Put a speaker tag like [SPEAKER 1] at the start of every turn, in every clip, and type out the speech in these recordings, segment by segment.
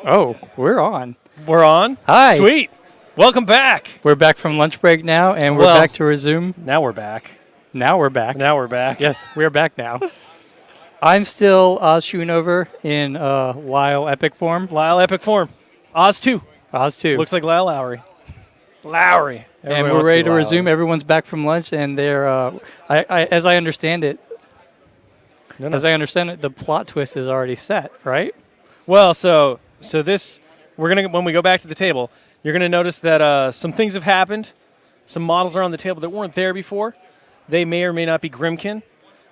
[SPEAKER 1] Oh, we're on.
[SPEAKER 2] We're on?
[SPEAKER 1] Hi.
[SPEAKER 2] Sweet. Welcome back.
[SPEAKER 1] We're back from lunch break now, and we're back to resume.
[SPEAKER 2] Now we're back.
[SPEAKER 1] Now we're back.
[SPEAKER 2] Now we're back.
[SPEAKER 1] Yes, we're back now. I'm still Oz Schoonover in Lyle Epic form.
[SPEAKER 2] Lyle Epic form. Oz 2.
[SPEAKER 1] Oz 2.
[SPEAKER 2] Looks like Lyle Lowry. Lowry.
[SPEAKER 1] And we're ready to resume. Everyone's back from lunch, and they're, as I understand it, the plot twist is already set, right?
[SPEAKER 2] Well, so this, when we go back to the table, you're going to notice that some things have happened. Some models are on the table that weren't there before. They may or may not be Grimmkin.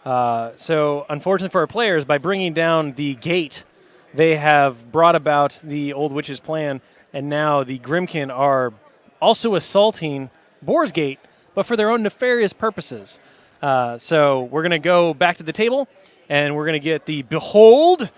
[SPEAKER 2] So unfortunately for our players, by bringing down the gate, they have brought about the old witch's plan, and now the Grimmkin are also assaulting Boarsgate, but for their own nefarious purposes. So we're going to go back to the table, and we're going to get the Behold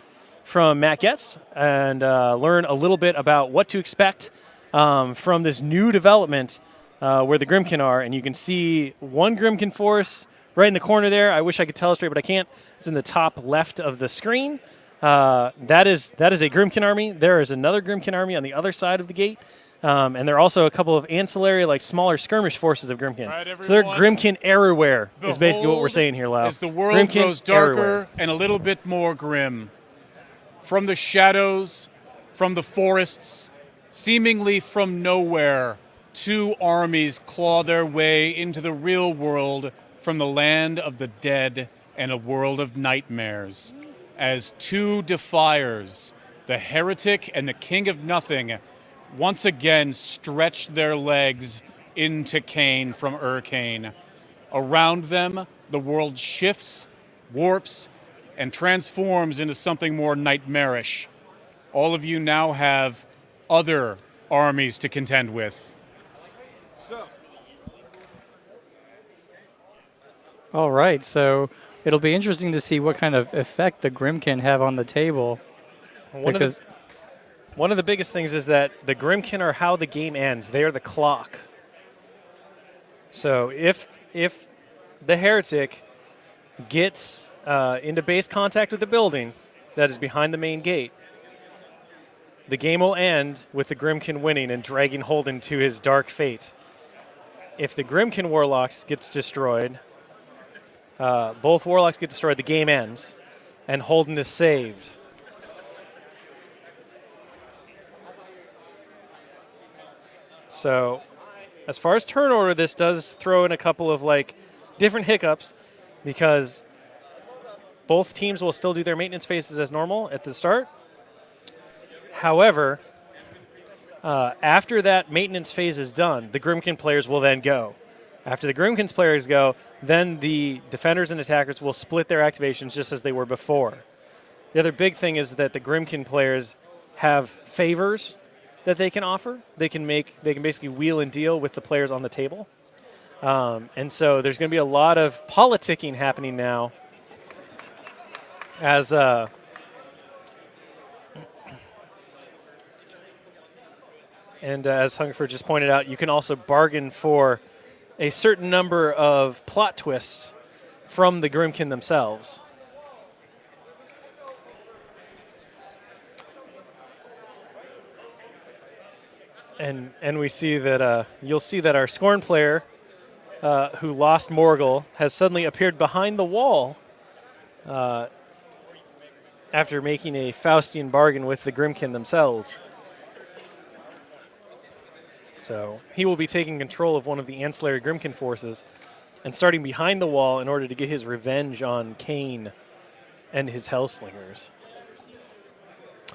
[SPEAKER 2] from Matt Getz and learn a little bit about what to expect from this new development where the Grimmkin are. And you can see one Grimmkin force right in the corner there. I wish I could illustrate, but I can't. It's in the top left of the screen. That is a Grimmkin army. There is another Grimmkin army on the other side of the gate. And there are also a couple of ancillary, like smaller skirmish forces of Grimmkin.
[SPEAKER 3] Right,
[SPEAKER 2] so they're Grimmkin everywhere is basically what we're saying here, Lau.
[SPEAKER 3] As the world
[SPEAKER 2] Grimmkin
[SPEAKER 3] grows darker
[SPEAKER 2] everywhere.
[SPEAKER 3] and a little bit more grim, from the shadows, from the forests, seemingly from nowhere, two armies claw their way into the real world from the land of the dead and a world of nightmares. As two defiers, the heretic and the king of nothing, once again stretch their legs into Cain from Urkane. Around them, the world shifts, warps, and transforms into something more nightmarish. All of you now have other armies to contend with.
[SPEAKER 1] All right, so it'll be interesting to see what kind of effect the Grimmkin have on the table.
[SPEAKER 2] One of the biggest things is that the Grimmkin are how the game ends. They are the clock. So if the heretic gets into base contact with the building that is behind the main gate, the game will end with the Grimmkin winning and dragging Holden to his dark fate. If the Grimmkin Warlocks gets destroyed, both Warlocks get destroyed, the game ends, and Holden is saved. So, as far as turn order, this does throw in a couple of different hiccups because both teams will still do their maintenance phases as normal at the start. However, after that maintenance phase is done, the Grimmkin players will then go. After the Grimmkin's players go, then the defenders and attackers will split their activations just as they were before. The other big thing is that the Grimmkin players have favors that they can offer. They can basically wheel and deal with the players on the table. And so there's going to be a lot of politicking happening now as as Hungerford just pointed out, you can also bargain for a certain number of plot twists from the Grimmkin themselves. And we see that you'll see that our Scorn player, who lost Morgul, has suddenly appeared behind the wall after making a Faustian bargain with the Grimmkin themselves. So he will be taking control of one of the ancillary Grimmkin forces and starting behind the wall in order to get his revenge on Cain and his Hellslingers.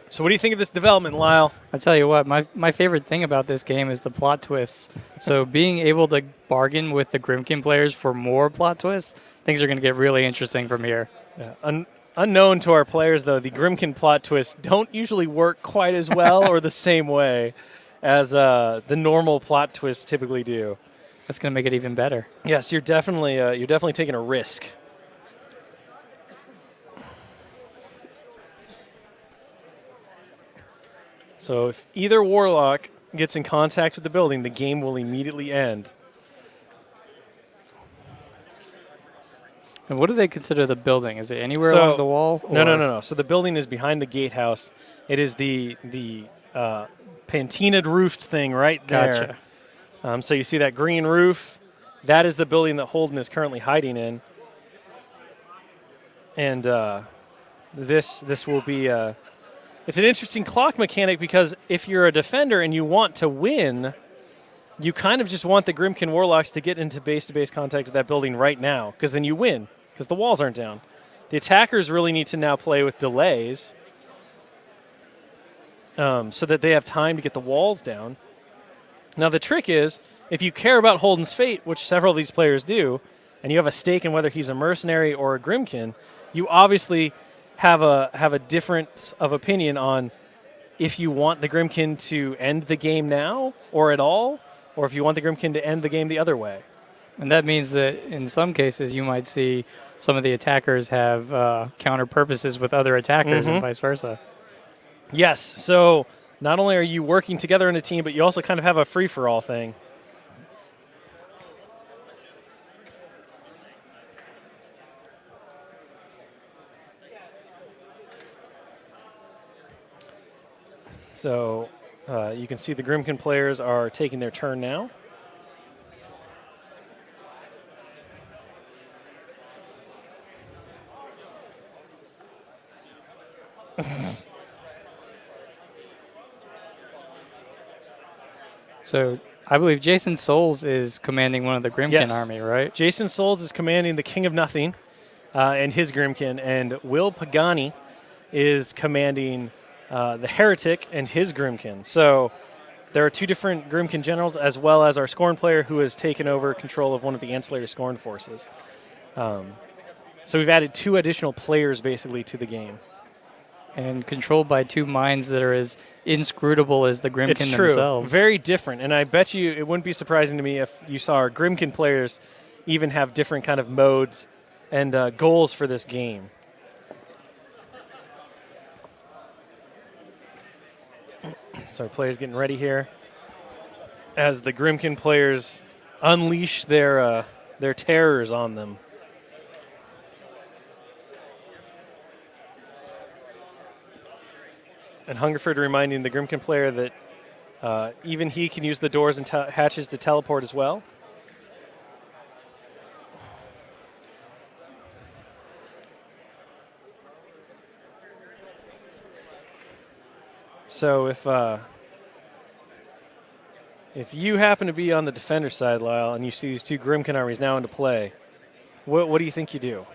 [SPEAKER 2] So what do you think of this development, Lyle?
[SPEAKER 1] I'll tell you what, my favorite thing about this game is the plot twists. So being able to bargain with the Grimmkin players for more plot twists, things are going to get really interesting from here.
[SPEAKER 2] Yeah. Unknown to our players, though, the Grimmkin plot twists don't usually work quite as well or the same way as the normal plot twists typically do.
[SPEAKER 1] That's going to make it even better.
[SPEAKER 2] Yes, you're definitely taking a risk. So if either Warlock gets in contact with the building, the game will immediately end.
[SPEAKER 1] And what do they consider the building? Is it anywhere
[SPEAKER 2] So-
[SPEAKER 1] along the wall?
[SPEAKER 2] No. So the building is behind the gatehouse. It is the pantinaed roofed thing right there.
[SPEAKER 1] Gotcha.
[SPEAKER 2] So you see that green roof? That is the building that Holden is currently hiding in. And this will be it's an interesting clock mechanic because if you're a defender and you want to win, you kind of just want the Grimmkin Warlocks to get into base-to-base contact with that building right now because then you win because the walls aren't down. The attackers really need to now play with delays so that they have time to get the walls down. Now the trick is, if you care about Holden's fate, which several of these players do, and you have a stake in whether he's a mercenary or a Grimmkin, you obviously have a difference of opinion on if you want the Grimmkin to end the game now or at all, or if you want the Grimmkin to end the game the other way.
[SPEAKER 1] And that means that in some cases you might see some of the attackers have counter purposes with other attackers and vice versa.
[SPEAKER 2] Yes, so not only are you working together in a team, but you also kind of have a free-for-all thing. So you can see the Grimmkin players are taking their turn now.
[SPEAKER 1] So I believe Jason Souls is commanding one of the Grimmkin
[SPEAKER 2] Yes.
[SPEAKER 1] army, right?
[SPEAKER 2] Jason Souls is commanding the King of Nothing and his Grimmkin, and Will Pagani is commanding the Heretic and his Grimmkin. So there are two different Grimmkin generals, as well as our Scorn player who has taken over control of one of the ancillary Scorn forces. So we've added two additional players, basically, to the game.
[SPEAKER 1] And controlled by two minds that are as inscrutable as the Grimmkin
[SPEAKER 2] It's true.
[SPEAKER 1] themselves.
[SPEAKER 2] Very different. And I bet you it wouldn't be surprising to me if you saw our Grimmkin players even have different kind of modes and goals for this game. So our players getting ready here as the Grimmkin players unleash their terrors on them. And Hungerford reminding the Grimmkin player that even he can use the doors and hatches to teleport as well. So if you happen to be on the defender side, Lyle, and you see these two Grimmkin armies now into play, what do you think you do?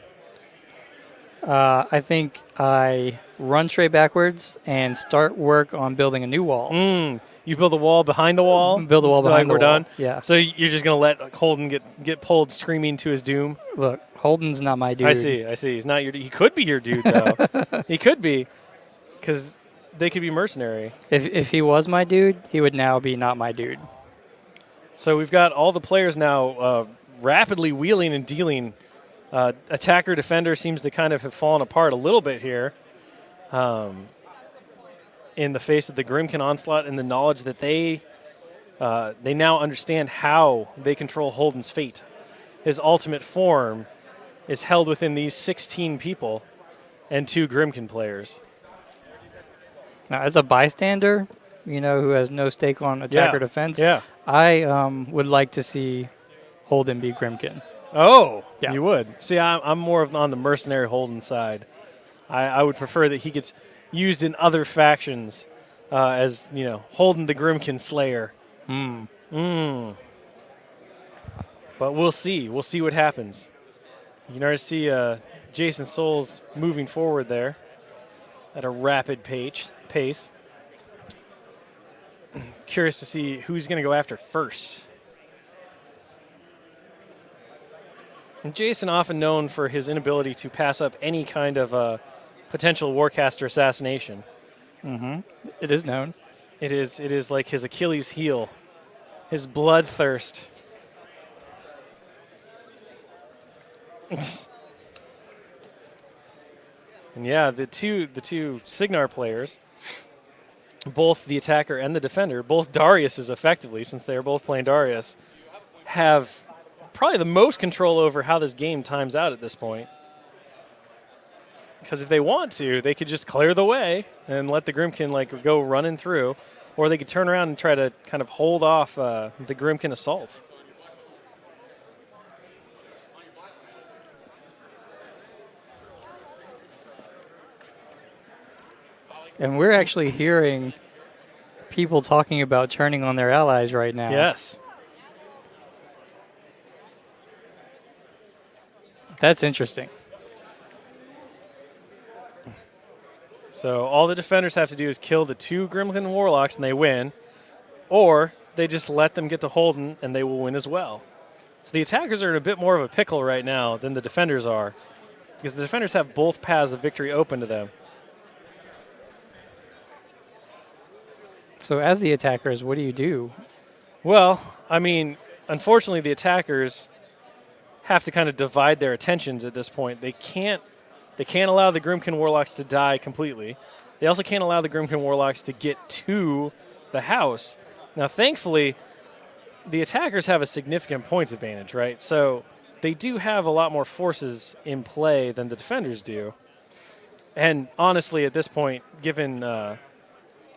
[SPEAKER 1] I think I run straight backwards and start work on building a new wall.
[SPEAKER 2] You build a wall behind the wall?
[SPEAKER 1] Build a wall
[SPEAKER 2] Just be
[SPEAKER 1] behind
[SPEAKER 2] like,
[SPEAKER 1] the
[SPEAKER 2] we're
[SPEAKER 1] wall.
[SPEAKER 2] done?
[SPEAKER 1] Yeah.
[SPEAKER 2] So you're just going to let Holden get pulled screaming to his doom?
[SPEAKER 1] Look, Holden's not my dude.
[SPEAKER 2] I see. He's not your. He could be your dude, though. He could be, because they could be mercenary.
[SPEAKER 1] If he was my dude, he would now be not my dude.
[SPEAKER 2] So we've got all the players now rapidly wheeling and dealing. Attacker defender seems to kind of have fallen apart a little bit here, in the face of the Grimmkin onslaught and the knowledge that they now understand how they control Holden's fate. His ultimate form is held within these 16 people and two Grimmkin players.
[SPEAKER 1] Now, as a bystander, who has no stake on attack or defense,
[SPEAKER 2] Yeah.
[SPEAKER 1] I would like to see Holden be Grimmkin.
[SPEAKER 2] Oh,
[SPEAKER 1] Yeah.
[SPEAKER 2] you would. See, I'm more on the mercenary Holden side. I would prefer that he gets used in other factions as, Holden the Grimmkin Slayer. But we'll see. We'll see what happens. You can already see Jason Souls moving forward there at a rapid pace. Curious to see who's going to go after first. And Jason, often known for his inability to pass up any kind of potential Warcaster assassination.
[SPEAKER 1] It is known.
[SPEAKER 2] It is like his Achilles heel, his bloodthirst. And yeah, the two Signar players, both the attacker and the defender, both Dariuses effectively, since they are both playing Darius, have probably the most control over how this game times out at this point. Because if they want to, they could just clear the way and let the Grimmkin like go running through, or they could turn around and try to kind of hold off the Grimmkin assault.
[SPEAKER 1] And we're actually hearing people talking about turning on their allies right now.
[SPEAKER 2] Yes.
[SPEAKER 1] That's interesting.
[SPEAKER 2] So all the defenders have to do is kill the 2 Grimmkin Warlocks and they win, or they just let them get to Holden and they will win as well. So the attackers are in a bit more of a pickle right now than the defenders are, because the defenders have both paths of victory open to them.
[SPEAKER 1] So as the attackers, what do you do?
[SPEAKER 2] Well, I mean, unfortunately, the attackers have to kind of divide their attentions at this point. They can't allow the Grimmkin Warlocks to die completely. They also can't allow the Grimmkin Warlocks to get to the house. Now, thankfully, the attackers have a significant points advantage, right? So they do have a lot more forces in play than the defenders do. And honestly, at this point, given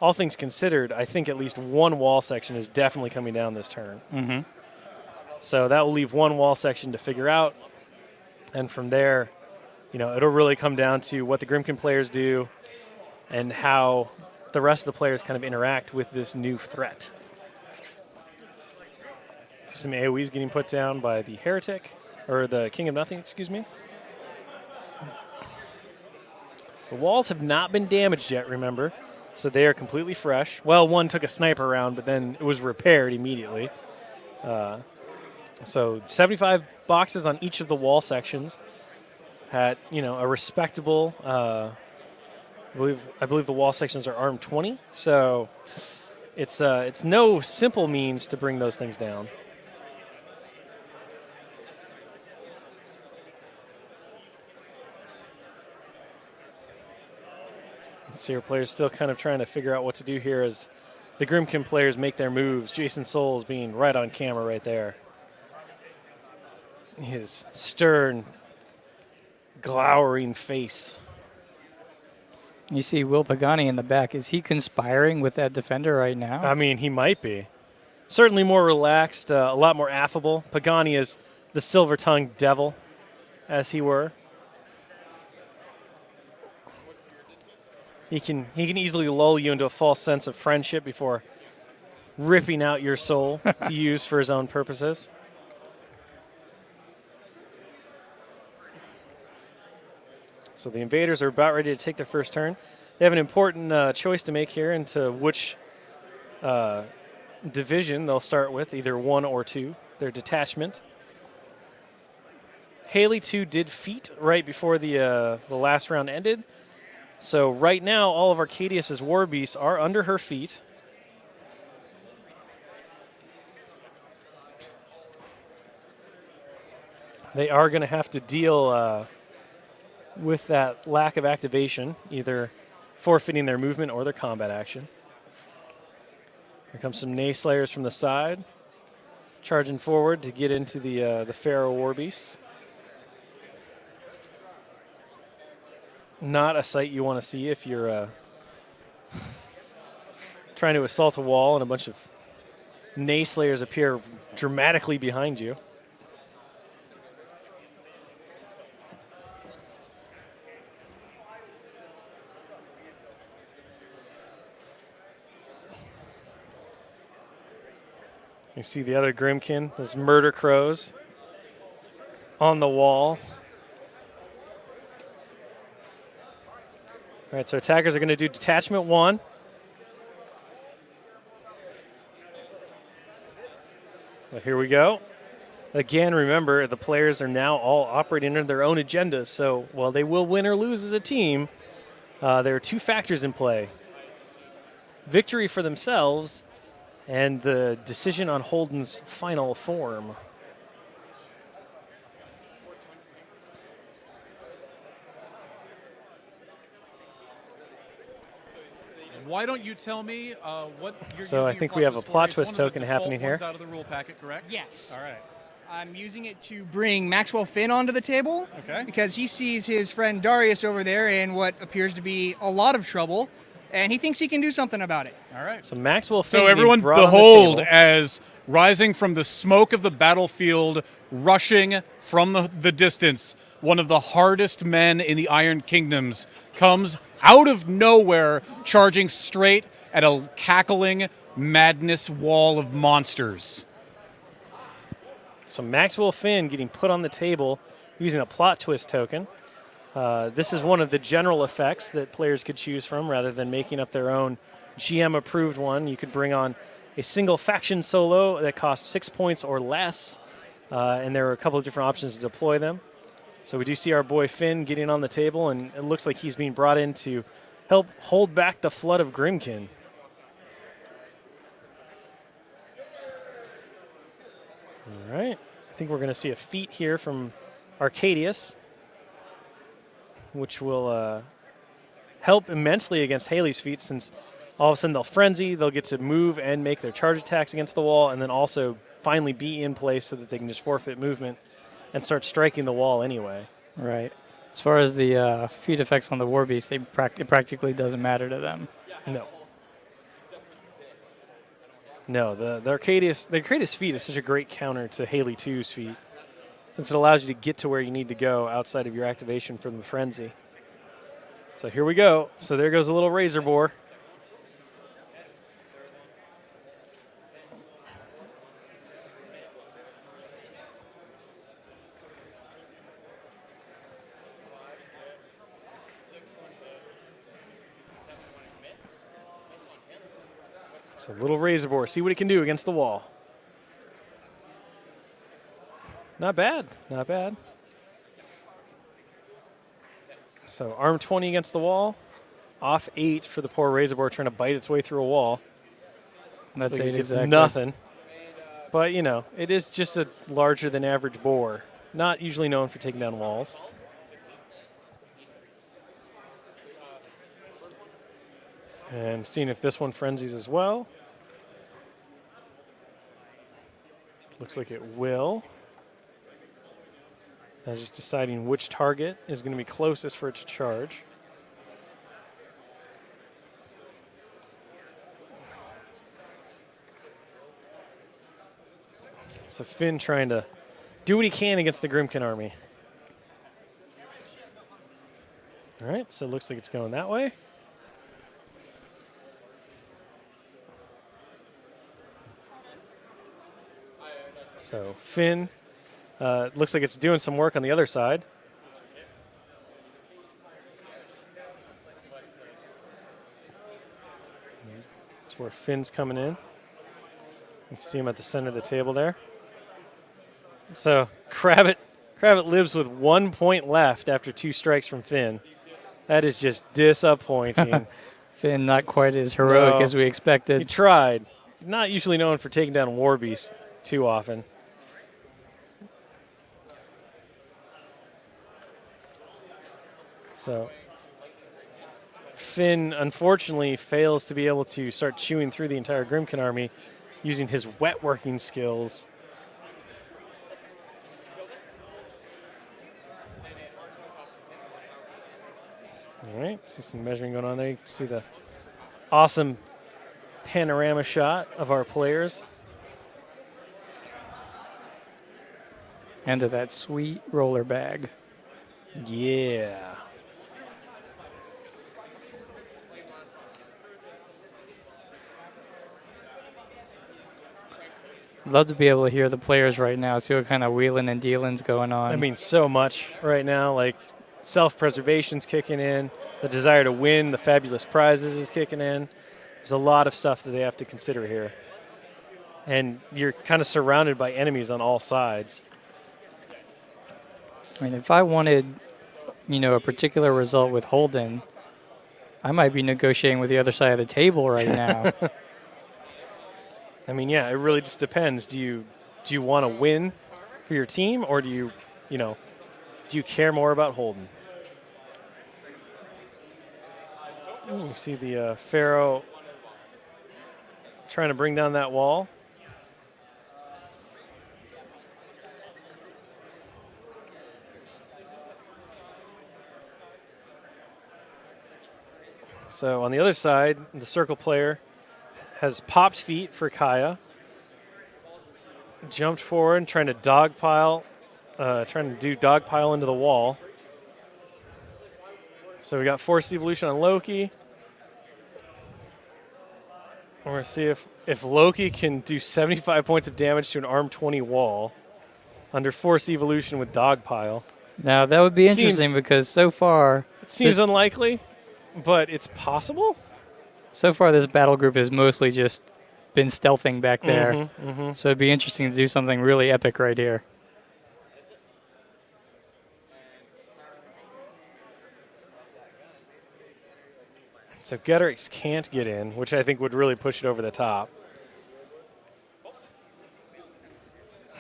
[SPEAKER 2] all things considered, I think at least one wall section is definitely coming down this turn.
[SPEAKER 1] Mm-hmm.
[SPEAKER 2] So that will leave one wall section to figure out. And from there, it'll really come down to what the Grimmkin players do and how the rest of the players kind of interact with this new threat. Some AoEs getting put down by the Heretic, or the King of Nothing, excuse me. The walls have not been damaged yet, remember. So they are completely fresh. Well, one took a sniper round, but then it was repaired immediately. So 75 boxes on each of the wall sections. At a respectable. I believe the wall sections are armed 20. So it's no simple means to bring those things down. Seer players still kind of trying to figure out what to do here as the Grimmkin players make their moves. Jason Souls being right on camera right there. His stern, glowering face.
[SPEAKER 1] You see Will Pagani in the back. Is he conspiring with that defender right now?
[SPEAKER 2] I mean, he might be. Certainly more relaxed, a lot more affable. Pagani is the silver-tongued devil, as he were. He can easily lull you into a false sense of friendship before ripping out your soul to use for his own purposes. So the invaders are about ready to take their first turn. They have an important choice to make here into which division they'll start with, either 1 or 2, their detachment. Haley 2 did feat right before the last round ended. So right now, all of Arcadius's war beasts are under her feet. They are going to have to deal with that lack of activation, either forfeiting their movement or their combat action. Here comes some Nayslayers from the side, charging forward to get into the Pharaoh war beasts. Not a sight you want to see if you're trying to assault a wall and a bunch of Nayslayers appear dramatically behind you. You see the other Grimmkin, those murder crows on the wall. All right, so attackers are going to do detachment 1. So here we go. Again, remember, the players are now all operating under their own agendas. So while they will win or lose as a team, there are 2 factors in play. Victory for themselves and the decision on Holden's final form.
[SPEAKER 3] Why don't you tell me what you're
[SPEAKER 2] So
[SPEAKER 3] using
[SPEAKER 2] I
[SPEAKER 3] your
[SPEAKER 2] think
[SPEAKER 3] plot
[SPEAKER 2] we have a
[SPEAKER 3] twist for?
[SPEAKER 2] plot
[SPEAKER 3] It's
[SPEAKER 2] twist
[SPEAKER 3] one of the
[SPEAKER 2] token
[SPEAKER 3] default
[SPEAKER 2] happening here.
[SPEAKER 3] ones out of the rule packet, correct?
[SPEAKER 4] Yes.
[SPEAKER 3] All right.
[SPEAKER 4] I'm using it to bring Maxwell Finn onto the table.
[SPEAKER 3] Okay.
[SPEAKER 4] Because he sees his friend Darius over there in what appears to be a lot of trouble, and he thinks he can do something about it.
[SPEAKER 3] All right.
[SPEAKER 2] So Maxwell Finn
[SPEAKER 3] So
[SPEAKER 2] being
[SPEAKER 3] everyone
[SPEAKER 2] brought on the
[SPEAKER 3] behold
[SPEAKER 2] table.
[SPEAKER 3] as rising from the smoke of the battlefield, rushing from the distance, one of the hardest men in the Iron Kingdoms comes out of nowhere, charging straight at a cackling madness wall of monsters.
[SPEAKER 2] So Maxwell Finn getting put on the table using a plot twist token. This is one of the general effects that players could choose from rather than making up their own GM-approved one. You could bring on a single faction solo that costs 6 points or less, and there are a couple of different options to deploy them. So we do see our boy Finn getting on the table, and it looks like he's being brought in to help hold back the flood of Grimmkin. All right. I think we're going to see a feat here from Arcadius, which will help immensely against Haley's feat, since all of a sudden they'll frenzy, they'll get to move and make their charge attacks against the wall, and then also finally be in place so that they can just forfeit movement and start striking the wall anyway.
[SPEAKER 1] Right. As far as the feat effects on the War Beast, it practically doesn't matter to them.
[SPEAKER 2] No. No, the Arcadius feat is such a great counter to Haley 2's feat, since it allows you to get to where you need to go outside of your activation from the frenzy. So here we go. So there goes a little razor boar. So little razor boar, see what it can do against the wall. Not bad, not bad. So arm 20 against the wall, off 8 for the poor razor boar trying to bite its way through a wall.
[SPEAKER 1] That's
[SPEAKER 2] So
[SPEAKER 1] 8
[SPEAKER 2] it gets
[SPEAKER 1] exactly.
[SPEAKER 2] nothing. But, you know, it is just a larger than average boar, not usually known for taking down walls. And seeing if this one frenzies as well. Looks like it will. Now just deciding which target is going to be closest for it to charge. So Finn trying to do what he can against the Grimmkin army. All right, so it looks like it's going that way. So Finn looks like it's doing some work on the other side. That's where Finn's coming in. You can see him at the center of the table there. So Crabbit lives with 1 point left after 2 strikes from Finn. That is just disappointing.
[SPEAKER 1] Finn, not quite as heroic
[SPEAKER 2] No.
[SPEAKER 1] as we
[SPEAKER 2] He
[SPEAKER 1] expected.
[SPEAKER 2] tried. Not usually known for taking down War Beast too often. So Finn, unfortunately, fails to be able to start chewing through the entire Grimmkin army using his wet working skills. All right, see some measuring going on there. You can see the awesome panorama shot of our players.
[SPEAKER 1] And to that sweet roller bag.
[SPEAKER 2] Yeah.
[SPEAKER 1] Love to be able to hear the players right now, see what kind of wheeling and dealing's going on.
[SPEAKER 2] I mean, so much right now. Like, self-preservation's kicking in. The desire to win the fabulous prizes is kicking in. There's a lot of stuff that they have to consider here. And you're kind of surrounded by enemies on all sides.
[SPEAKER 1] I mean, if I wanted, a particular result with Holden, I might be negotiating with the other side of the table right now.
[SPEAKER 2] I mean, yeah, it really just depends. Do you want to win for your team, or do you care more about Holden? You see the Pharaoh trying to bring down that wall. So on the other side, the circle player has popped feet for Kaya. Jumped forward, trying to dogpile into the wall. So we got forced evolution on Loki. We're going to see if Loki can do 75 points of damage to an arm 20 wall under forced evolution with dogpile.
[SPEAKER 1] Now, that would be interesting because so far...
[SPEAKER 2] It seems unlikely, but it's possible.
[SPEAKER 1] So far, this battle group has mostly just been stealthing back there. So it'd be interesting to do something really epic right here.
[SPEAKER 2] So Getterix can't get in, which I think would really push it over the top.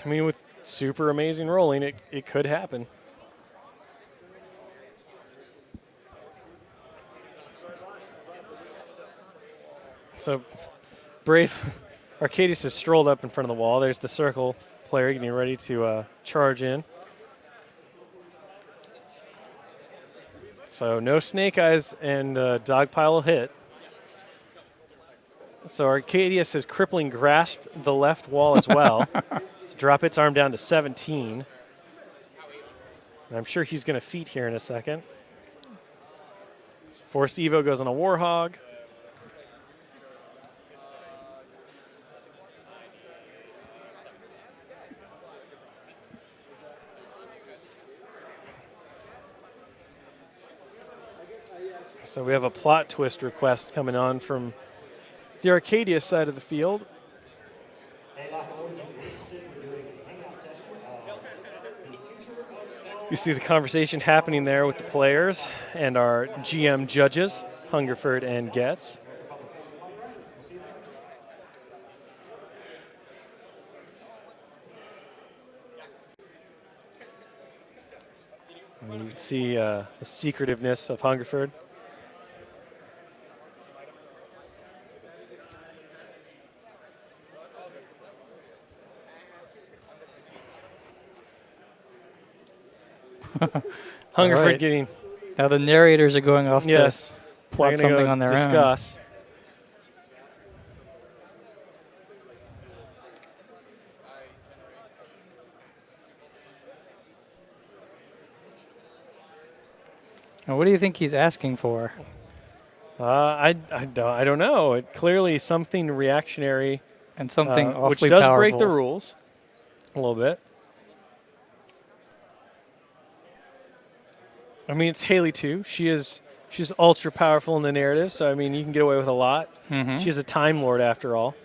[SPEAKER 2] I mean, with super amazing rolling, it could happen. So Brave Arcadius has strolled up in front of the wall. There's the circle player getting ready to charge in. So no Snake Eyes and Dogpile will hit. So Arcadius has crippling grasped the left wall as well. Drop its arm down to 17. And I'm sure he's going to feat here in a second. So Forced Evo goes on a Warhog. So we have a plot twist request coming on from the Arcadius side of the field. You see the conversation happening there with the players and our GM judges, Hungerford and Getz. And you can see the secretiveness of Hungerford. Hungerford
[SPEAKER 1] right.
[SPEAKER 2] getting...
[SPEAKER 1] Now the narrators are going off to plot something on their own.
[SPEAKER 2] Discuss.
[SPEAKER 1] Now, what do you think he's asking for?
[SPEAKER 2] I don't know. Clearly something reactionary
[SPEAKER 1] And something awfully
[SPEAKER 2] which does
[SPEAKER 1] powerful.
[SPEAKER 2] break the rules a little bit. I mean, it's Haley too. She's ultra powerful in the narrative, so I mean, you can get away with a lot. She's a Time Lord after all.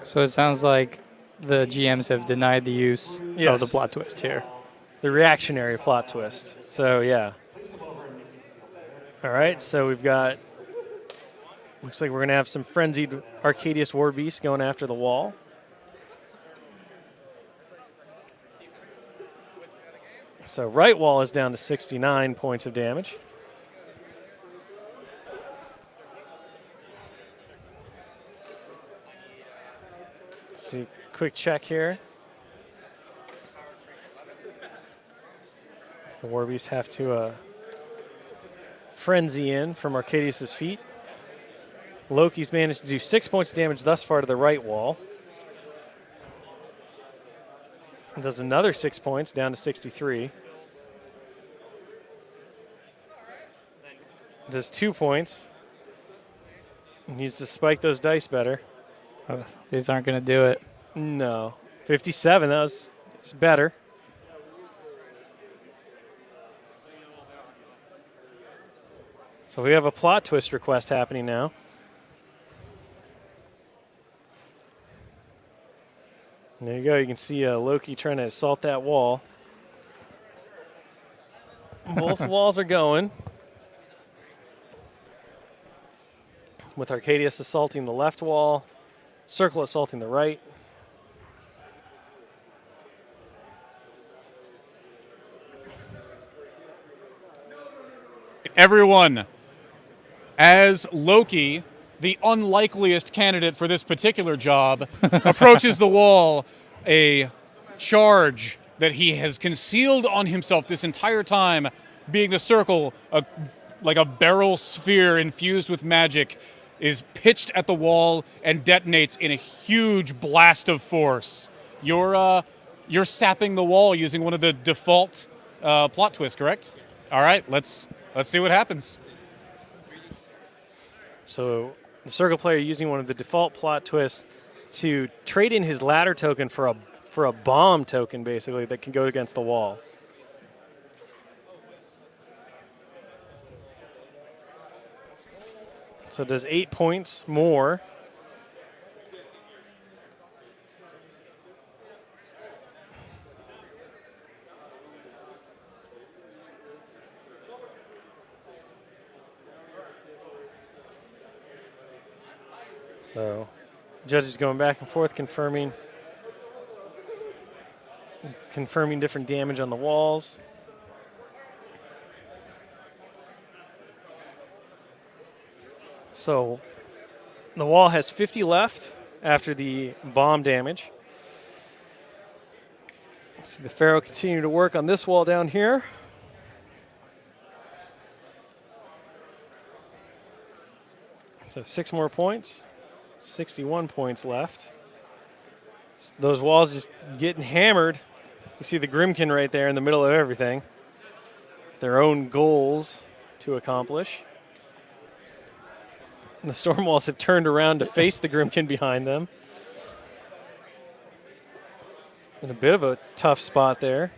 [SPEAKER 1] So it sounds like the GMs have denied the use of the plot twist here.
[SPEAKER 2] The reactionary plot twist. So, yeah. All right, so we've got... Looks like we're going to have some frenzied Arcadius War Beasts going after the wall. So right wall is down to 69 points of damage. See, quick check here. The War Beasts have to frenzy in from Arcadius' feet. Loki's managed to do 6 points of damage thus far to the right wall. And does another 6 points down to 63. Does 2 points. Needs to spike those dice better.
[SPEAKER 1] Oh, these aren't going to do it.
[SPEAKER 2] No. 57, it's better. So we have a plot twist request happening now. There you go. You can see Loki trying to assault that wall. Both walls are going. With Arcadius assaulting the left wall, Circle assaulting the right.
[SPEAKER 3] Everyone, as Loki, the unlikeliest candidate for this particular job, approaches the wall, a charge that he has concealed on himself this entire time, being the circle, like a barrel sphere infused with magic, is pitched at the wall and detonates in a huge blast of force. You're sapping the wall using one of the default plot twists, correct? All right, let's see what happens.
[SPEAKER 2] So the circle player using one of the default plot twists to trade in his ladder token for a bomb token, basically, that can go against the wall. So it does 8 points more. So judges going back and forth, confirming different damage on the walls. So the wall has 50 left after the bomb damage. See the Pharaoh continue to work on this wall down here. So 6 more points, 61 points left. Those walls just getting hammered. You see the Grimmkin right there in the middle of everything. Their own goals to accomplish. And the storm walls have turned around to face the Grimmkin behind them. In a bit of a tough spot there.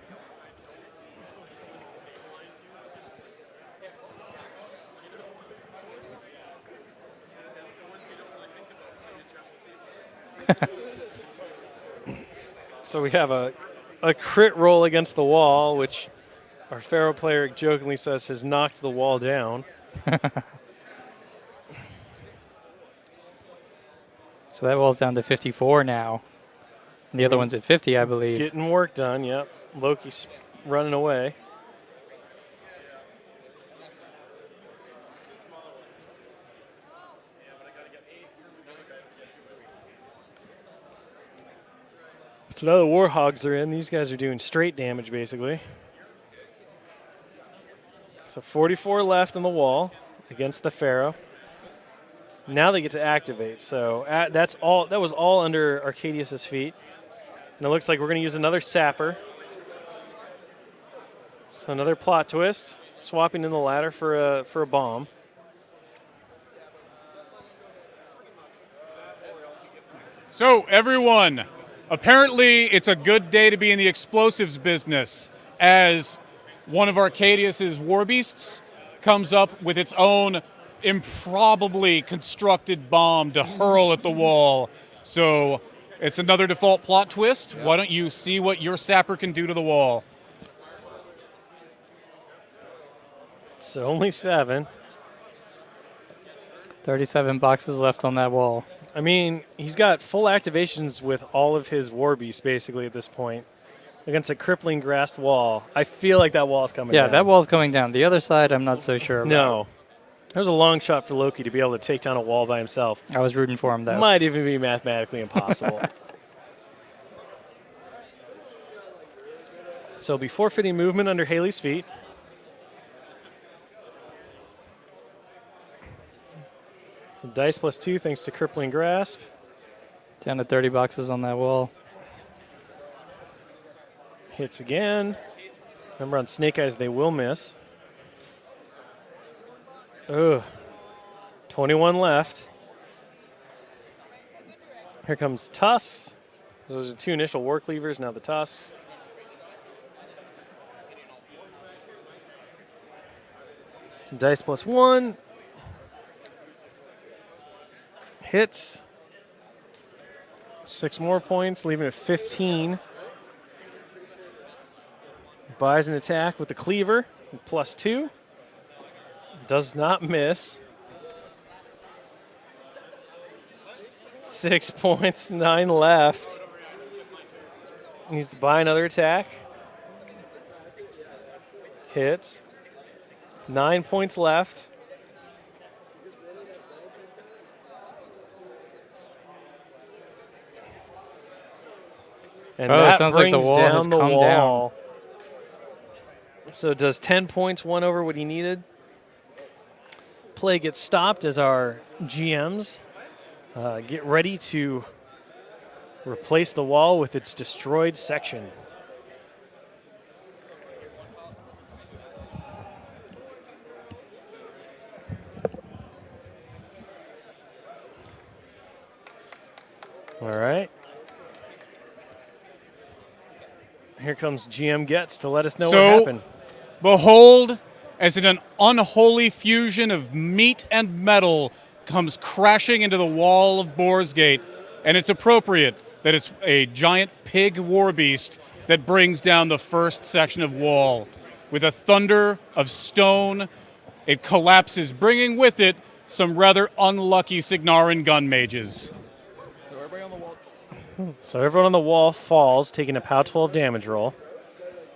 [SPEAKER 2] So we have a crit roll against the wall, which our Pharaoh player jokingly says has knocked the wall down.
[SPEAKER 1] So that wall's down to 54 now. And the other one's at 50, I believe.
[SPEAKER 2] Getting work done, yep. Loki's running away. So now the Warhogs are in. These guys are doing straight damage, basically. So 44 left on the wall against the Pharaoh. Now they get to activate. So that's all. That was all under Arcadius's feet. And it looks like we're going to use another sapper. So another plot twist, swapping in the ladder for a bomb.
[SPEAKER 3] So everyone, apparently it's a good day to be in the explosives business, as one of Arcadius's war beasts comes up with its own improbably constructed bomb to hurl at the wall. So it's another default plot twist. Why don't you see what your sapper can do to the wall?
[SPEAKER 2] It's only 7.
[SPEAKER 1] 37 boxes left on that wall.
[SPEAKER 2] I mean, he's got full activations with all of his war beasts basically at this point against a crippling grassed wall. I feel like that wall's coming down.
[SPEAKER 1] Yeah, that wall's coming down. The other side, I'm not so sure about.
[SPEAKER 2] No. There's a long shot for Loki to be able to take down a wall by himself.
[SPEAKER 1] I was rooting for him, though.
[SPEAKER 2] Might even be mathematically impossible. So before fitting movement under Haley's feet. So dice +2 thanks to crippling grasp.
[SPEAKER 1] Down to 30 boxes on that wall.
[SPEAKER 2] Hits again. Remember on Snake Eyes, they will miss. Ugh. 21 left. Here comes Tusks. Those are 2 initial war cleavers, now the Tusks. So dice +1. Hits. 6 more points, leaving it 15. Buys an attack with the cleaver, +2. Does not miss. 6 points, 9 left. Needs to buy another attack. Hits. 9 points left. And
[SPEAKER 1] Oh, it
[SPEAKER 2] that
[SPEAKER 1] sounds like the
[SPEAKER 2] brings
[SPEAKER 1] wall
[SPEAKER 2] down
[SPEAKER 1] has
[SPEAKER 2] the
[SPEAKER 1] come
[SPEAKER 2] wall. So it does 10 points, 1 over what he needed. Play gets stopped as our GMs get ready to replace the wall with its destroyed section. All right. Here comes GM Gets to let us know what happened.
[SPEAKER 3] Behold, as in an unholy fusion of meat and metal comes crashing into the wall of Boarsgate, and it's appropriate that it's a giant pig war beast that brings down the first section of wall. With a thunder of stone, it collapses, bringing with it some rather unlucky Signarin gun mages.
[SPEAKER 2] So everyone on the wall falls, taking a POW 12 damage roll.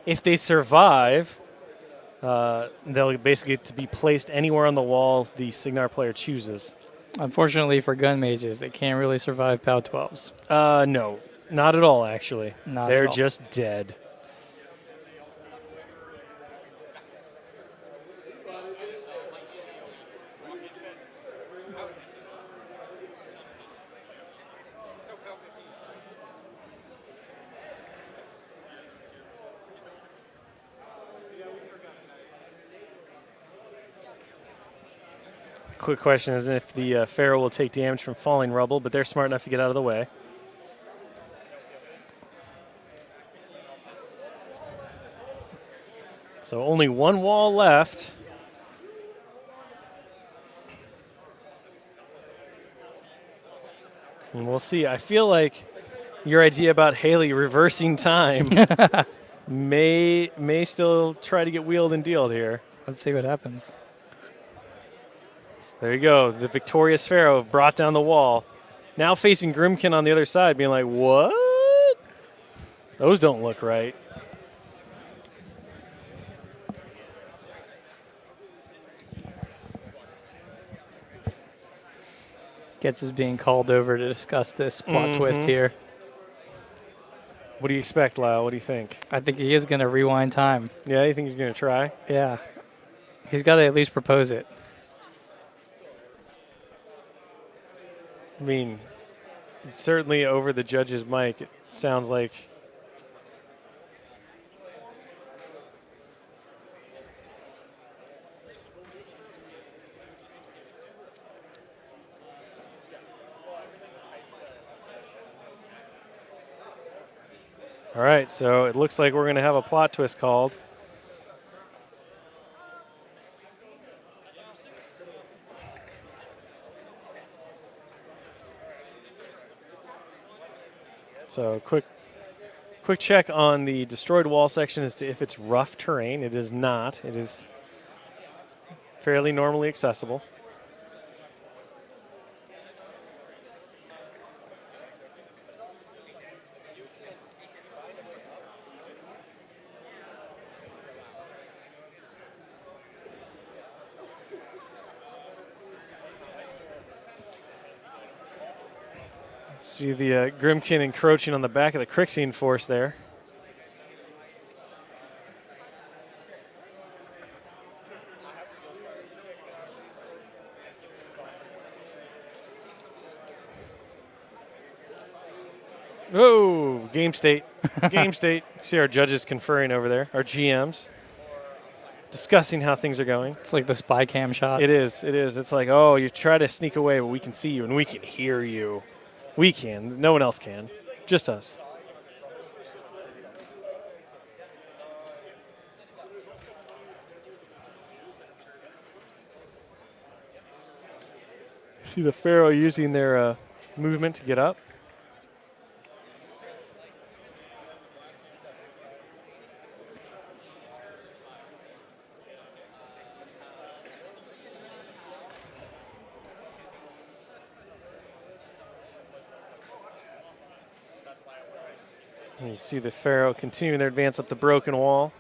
[SPEAKER 2] If they survive, they'll basically get to be placed anywhere on the wall the Signar player chooses.
[SPEAKER 1] Unfortunately for gun mages, they can't really survive POW 12s.
[SPEAKER 2] No, not at all, actually.
[SPEAKER 1] Not
[SPEAKER 2] They're
[SPEAKER 1] at all.
[SPEAKER 2] just dead. Quick question is if the Pharaoh will take damage from falling rubble, but they're smart enough to get out of the way. So only one wall left. And we'll see. I feel like your idea about Haley reversing time may still try to get wheeled and dealed here.
[SPEAKER 1] Let's see what happens.
[SPEAKER 2] There you go. The victorious Pharaoh brought down the wall. Now facing Grimmkin on the other side, being like, what? Those don't look right.
[SPEAKER 1] Gets is being called over to discuss this plot twist here.
[SPEAKER 2] What do you expect, Lyle? What do you think?
[SPEAKER 1] I think he is going to rewind time.
[SPEAKER 2] Yeah, you think he's going to try?
[SPEAKER 1] Yeah. He's got to at least propose it.
[SPEAKER 2] I mean, certainly over the judge's mic, it sounds like. All right, so it looks like we're going to have a plot twist called. So quick check on the destroyed wall section as to if it's rough terrain. It is not. It is fairly normally accessible. See the Grimmkin encroaching on the back of the Crixine force there. Oh, game state. Game state. See our judges conferring over there, our GMs, discussing how things are going.
[SPEAKER 1] It's like the spy cam shot.
[SPEAKER 2] It is. It is. It's like, oh, you try to sneak away, but we can see you and we can hear you. We can. No one else can. Just us. See the Pharaoh using their movement to get up. And you see the Pharaoh continuing their advance up the broken wall.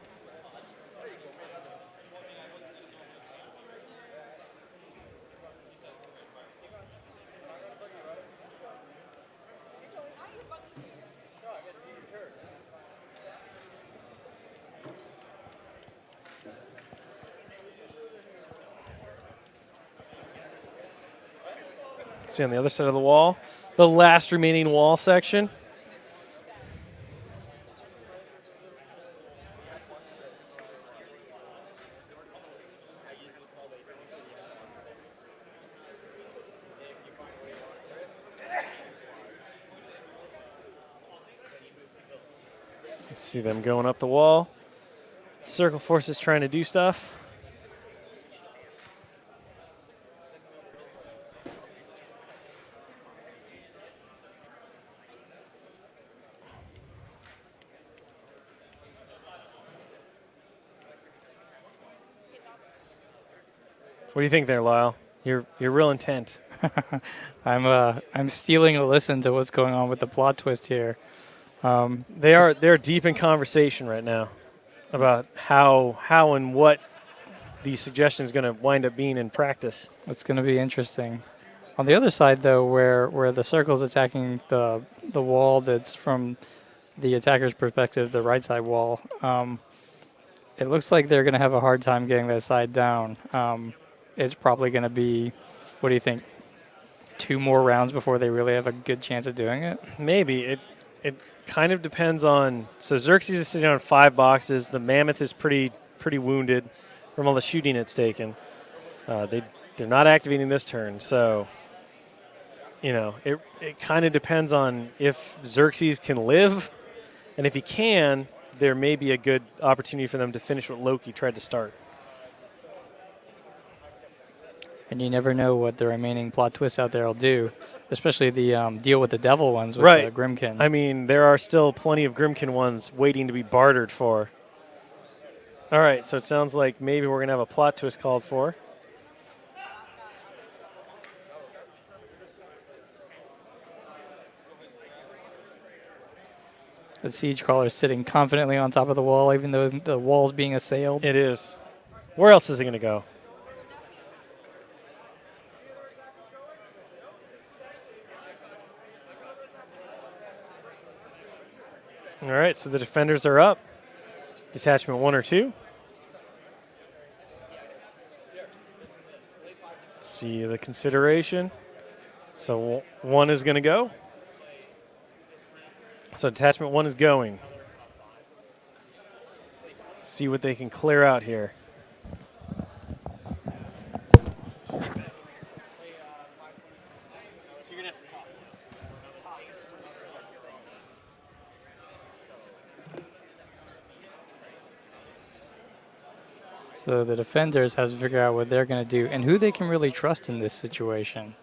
[SPEAKER 2] See on the other side of the wall, the last remaining wall section. Let's see them going up the wall. Circle forces trying to do stuff. What do you think there, Lyle? You're real intent.
[SPEAKER 1] I'm stealing a listen to what's going on with the plot twist here.
[SPEAKER 2] They're deep in conversation right now about how and what the suggestion is going to wind up being in practice.
[SPEAKER 1] It's going to be interesting. On the other side, though, where the circle's attacking the wall that's from the attacker's perspective, the right side wall, it looks like they're going to have a hard time getting that side down. It's probably going to be, what do you think, 2 more rounds before they really have a good chance of doing it?
[SPEAKER 2] Maybe. It kind of depends on. So Xerxes is sitting on 5 boxes. The mammoth is pretty wounded from all the shooting it's taken. They're not activating this turn, so it kind of depends on if Xerxes can live, and if he can, there may be a good opportunity for them to finish what Loki tried to start.
[SPEAKER 1] And you never know what the remaining plot twists out there will do, especially the deal with the devil ones with
[SPEAKER 2] Right.
[SPEAKER 1] Grimmkin.
[SPEAKER 2] I mean, there are still plenty of Grimmkin ones waiting to be bartered for. All right, so it sounds like maybe we're going to have a plot twist called for.
[SPEAKER 1] The siege crawler is sitting confidently on top of the wall, even though the wall's being assailed.
[SPEAKER 2] It is. Where else is it going to go? All right, so the defenders are up. Detachment 1 or 2. Let's see the consideration. So 1 is going to go. So detachment 1 is going. See what they can clear out here.
[SPEAKER 1] So the defenders have to figure out what they're going to do and who they can really trust in this situation.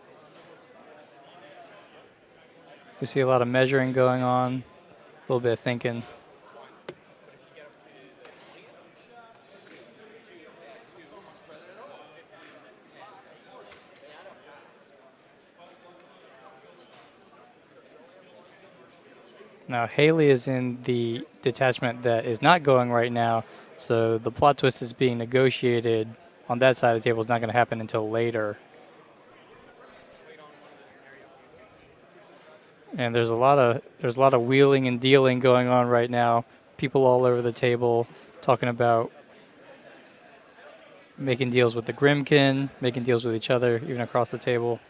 [SPEAKER 1] We see a lot of measuring going on, a little bit of thinking. Now, Haley is in the detachment that is not going right now, so the plot twist is being negotiated on that side of the table is not going to happen until later. And there's a lot of wheeling and dealing going on right now. People all over the table talking about making deals with the Grimmkin, making deals with each other, even across the table.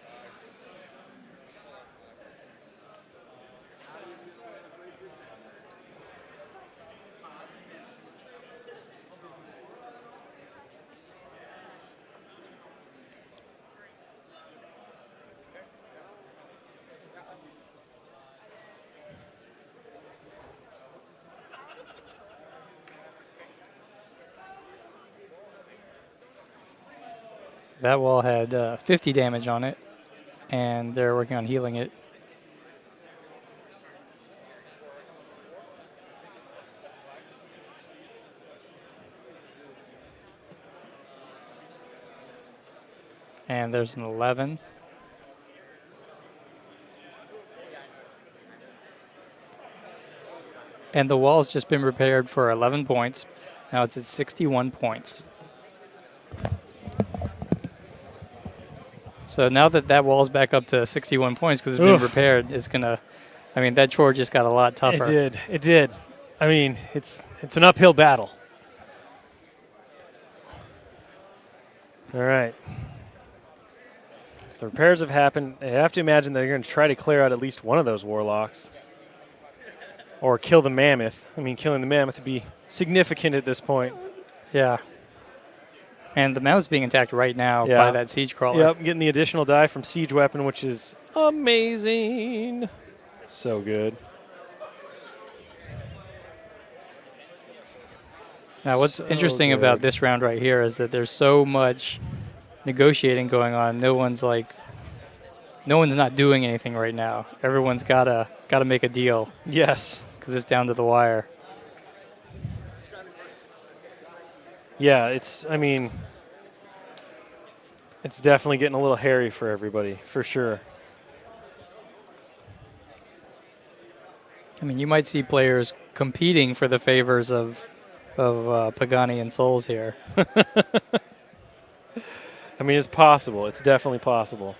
[SPEAKER 1] That wall had 50 damage on it, and they're working on healing it. And there's an 11. And the wall's just been repaired for 11 points. Now it's at 61 points. So now that wall's back up to 61 points because it's been repaired, it's going to, I mean, that chore just got a lot tougher.
[SPEAKER 2] It did. I mean, it's an uphill battle. All right. the repairs have happened, I have to imagine they're going to try to clear out at least one of those warlocks. Or kill the mammoth. I mean, killing the mammoth would be significant at this point.
[SPEAKER 1] Yeah. And the mammoth's being attacked right now
[SPEAKER 2] Yeah.
[SPEAKER 1] by that siege crawler.
[SPEAKER 2] Yep, getting the additional die from siege weapon, which is amazing. So good.
[SPEAKER 1] Now, what's
[SPEAKER 2] So
[SPEAKER 1] interesting
[SPEAKER 2] good.
[SPEAKER 1] about this round right here is that there's so much negotiating going on. No one's not doing anything right now. Everyone's gotta make a deal
[SPEAKER 2] Yes.
[SPEAKER 1] because it's down to the wire.
[SPEAKER 2] Yeah, it's definitely getting a little hairy for everybody, for sure.
[SPEAKER 1] I mean, you might see players competing for the favors of Pagani and Souls here.
[SPEAKER 2] I mean, it's possible. It's definitely possible.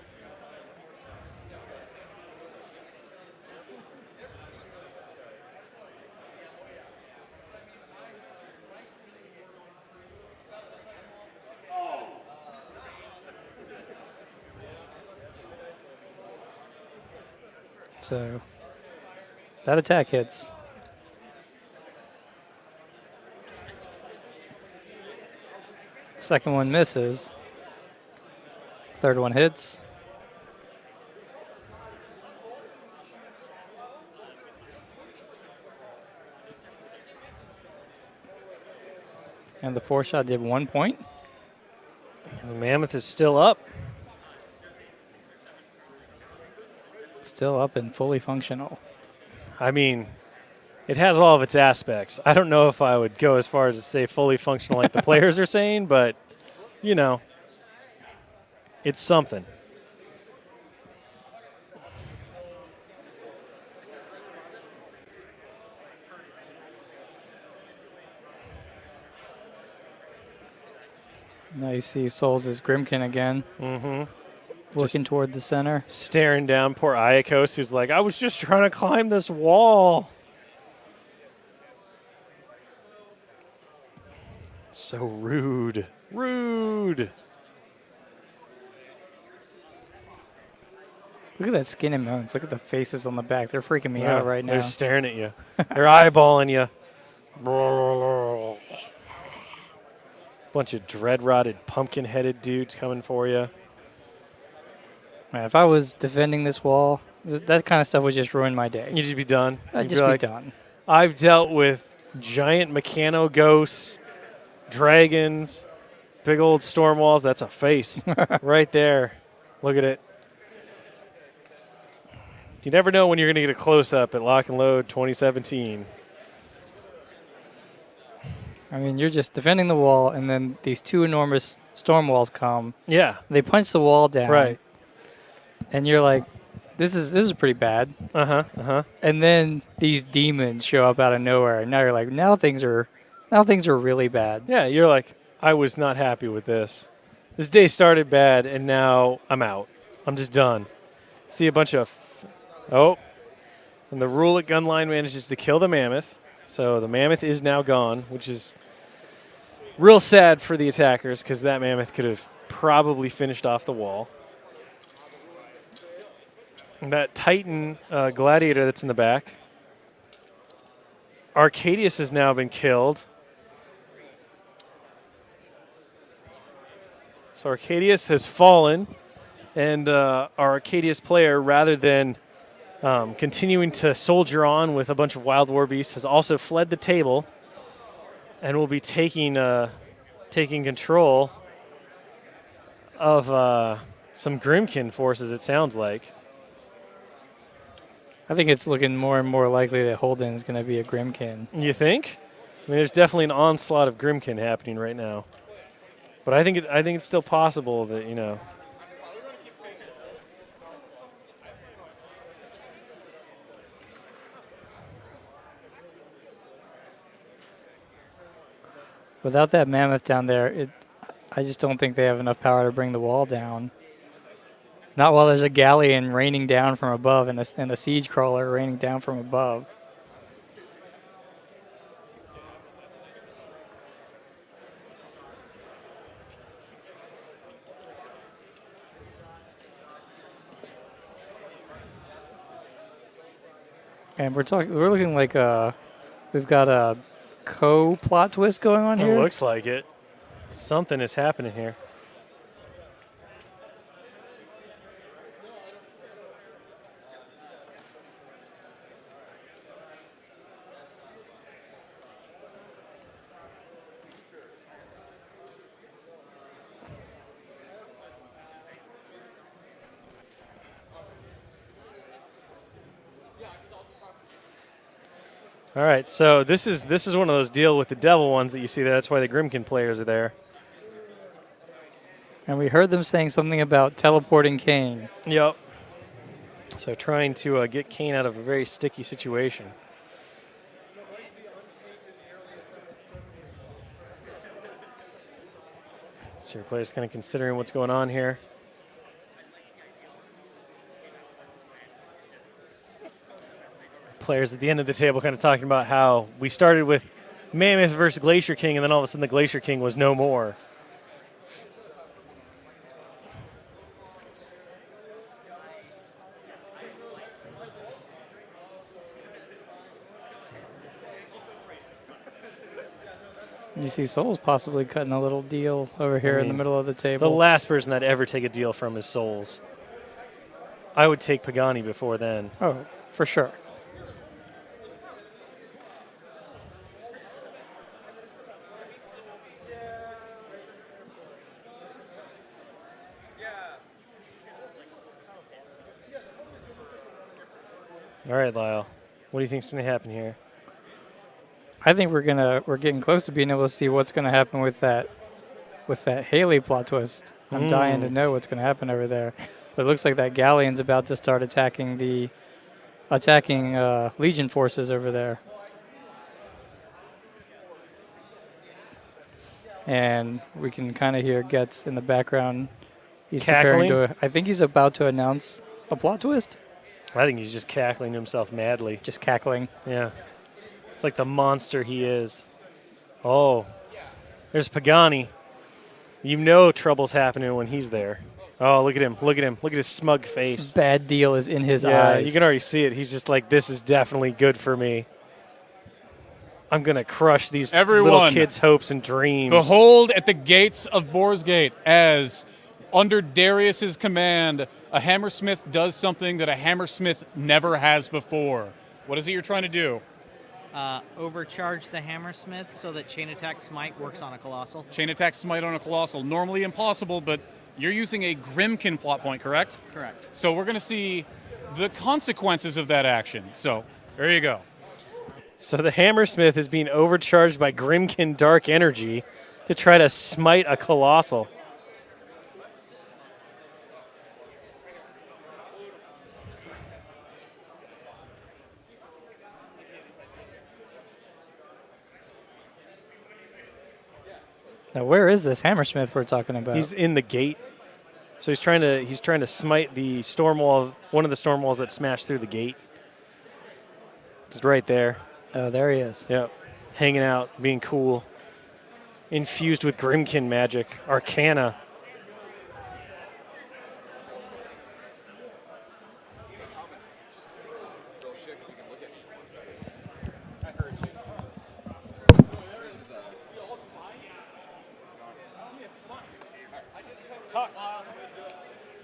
[SPEAKER 1] So that attack hits. Second one misses. Third one hits. And the 4-shot did 1 point.
[SPEAKER 2] The mammoth is still up.
[SPEAKER 1] Still up and fully functional.
[SPEAKER 2] I mean, it has all of its aspects. I don't know if I would go as far as to say fully functional like the players are saying, but, you know, it's something.
[SPEAKER 1] Now you see Souls is Grimmkin again.
[SPEAKER 2] Mm-hmm.
[SPEAKER 1] Looking toward the center.
[SPEAKER 2] Staring down poor Iacos, who's like, I was just trying to climb this wall. So rude. Rude.
[SPEAKER 1] Look at that skin and bones. Look at the faces on the back. They're freaking me out right now.
[SPEAKER 2] They're staring at you. They're eyeballing you. Bunch of dread-rotted, pumpkin-headed dudes coming for you.
[SPEAKER 1] Man, if I was defending this wall, that kind of stuff would just ruin my day.
[SPEAKER 2] You'd just be done.
[SPEAKER 1] I'd
[SPEAKER 2] You'd
[SPEAKER 1] just
[SPEAKER 2] be
[SPEAKER 1] be
[SPEAKER 2] like,
[SPEAKER 1] done.
[SPEAKER 2] I've dealt with giant mechano ghosts, dragons, big old storm walls. That's a face right there. Look at it. You never know when you're going to get a close-up at Lock and Load 2017.
[SPEAKER 1] I mean, you're just defending the wall, and then these two enormous storm walls come.
[SPEAKER 2] Yeah.
[SPEAKER 1] They punch the wall down.
[SPEAKER 2] Right.
[SPEAKER 1] And you're like, this is pretty bad.
[SPEAKER 2] Uh-huh. Uh-huh.
[SPEAKER 1] And then these demons show up out of nowhere, and now you're like, now things are really bad.
[SPEAKER 2] Yeah, you're like, I was not happy with this. This day started bad, and now I'm out. I'm just done. See a bunch of... and the rule at Gunline manages to kill the mammoth. So the mammoth is now gone, which is real sad for the attackers because that mammoth could have probably finished off the wall. And that Titan gladiator that's in the back. Arcadius has now been killed. So Arcadius has fallen, and our Arcadius player, rather than continuing to soldier on with a bunch of wild war beasts, has also fled the table and will be taking control of some Grimmkin forces, it sounds like.
[SPEAKER 1] I think it's looking more and more likely that Holden is going to be a Grimmkin.
[SPEAKER 2] You think? I mean, there's definitely an onslaught of Grimmkin happening right now. But I think it's still possible that, you know...
[SPEAKER 1] Without that mammoth down there, I just don't think they have enough power to bring the wall down. Not while there's a Gallion raining down from above and a siege crawler raining down from above. And we're looking like we've got a co-plot twist going on
[SPEAKER 2] It
[SPEAKER 1] here.
[SPEAKER 2] looks like it. Something is happening here. All right, so this is one of those deal with the devil ones that you see there. That's why the Grimmkin players are there.
[SPEAKER 1] And we heard them saying something about teleporting Kane.
[SPEAKER 2] Yep. So trying to get Kane out of a very sticky situation. So your player's kind of considering what's going on here. Players at the end of the table kind of talking about how we started with Mammoth versus Glacier King, and then all of a sudden the Glacier King was no more.
[SPEAKER 1] You see Souls possibly cutting a little deal over here in the middle of the
[SPEAKER 2] The
[SPEAKER 1] table.
[SPEAKER 2] last person I'd ever take a deal from is Souls. I would take Pagani before then.
[SPEAKER 1] Oh, for sure.
[SPEAKER 2] All right, Lyle. What do you think's going to happen here?
[SPEAKER 1] I think we're getting close to being able to see what's going to happen with that Haley plot twist. I'm dying to know what's going to happen over there. But it looks like that Gallion's about to start attacking Legion forces over there. And we can kind of hear Getz in the background. He's
[SPEAKER 2] Cackling?
[SPEAKER 1] I think he's about to announce a plot twist.
[SPEAKER 2] I think he's just cackling to himself madly.
[SPEAKER 1] Just cackling.
[SPEAKER 2] Yeah. It's like the monster he is. Oh, there's Pagani. You know trouble's happening when he's there. Oh, look at him. Look at him. Look at his smug face.
[SPEAKER 1] Bad deal is in his
[SPEAKER 2] Yeah,
[SPEAKER 1] eyes.
[SPEAKER 2] you can already see it. He's just like, this is definitely good for me. I'm going to crush these little
[SPEAKER 3] Everyone,
[SPEAKER 2] kids' hopes and dreams.
[SPEAKER 3] Behold at the gates of Boarsgate as, under Darius's command, a hammersmith does something that a hammersmith never has before. What is it you're trying to do?
[SPEAKER 5] Overcharge the hammersmith so that chain attack smite works on a colossal.
[SPEAKER 3] Chain attack smite on a colossal. Normally impossible, but you're using a Grimmkin plot point, correct?
[SPEAKER 5] Correct.
[SPEAKER 3] So we're going to see the consequences of that action. So there you go.
[SPEAKER 2] So the Hammersmith is being overcharged by Grimmkin Dark Energy to try to smite a Colossal.
[SPEAKER 1] Now, where is this Hammersmith we're talking about?
[SPEAKER 2] He's in the gate. So he's trying to smite the storm wall, one of the storm walls that smashed through the gate. Just right there.
[SPEAKER 1] Oh, there he is.
[SPEAKER 2] Yep. Hanging out, being cool. Infused with Grimmkin magic. Arcana.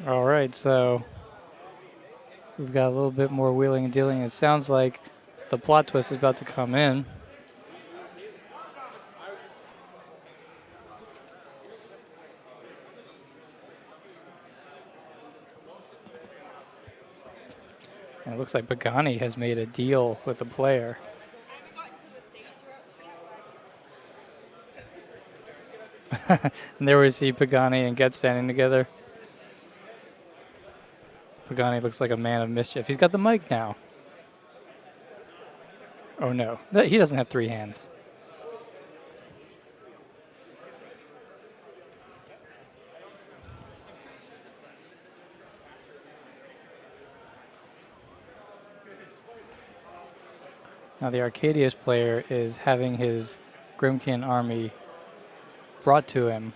[SPEAKER 1] All right, so we've got a little bit more wheeling and dealing. It sounds like the plot twist is about to come in. And it looks like Pagani has made a deal with a player. And there we see Pagani and Get standing together. Pagani looks like a man of mischief. He's got the mic now. Oh no, he doesn't have three hands. Now the Arcadius player is having his Grimmkin army brought to him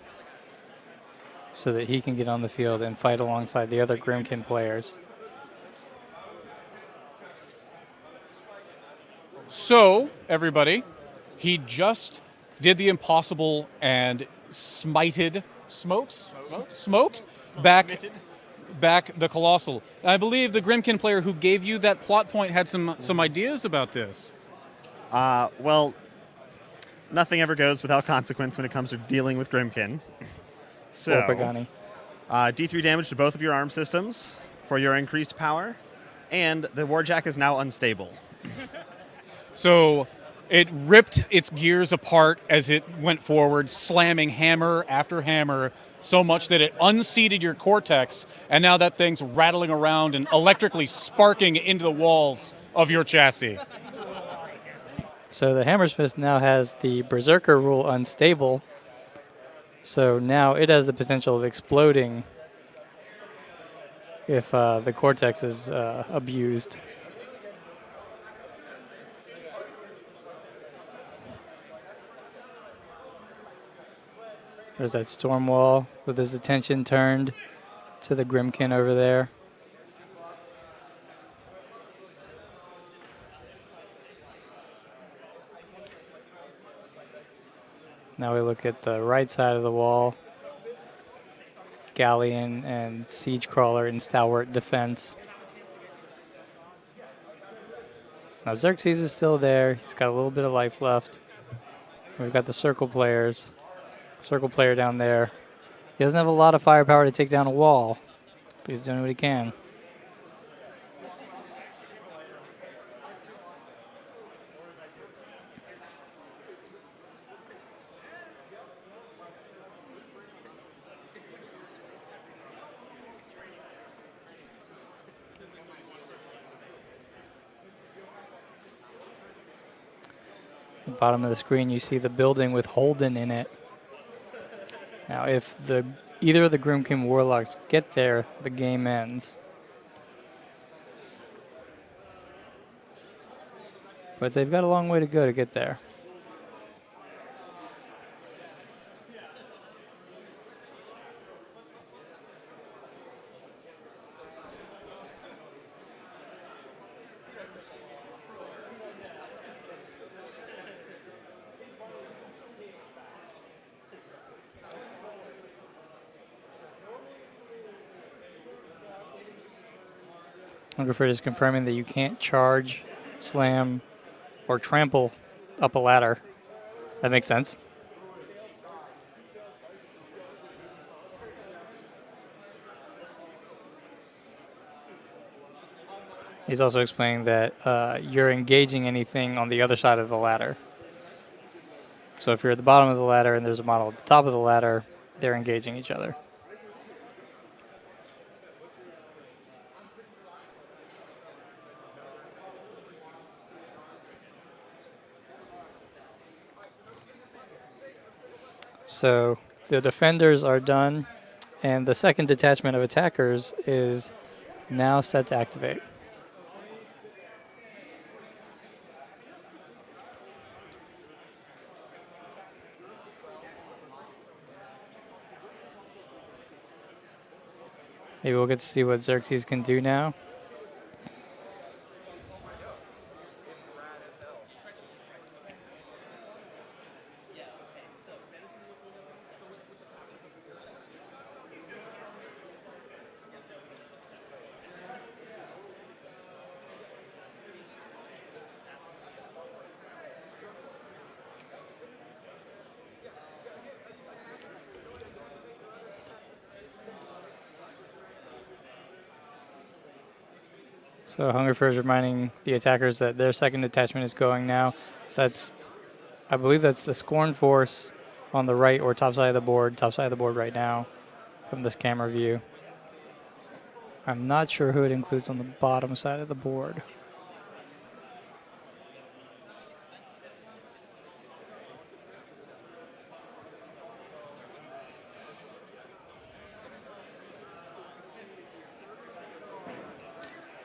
[SPEAKER 1] so that he can get on the field and fight alongside the other Grimmkin players.
[SPEAKER 3] So, everybody, he just did the impossible and smote back the Colossal. And I believe the Grimmkin player who gave you that plot point had some ideas about this.
[SPEAKER 6] Well, nothing ever goes without consequence when it comes to dealing with Grimmkin. So,
[SPEAKER 1] Or Pagani.
[SPEAKER 6] D3 damage to both of your arm systems for your increased power, and the Warjack is now unstable.
[SPEAKER 3] So it ripped its gears apart as it went forward, slamming hammer after hammer, so much that it unseated your cortex, and now that thing's rattling around and electrically sparking into the walls of your chassis.
[SPEAKER 1] So the Hammersmith now has the Berserker rule unstable. So now it has the potential of exploding if the cortex is abused. There's that storm wall with his attention turned to the Grimmkin over there. Now we look at the right side of the wall. Gallion and Siege Crawler in stalwart defense. Now Xerxes is still there. He's got a little bit of life left. We've got the circle players. Circle player down there. He doesn't have a lot of firepower to take down a wall, but he's doing what he can. At the bottom of the screen, you see the building with Holden in it. Now, if either of the Grimmkin Warlocks get there, the game ends. But they've got a long way to go to get there. Hungerford is confirming that you can't charge, slam, or trample up a ladder. That makes sense. He's also explaining that you're engaging anything on the other side of the ladder. So if you're at the bottom of the ladder and there's a model at the top of the ladder, they're engaging each other. So the defenders are done, and the second detachment of attackers is now set to activate. Maybe we'll get to see what Xerxes can do now. So Hungerford is reminding the attackers that their second detachment is going now. I believe that's the Scorn Force on the right or top side of the board right now from this camera view. I'm not sure who it includes on the bottom side of the board.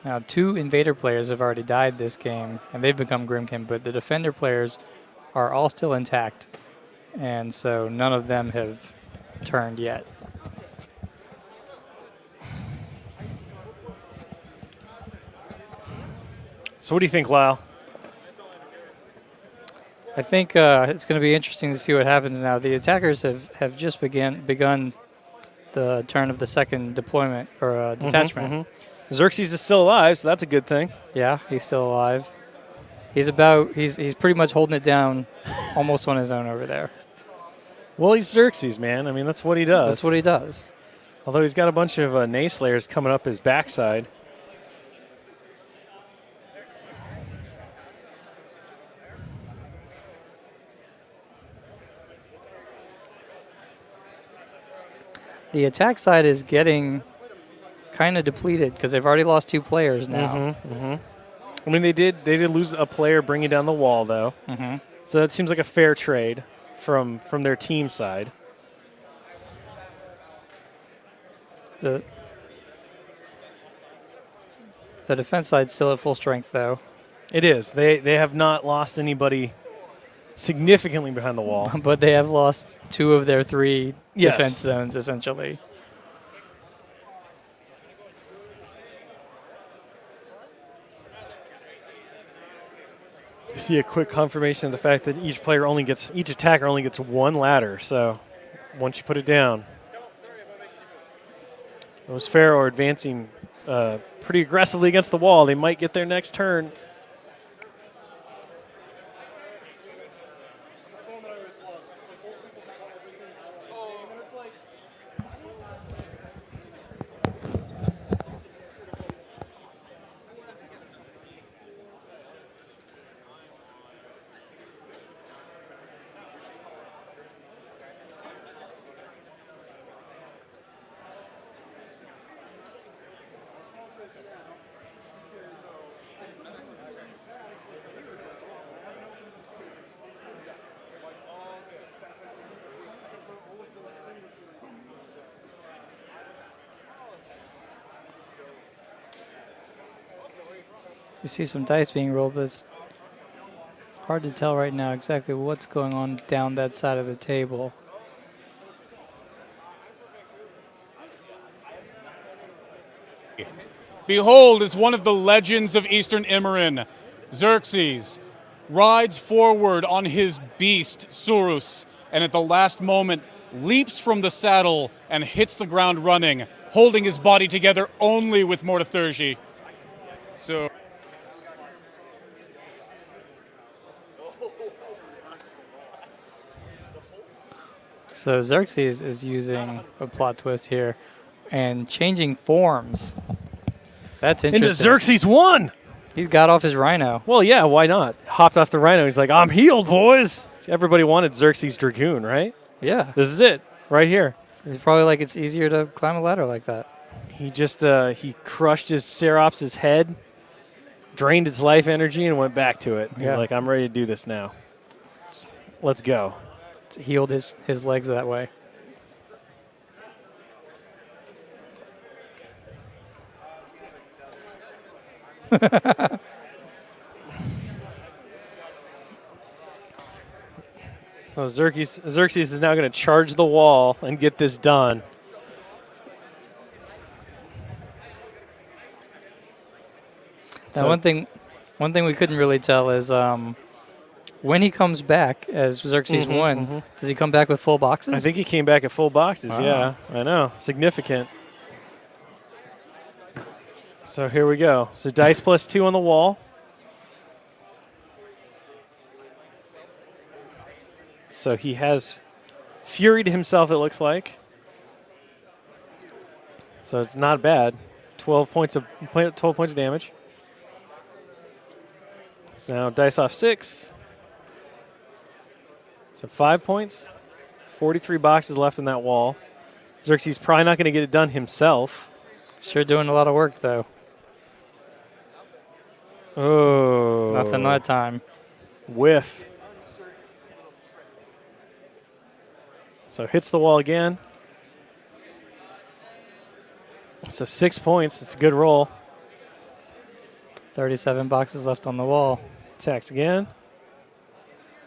[SPEAKER 1] Now, 2 Invader players have already died this game, and they've become Grimmkin, but the Defender players are all still intact, and so none of them have turned yet.
[SPEAKER 2] So what do you think, Lyle?
[SPEAKER 1] I think it's going to be interesting to see what happens now. The attackers have just begun the turn of the second deployment or detachment.
[SPEAKER 2] Xerxes is still alive, so that's a good thing.
[SPEAKER 1] Yeah, he's still alive. He's pretty much holding it down almost on his own over there.
[SPEAKER 2] Well, he's Xerxes, man. I mean, that's what he does.
[SPEAKER 1] That's what he does.
[SPEAKER 2] Although he's got a bunch of nayslayers coming up his backside.
[SPEAKER 1] The attack side is getting kind of depleted because they've already lost 2 players now.
[SPEAKER 2] I mean, they did lose a player bringing down the wall, though. So that seems like a fair trade from their team side.
[SPEAKER 1] The defense side's still at full strength, though.
[SPEAKER 2] It is. They have not lost anybody significantly behind the wall.
[SPEAKER 1] But they have lost 2 of their 3
[SPEAKER 2] Yes.
[SPEAKER 1] defense zones, essentially.
[SPEAKER 2] You see a quick confirmation of the fact that each attacker only gets 1 ladder. So once you put it down, those Pharaoh are advancing pretty aggressively against the wall. They might get their next turn.
[SPEAKER 1] You see some dice being rolled, but it's hard to tell right now exactly what's going on down that side of the table.
[SPEAKER 3] Behold, as one of the legends of Eastern Immerin, Xerxes rides forward on his beast, Surus, and at the last moment leaps from the saddle and hits the ground running, holding his body together only with Mortithurgi. So
[SPEAKER 1] So Xerxes is using a plot twist here and changing forms. That's interesting.
[SPEAKER 2] Into Xerxes 1.
[SPEAKER 1] He's got off his rhino.
[SPEAKER 2] Well, yeah, why not? Hopped off the rhino. He's like, I'm healed, boys. Everybody wanted Xerxes Dragoon, right?
[SPEAKER 1] Yeah.
[SPEAKER 2] This is it, right here.
[SPEAKER 1] It's probably like it's easier to climb a ladder like that.
[SPEAKER 2] He just he crushed his Serops' head, drained its life energy, and went back to it. He's
[SPEAKER 1] Yeah.
[SPEAKER 2] like, I'm ready to do this now. Let's go.
[SPEAKER 1] It's healed his legs that way.
[SPEAKER 2] So Xerxes is now going to charge the wall and get this done.
[SPEAKER 1] Now, one thing we couldn't really tell is when he comes back as Xerxes 1, does he come back with full boxes?
[SPEAKER 2] I think he came back at full boxes,
[SPEAKER 1] Wow.
[SPEAKER 2] yeah. I know. Significant. So here we go. So dice +2 on the wall. So he has furied himself, it looks like. So it's not bad. 12 points of damage. So now dice off 6. So 5 points. 43 boxes left in that wall. Xerxes probably not going to get it done himself.
[SPEAKER 1] Sure doing a lot of work, though.
[SPEAKER 2] Oh.
[SPEAKER 1] Nothing that time.
[SPEAKER 2] Whiff. So hits the wall again. So 6 points. It's a good roll.
[SPEAKER 1] 37 boxes left on the wall.
[SPEAKER 2] Attacks again.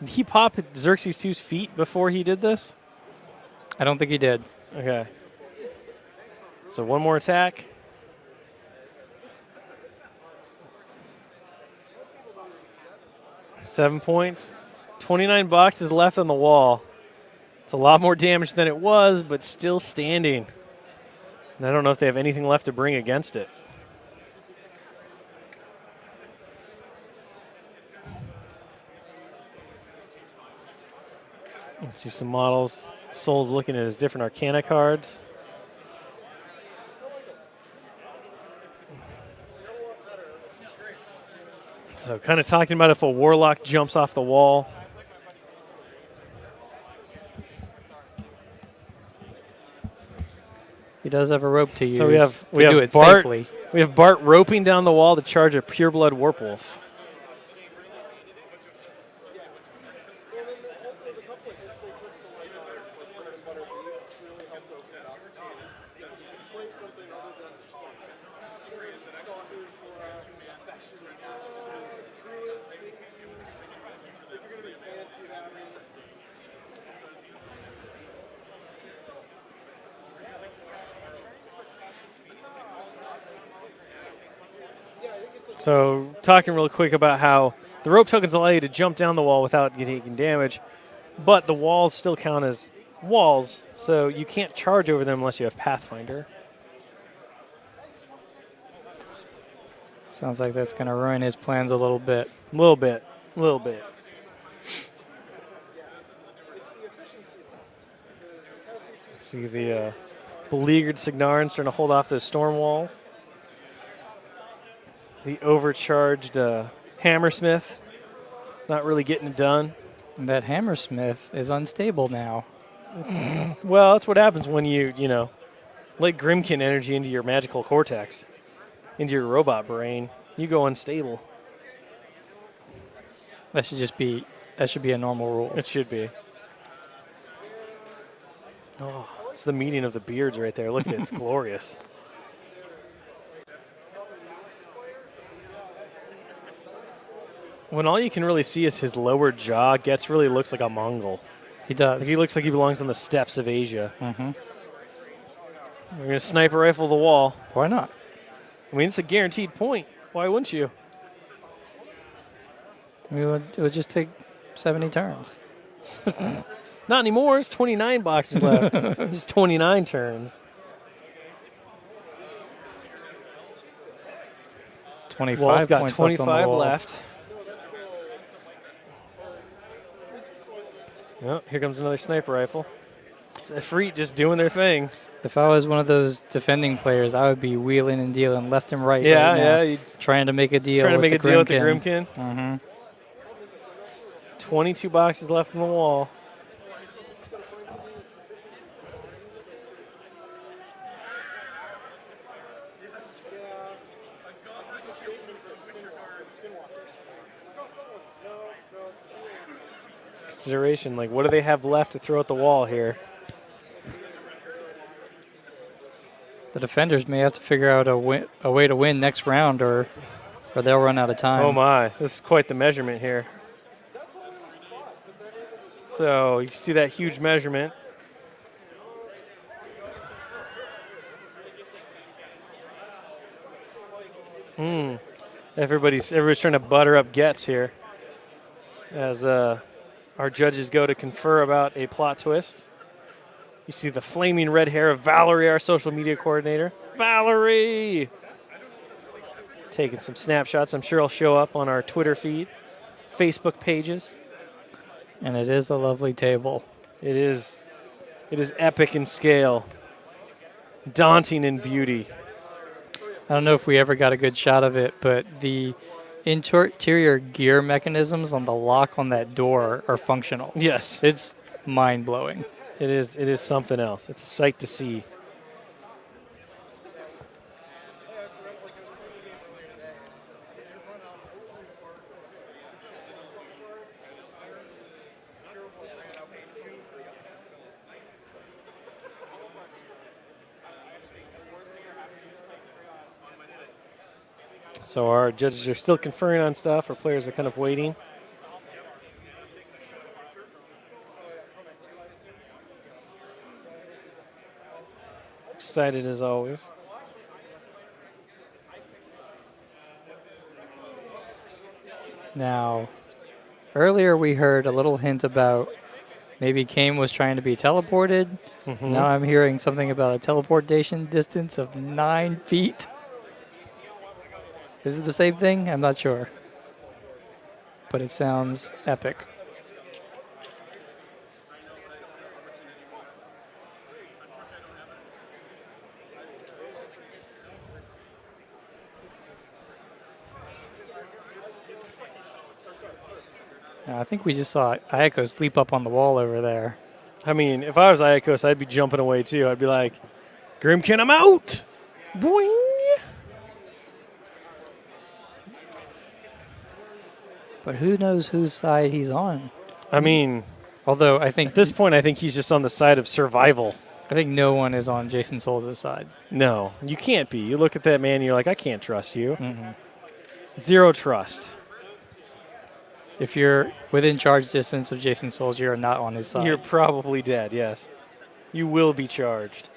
[SPEAKER 2] Did he pop Xerxes 2's feet before he did this?
[SPEAKER 1] I don't think he did.
[SPEAKER 2] Okay. So one more attack. $7 points. 29 boxes left on the wall. It's a lot more damage than it was, but still standing. And I don't know if they have anything left to bring against it. You can see some models. Soul's looking at his different Arcana cards. So kind of talking about if a Warlock jumps off the wall.
[SPEAKER 1] He does have a rope to use
[SPEAKER 2] So we have
[SPEAKER 1] do it
[SPEAKER 2] Bart,
[SPEAKER 1] safely.
[SPEAKER 2] We have Bart roping down the wall to charge a pureblood Warpwolf. So talking real quick about how the rope tokens allow you to jump down the wall without taking damage, but the walls still count as walls, so you can't charge over them unless you have Pathfinder.
[SPEAKER 1] Sounds like that's going to ruin his plans a little bit.
[SPEAKER 2] A little bit. See the beleaguered Signarans trying to hold off those storm walls. The overcharged Hammersmith not really getting it done.
[SPEAKER 1] And that Hammersmith is unstable now.
[SPEAKER 2] Well, that's what happens when you let Grimmkin energy into your magical cortex, into your robot brain. You go unstable.
[SPEAKER 1] That should be a normal rule.
[SPEAKER 2] It should be. Oh, it's the meeting of the beards right there. Look at it. It's glorious. When all you can really see is his lower jaw, Getz really looks like a Mongol.
[SPEAKER 1] He does.
[SPEAKER 2] Like he looks like he belongs on the steppes of Asia.
[SPEAKER 1] Mm-hmm.
[SPEAKER 2] We're going to sniper rifle the wall.
[SPEAKER 1] Why not?
[SPEAKER 2] I mean, it's a guaranteed point. Why wouldn't you?
[SPEAKER 1] It would just take 70 turns.
[SPEAKER 2] Not anymore. It's 29 boxes left. Just 29 turns.
[SPEAKER 1] 25
[SPEAKER 2] Wall's got
[SPEAKER 1] points
[SPEAKER 2] 25
[SPEAKER 1] left. On the wall.
[SPEAKER 2] left. Oh, here comes another sniper rifle. Efreet just doing their thing.
[SPEAKER 1] If I was one of those defending players, I would be wheeling and dealing left and right.
[SPEAKER 2] Yeah,
[SPEAKER 1] right now,
[SPEAKER 2] yeah.
[SPEAKER 1] Trying to make a deal.
[SPEAKER 2] Trying to make a deal with the
[SPEAKER 1] Grimmkin.
[SPEAKER 2] Grimmkin. 22 boxes left on the wall. Consideration, like, what do they have left to throw at the wall here?
[SPEAKER 1] The defenders may have to figure out a way to win next round, or they'll run out of time.
[SPEAKER 2] Oh my, this is quite the measurement here. So you see that huge measurement. Everybody's trying to butter up Getz here as our judges go to confer about a plot twist. You see the flaming red hair of Valerie, our social media coordinator. Valerie! Taking some snapshots. I'm sure it'll show up on our Twitter feed, Facebook pages.
[SPEAKER 1] And it is a lovely table.
[SPEAKER 2] It is epic in scale, daunting in beauty.
[SPEAKER 1] I don't know if we ever got a good shot of it, but the interior gear mechanisms on the lock on that door are functional.
[SPEAKER 2] Yes.
[SPEAKER 1] It's mind-blowing.
[SPEAKER 2] It is something else. It's a sight to see. So our judges are still conferring on stuff. Our players are kind of waiting. Excited as always.
[SPEAKER 1] Now, Earlier we heard a little hint about maybe Kame was trying to be teleported. Now I'm hearing something about a teleportation distance of 9 feet. Is it the same thing? I'm not sure. But it sounds epic. Now, I think we just saw Ayako leap up on the wall over there.
[SPEAKER 2] I mean, if I was Iacos, I'd be jumping away too. I'd be like, Grimmkin, I'm out! Boing!
[SPEAKER 1] But who knows whose side he's on?
[SPEAKER 2] I mean,
[SPEAKER 1] Although I think
[SPEAKER 2] at this point, I think he's just on the side of survival.
[SPEAKER 1] I think no one is on Jason Souls' side.
[SPEAKER 2] No, you can't be. You look at that man, and you're like, I can't trust you. Zero trust.
[SPEAKER 1] If you're within charge distance of Jason Souls, you're not on his side.
[SPEAKER 2] You're probably dead, yes. You will be charged.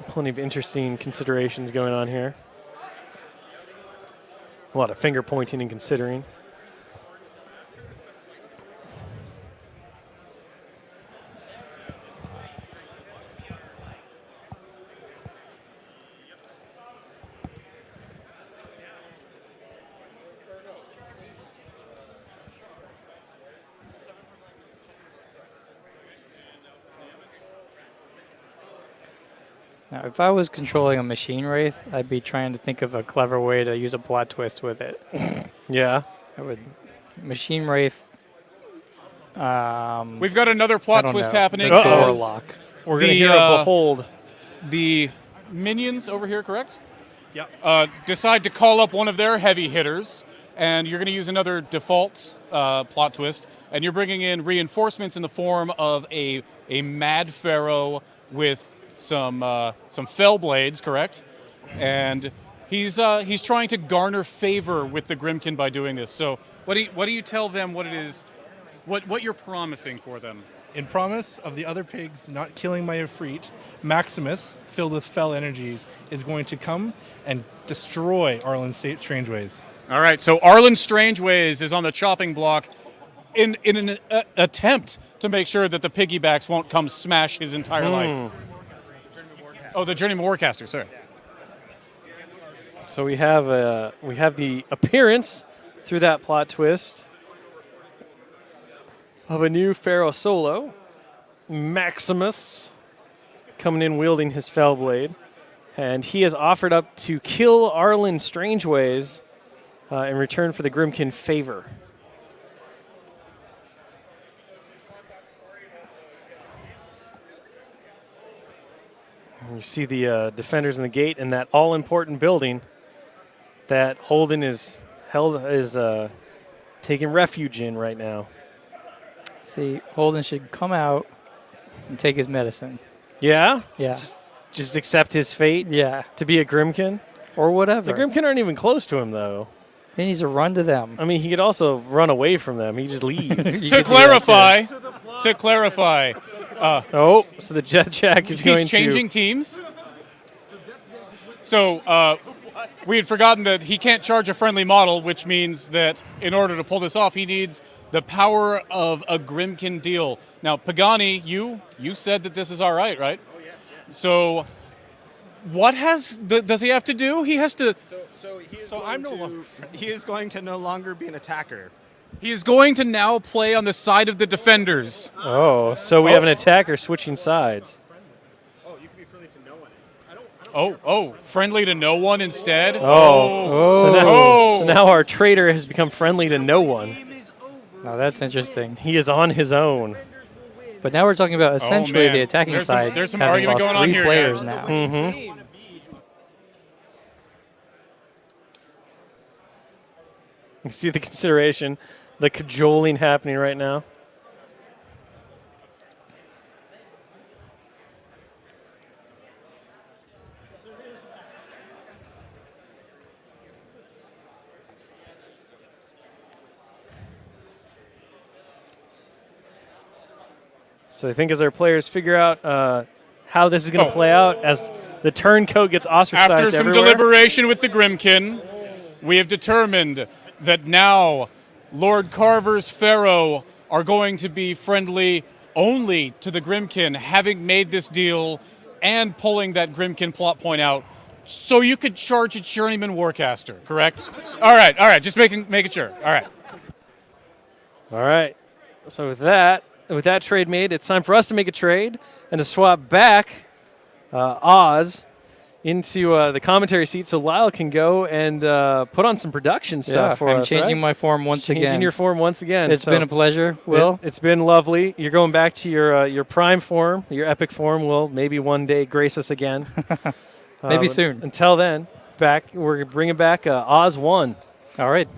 [SPEAKER 2] Plenty of interesting considerations going on here. A lot of finger pointing and considering.
[SPEAKER 1] Now, if I was controlling a machine wraith, I'd be trying to think of a clever way to use a plot twist with it.
[SPEAKER 2] Yeah.
[SPEAKER 1] I would machine wraith.
[SPEAKER 3] We've got another
[SPEAKER 1] I
[SPEAKER 3] plot
[SPEAKER 1] don't
[SPEAKER 3] twist
[SPEAKER 1] know,
[SPEAKER 3] happening.
[SPEAKER 1] the
[SPEAKER 3] as
[SPEAKER 1] Warlock.
[SPEAKER 2] We're going to
[SPEAKER 3] The,
[SPEAKER 2] hear a behold.
[SPEAKER 3] The minions over here, correct?
[SPEAKER 6] Yep.
[SPEAKER 3] Decide to call up one of their heavy hitters, and you're going to use another default plot twist, and you're bringing in reinforcements in the form of a mad pharaoh with some fell blades, correct? And he's trying to garner favor with the Grimmkin by doing this. So what do you tell them? What it is? What you're promising for them?
[SPEAKER 7] In promise of the other pigs not killing my Efreet, Maximus, filled with fell energies, is going to come and destroy Arlen's Strangeways.
[SPEAKER 3] All right, so Arlen Strangeways is on the chopping block in an attempt to make sure that the piggybacks won't come smash his entire life. Oh, the Journeyman Warcaster, sorry.
[SPEAKER 2] So we have the appearance through that plot twist of a new Pharaoh solo, Maximus, coming in wielding his fell blade, and he has offered up to kill Arlen Strangeways in return for the Grimmkin favor. You see the defenders in the gate in that all-important building that Holden is taking refuge in right now.
[SPEAKER 1] See, Holden should come out and take his medicine.
[SPEAKER 2] Yeah?
[SPEAKER 1] Yeah.
[SPEAKER 2] Just accept his fate
[SPEAKER 1] Yeah.
[SPEAKER 2] to be a Grimmkin?
[SPEAKER 1] Or whatever.
[SPEAKER 2] The Grimmkin aren't even close to him, though.
[SPEAKER 1] He needs to run to them.
[SPEAKER 2] I mean, he could also run away from them. He just leave.
[SPEAKER 1] You
[SPEAKER 3] To
[SPEAKER 1] could do that
[SPEAKER 3] clarify,
[SPEAKER 2] Oh, so the Jetjack is going
[SPEAKER 3] he's changing teams. So we had forgotten that he can't charge a friendly model, which means that in order to pull this off, he needs the power of a Grimmkin deal. Now, Pagani, you said that this is all right, right? Oh, yes. So what does he have to do? He has to...
[SPEAKER 6] He is going to no longer be an attacker.
[SPEAKER 3] He is going to now play on the side of the defenders.
[SPEAKER 2] Oh, so we have an attacker switching sides.
[SPEAKER 3] Oh, friendly to no one instead?
[SPEAKER 2] So now our traitor has become friendly to no one.
[SPEAKER 1] Oh, that's interesting.
[SPEAKER 2] He is on his own.
[SPEAKER 1] But now we're talking about essentially
[SPEAKER 3] man.
[SPEAKER 1] the attacking
[SPEAKER 3] There's
[SPEAKER 1] side
[SPEAKER 3] there's some
[SPEAKER 1] having
[SPEAKER 3] argument
[SPEAKER 1] lost
[SPEAKER 3] going on
[SPEAKER 1] 3
[SPEAKER 3] here,
[SPEAKER 1] players
[SPEAKER 3] guys.
[SPEAKER 1] now.
[SPEAKER 2] Mm-hmm. You see the consideration, the cajoling happening right now. So I think as our players figure out how this is going to play out, as the turncoat gets ostracized
[SPEAKER 3] After some
[SPEAKER 2] everywhere.
[SPEAKER 3] deliberation with the Grimmkin, we have determined that now Lord Carver's Pharaoh are going to be friendly only to the Grimmkin, having made this deal and pulling that Grimmkin plot point out, so you could charge a journeyman warcaster, correct? All right, just making sure. All
[SPEAKER 2] All right. So with that trade made, it's time for us to make a trade and to swap back Oz into the commentary seat so Lyle can go and put on some production stuff for
[SPEAKER 1] I'm
[SPEAKER 2] us.
[SPEAKER 1] changing
[SPEAKER 2] right?
[SPEAKER 1] my form once
[SPEAKER 2] Changing
[SPEAKER 1] again.
[SPEAKER 2] your form once again.
[SPEAKER 1] It's been a pleasure, Will.
[SPEAKER 2] It's been lovely. You're going back to your prime form, your epic form. Will maybe one day grace us again.
[SPEAKER 1] Maybe soon.
[SPEAKER 2] Until then, we're bringing back Oz 1.
[SPEAKER 1] All right.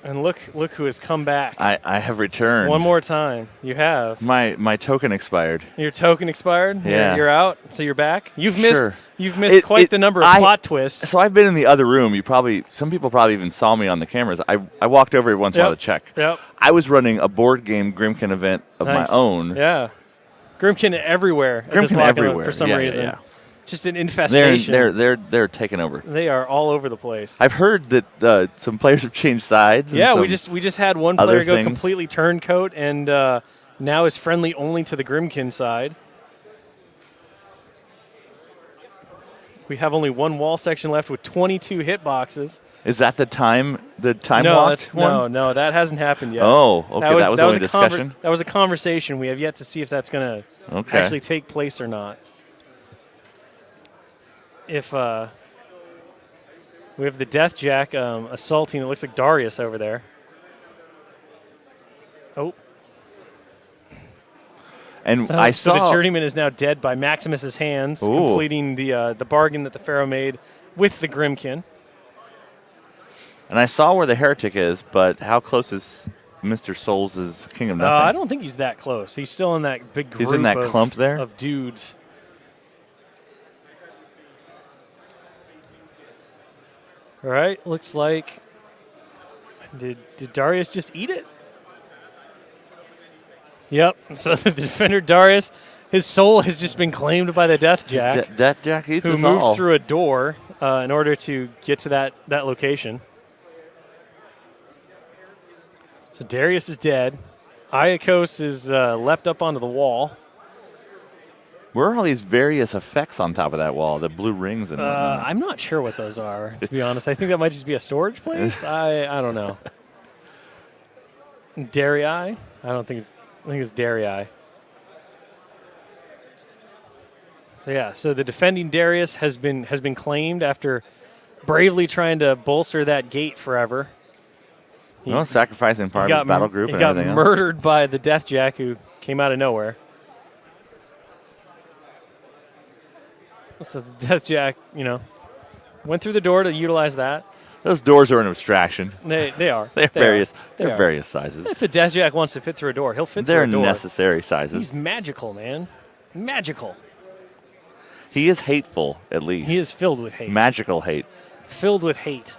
[SPEAKER 2] And look who has come back.
[SPEAKER 8] I have returned.
[SPEAKER 2] One more time. You have.
[SPEAKER 8] My token expired.
[SPEAKER 2] Your token expired?
[SPEAKER 8] Yeah.
[SPEAKER 2] You're out, so you're back? You've
[SPEAKER 8] Sure.
[SPEAKER 2] missed quite the number of plot twists.
[SPEAKER 8] So I've been in the other room. Some people probably even saw me on the cameras. I walked over every once in a while to check.
[SPEAKER 2] Yep.
[SPEAKER 8] I was running a board game Grimmkin event of
[SPEAKER 2] Nice.
[SPEAKER 8] my own.
[SPEAKER 2] Yeah. Grimmkin everywhere. at this
[SPEAKER 8] Grimmkin
[SPEAKER 2] lock-in
[SPEAKER 8] everywhere.
[SPEAKER 2] For some
[SPEAKER 8] Yeah,
[SPEAKER 2] reason.
[SPEAKER 8] yeah.
[SPEAKER 2] Just an infestation.
[SPEAKER 8] They're taking over.
[SPEAKER 2] They are all over the place.
[SPEAKER 8] I've heard that some players have changed sides. and
[SPEAKER 2] Yeah, we
[SPEAKER 8] some
[SPEAKER 2] just had one
[SPEAKER 8] other
[SPEAKER 2] player go
[SPEAKER 8] things.
[SPEAKER 2] completely turncoat and now is friendly only to the Grimmkin side. We have only one wall section left with 22 hitboxes.
[SPEAKER 8] Is that the time
[SPEAKER 2] No,
[SPEAKER 8] locked one?
[SPEAKER 2] no, that hasn't happened yet.
[SPEAKER 8] Oh, okay. That was only
[SPEAKER 2] a
[SPEAKER 8] discussion.
[SPEAKER 2] that was a conversation. We have yet to see if that's going to
[SPEAKER 8] Okay.
[SPEAKER 2] actually take place or not. If we have the Death Jack assaulting, it looks like Darius over there. Oh,
[SPEAKER 8] And
[SPEAKER 2] so,
[SPEAKER 8] I
[SPEAKER 2] so
[SPEAKER 8] saw
[SPEAKER 2] the journeyman is now dead by Maximus's hands,
[SPEAKER 8] Ooh.
[SPEAKER 2] completing the bargain that the Pharaoh made with the Grimmkin.
[SPEAKER 8] and I saw where the heretic is, but how close is Mr. Souls' King of Nothing?
[SPEAKER 2] I don't think he's that close. He's still in that big group.
[SPEAKER 8] He's in that
[SPEAKER 2] of,
[SPEAKER 8] clump there?
[SPEAKER 2] of dudes. All right, looks like. Did Darius just eat it? Yep. So the defender Darius, his soul has just been claimed by the Death Jack,
[SPEAKER 8] Death Jack eats
[SPEAKER 2] who
[SPEAKER 8] us
[SPEAKER 2] moved
[SPEAKER 8] all.
[SPEAKER 2] through a door in order to get to that location. So Darius is dead. Iacos is leapt up onto the wall.
[SPEAKER 8] Where are all these various effects on top of that wall? The blue rings and whatnot?
[SPEAKER 2] I'm not sure what those are, to be honest. I think that might just be a storage place. I don't know. Darii? I think it's Darii. So yeah, so the defending Darius has been claimed after bravely trying to bolster that gate forever.
[SPEAKER 8] Well, sacrificing part of his battle group
[SPEAKER 2] he
[SPEAKER 8] and
[SPEAKER 2] got
[SPEAKER 8] everything else.
[SPEAKER 2] murdered by the Death Jack, who came out of nowhere. So the Death Jack, went through the door to utilize that.
[SPEAKER 8] Those doors are an abstraction.
[SPEAKER 2] They are.
[SPEAKER 8] They're
[SPEAKER 2] They are.
[SPEAKER 8] various sizes.
[SPEAKER 2] If the Death Jack wants to fit through a door, he'll fit
[SPEAKER 8] They're
[SPEAKER 2] through a door.
[SPEAKER 8] necessary sizes.
[SPEAKER 2] He's magical, man. Magical.
[SPEAKER 8] He is hateful, at least.
[SPEAKER 2] He is filled with hate.
[SPEAKER 8] Magical hate.
[SPEAKER 2] Filled with hate.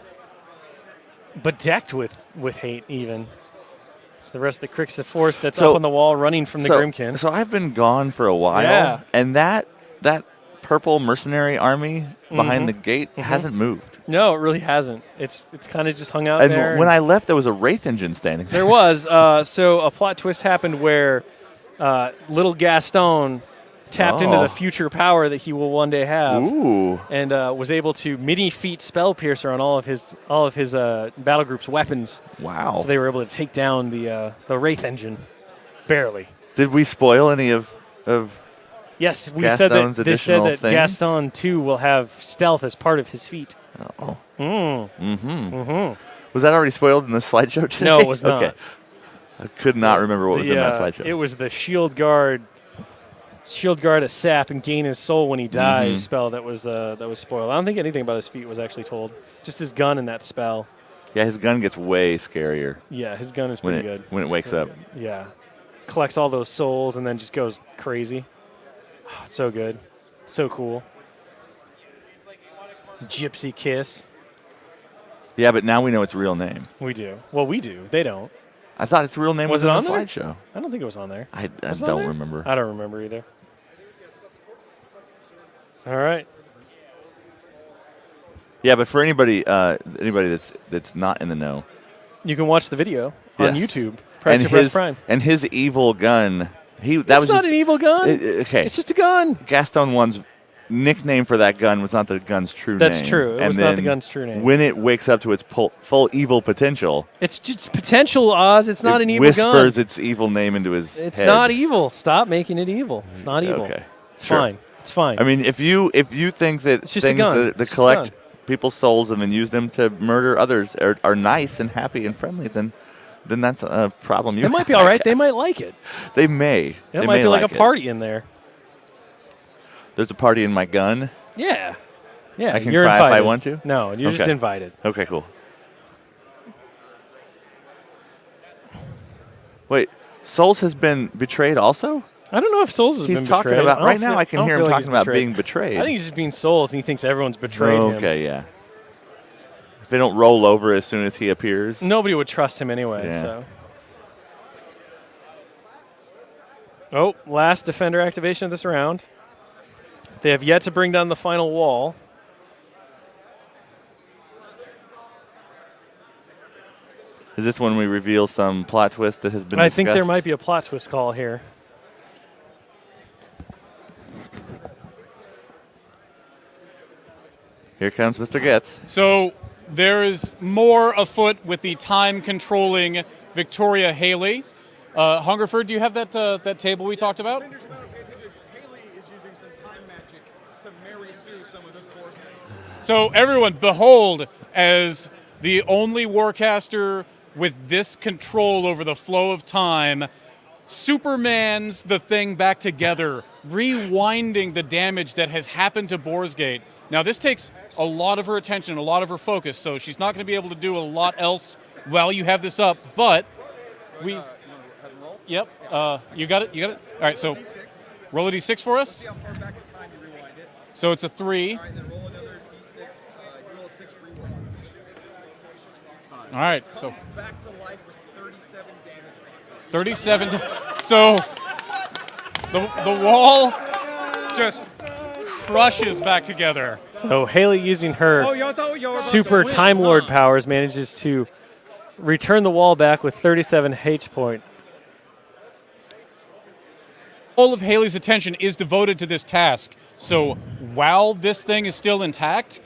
[SPEAKER 2] Bedecked with hate, even. It's the rest of the Crix of Force that's up on the wall running from the Grimmkin.
[SPEAKER 8] So I've been gone for a while,
[SPEAKER 2] Yeah.
[SPEAKER 8] and that purple mercenary army behind the gate hasn't moved.
[SPEAKER 2] No, it really hasn't. It's kind of just hung out
[SPEAKER 8] And
[SPEAKER 2] there.
[SPEAKER 8] when I left, there was a Wraith engine standing there.
[SPEAKER 2] There was. So a plot twist happened where little Gaston tapped into the future power that he will one day have.
[SPEAKER 8] Ooh.
[SPEAKER 2] And was able to mini-feat Spell Piercer on all of his battle group's weapons.
[SPEAKER 8] Wow.
[SPEAKER 2] So they were able to take down the Wraith engine. Barely.
[SPEAKER 8] Did we spoil any of
[SPEAKER 2] Yes, we
[SPEAKER 8] Gaston's
[SPEAKER 2] said that
[SPEAKER 8] additional
[SPEAKER 2] things?
[SPEAKER 8] things?
[SPEAKER 2] Gaston, too, will have stealth as part of his feat.
[SPEAKER 8] Oh.
[SPEAKER 2] Mm-hmm.
[SPEAKER 8] Was that already spoiled in the slideshow today?
[SPEAKER 2] No, it was not.
[SPEAKER 8] Okay. I could not remember what was in that slideshow.
[SPEAKER 2] It was the Shield Guard a sap and gain his soul when he dies spell that was spoiled. I don't think anything about his feat was actually told. Just his gun and that spell.
[SPEAKER 8] Yeah, his gun gets way scarier
[SPEAKER 2] Yeah, his gun is pretty good.
[SPEAKER 8] when it wakes up.
[SPEAKER 2] Yeah. Collects all those souls and then just goes crazy. Oh, it's so good. So cool. Gypsy Kiss.
[SPEAKER 8] Yeah, but now we know its real name.
[SPEAKER 2] We do. Well, we do. They don't.
[SPEAKER 8] I thought its real name
[SPEAKER 2] Was
[SPEAKER 8] was
[SPEAKER 2] it
[SPEAKER 8] in
[SPEAKER 2] on
[SPEAKER 8] the
[SPEAKER 2] there?
[SPEAKER 8] slideshow.
[SPEAKER 2] I don't think it was on there.
[SPEAKER 8] I
[SPEAKER 2] Was it on
[SPEAKER 8] don't
[SPEAKER 2] there?
[SPEAKER 8] remember.
[SPEAKER 2] I don't remember either. All right.
[SPEAKER 8] Yeah, but for anybody that's not in the know,
[SPEAKER 2] You can watch the video on
[SPEAKER 8] Yes.
[SPEAKER 2] YouTube.
[SPEAKER 8] and
[SPEAKER 2] To Press
[SPEAKER 8] his
[SPEAKER 2] Prime.
[SPEAKER 8] and his evil gun, that
[SPEAKER 2] It's
[SPEAKER 8] was
[SPEAKER 2] not
[SPEAKER 8] just,
[SPEAKER 2] an evil gun.
[SPEAKER 8] Okay,
[SPEAKER 2] It's just a gun.
[SPEAKER 8] Gaston One's nickname for that gun was not the gun's true
[SPEAKER 2] That's
[SPEAKER 8] name.
[SPEAKER 2] true. It
[SPEAKER 8] And
[SPEAKER 2] was not the
[SPEAKER 8] then
[SPEAKER 2] gun's true name.
[SPEAKER 8] When it wakes up to its full evil potential,
[SPEAKER 2] It's just potential, Oz. It's not
[SPEAKER 8] it
[SPEAKER 2] an evil gun.
[SPEAKER 8] whispers its evil name into his
[SPEAKER 2] It's
[SPEAKER 8] head.
[SPEAKER 2] not evil. Stop making it evil. It's not evil.
[SPEAKER 8] Okay,
[SPEAKER 2] It's
[SPEAKER 8] sure.
[SPEAKER 2] fine. It's fine.
[SPEAKER 8] I mean, if you think that
[SPEAKER 2] It's just a
[SPEAKER 8] things
[SPEAKER 2] gun.
[SPEAKER 8] that
[SPEAKER 2] It's just a
[SPEAKER 8] collect
[SPEAKER 2] gun.
[SPEAKER 8] people's souls and then use them to murder others are nice and happy and friendly, then that's a problem.
[SPEAKER 2] it might be all right. They might like it.
[SPEAKER 8] They may.
[SPEAKER 2] It
[SPEAKER 8] They
[SPEAKER 2] might
[SPEAKER 8] may
[SPEAKER 2] be like a
[SPEAKER 8] it.
[SPEAKER 2] party in there.
[SPEAKER 8] There's a party in my gun.
[SPEAKER 2] Yeah. Yeah.
[SPEAKER 8] I can
[SPEAKER 2] you're
[SPEAKER 8] cry if I
[SPEAKER 2] invited.
[SPEAKER 8] want to?
[SPEAKER 2] No, you're just
[SPEAKER 8] Okay.
[SPEAKER 2] invited.
[SPEAKER 8] Okay, cool. Wait, Souls has been betrayed also?
[SPEAKER 2] I don't know if Souls has
[SPEAKER 8] He's
[SPEAKER 2] been
[SPEAKER 8] talking
[SPEAKER 2] betrayed.
[SPEAKER 8] about
[SPEAKER 2] don't
[SPEAKER 8] right
[SPEAKER 2] feel-
[SPEAKER 8] now. I can
[SPEAKER 2] don't
[SPEAKER 8] hear
[SPEAKER 2] feel
[SPEAKER 8] him
[SPEAKER 2] like he's
[SPEAKER 8] talking about
[SPEAKER 2] betrayed.
[SPEAKER 8] being betrayed.
[SPEAKER 2] I think he's just being Souls, and he thinks everyone's betrayed him.
[SPEAKER 8] Okay, yeah. If they don't roll over as soon as he appears.
[SPEAKER 2] Nobody would trust him anyway.
[SPEAKER 8] Yeah.
[SPEAKER 2] So. Oh, last defender activation of this round. They have yet to bring down the final wall.
[SPEAKER 8] Is this when we reveal some plot twist that has been
[SPEAKER 2] I
[SPEAKER 8] discussed?
[SPEAKER 2] think there might be a plot twist call here.
[SPEAKER 8] Here comes Mr. Getz.
[SPEAKER 3] So there is more afoot with the time-controlling Victoria Haley. Hungerford, do you have that table we talked about? So everyone, behold, as the only warcaster with this control over the flow of time, Superman's the thing back together, rewinding the damage that has happened to Boarsgate. Now, this takes a lot of her attention, a lot of her focus, so she's not going to be able to do a lot else while you have this up, but we... Yep, you got it, you got it? All right, so roll a d6 for us. So it's a 3. All right, so 37. So the wall just crushes back together.
[SPEAKER 2] So Haley, using her super Time Lord powers, manages to return the wall back with 37 H point.
[SPEAKER 3] All of Haley's attention is devoted to this task. So while this thing is still intact,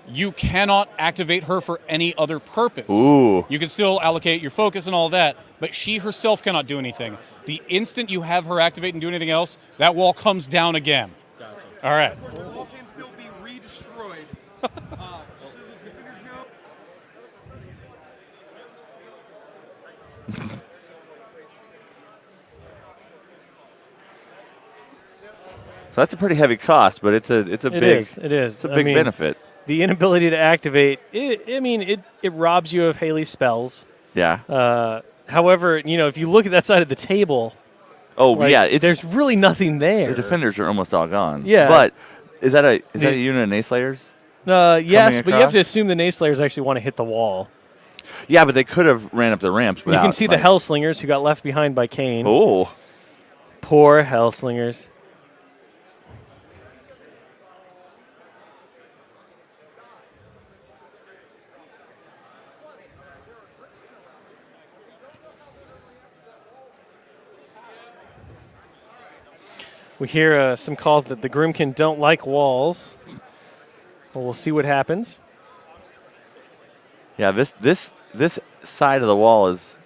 [SPEAKER 3] you cannot activate her for any other purpose.
[SPEAKER 8] Ooh.
[SPEAKER 3] You can still allocate your focus and all that, but she herself cannot do anything. The instant you have her activate and do anything else, that wall comes down again. Gotcha. All right.
[SPEAKER 9] The wall can still be re-destroyed. Just so the defenders know.
[SPEAKER 8] So that's a pretty heavy cost, but it's a
[SPEAKER 2] It
[SPEAKER 8] big
[SPEAKER 2] is.
[SPEAKER 8] It's a big benefit.
[SPEAKER 2] The inability to activate, it robs you of Haley's spells.
[SPEAKER 8] Yeah.
[SPEAKER 2] However, if you look at that side of the table,
[SPEAKER 8] yeah,
[SPEAKER 2] there's really nothing there.
[SPEAKER 8] the defenders are almost all gone.
[SPEAKER 2] Yeah.
[SPEAKER 8] But is that a unit of Nayslayers?
[SPEAKER 2] Yes, but you have
[SPEAKER 8] across?
[SPEAKER 2] to assume the Nayslayers actually want to hit the wall.
[SPEAKER 8] Yeah, but they could have ran up the ramps
[SPEAKER 2] You
[SPEAKER 8] without.
[SPEAKER 2] can see the Hellslingers who got left behind by Kane.
[SPEAKER 8] Oh.
[SPEAKER 2] Poor Hellslingers. We hear some calls that the Grimmkin don't like walls. Well, we'll see what happens.
[SPEAKER 8] Yeah, this side of the wall is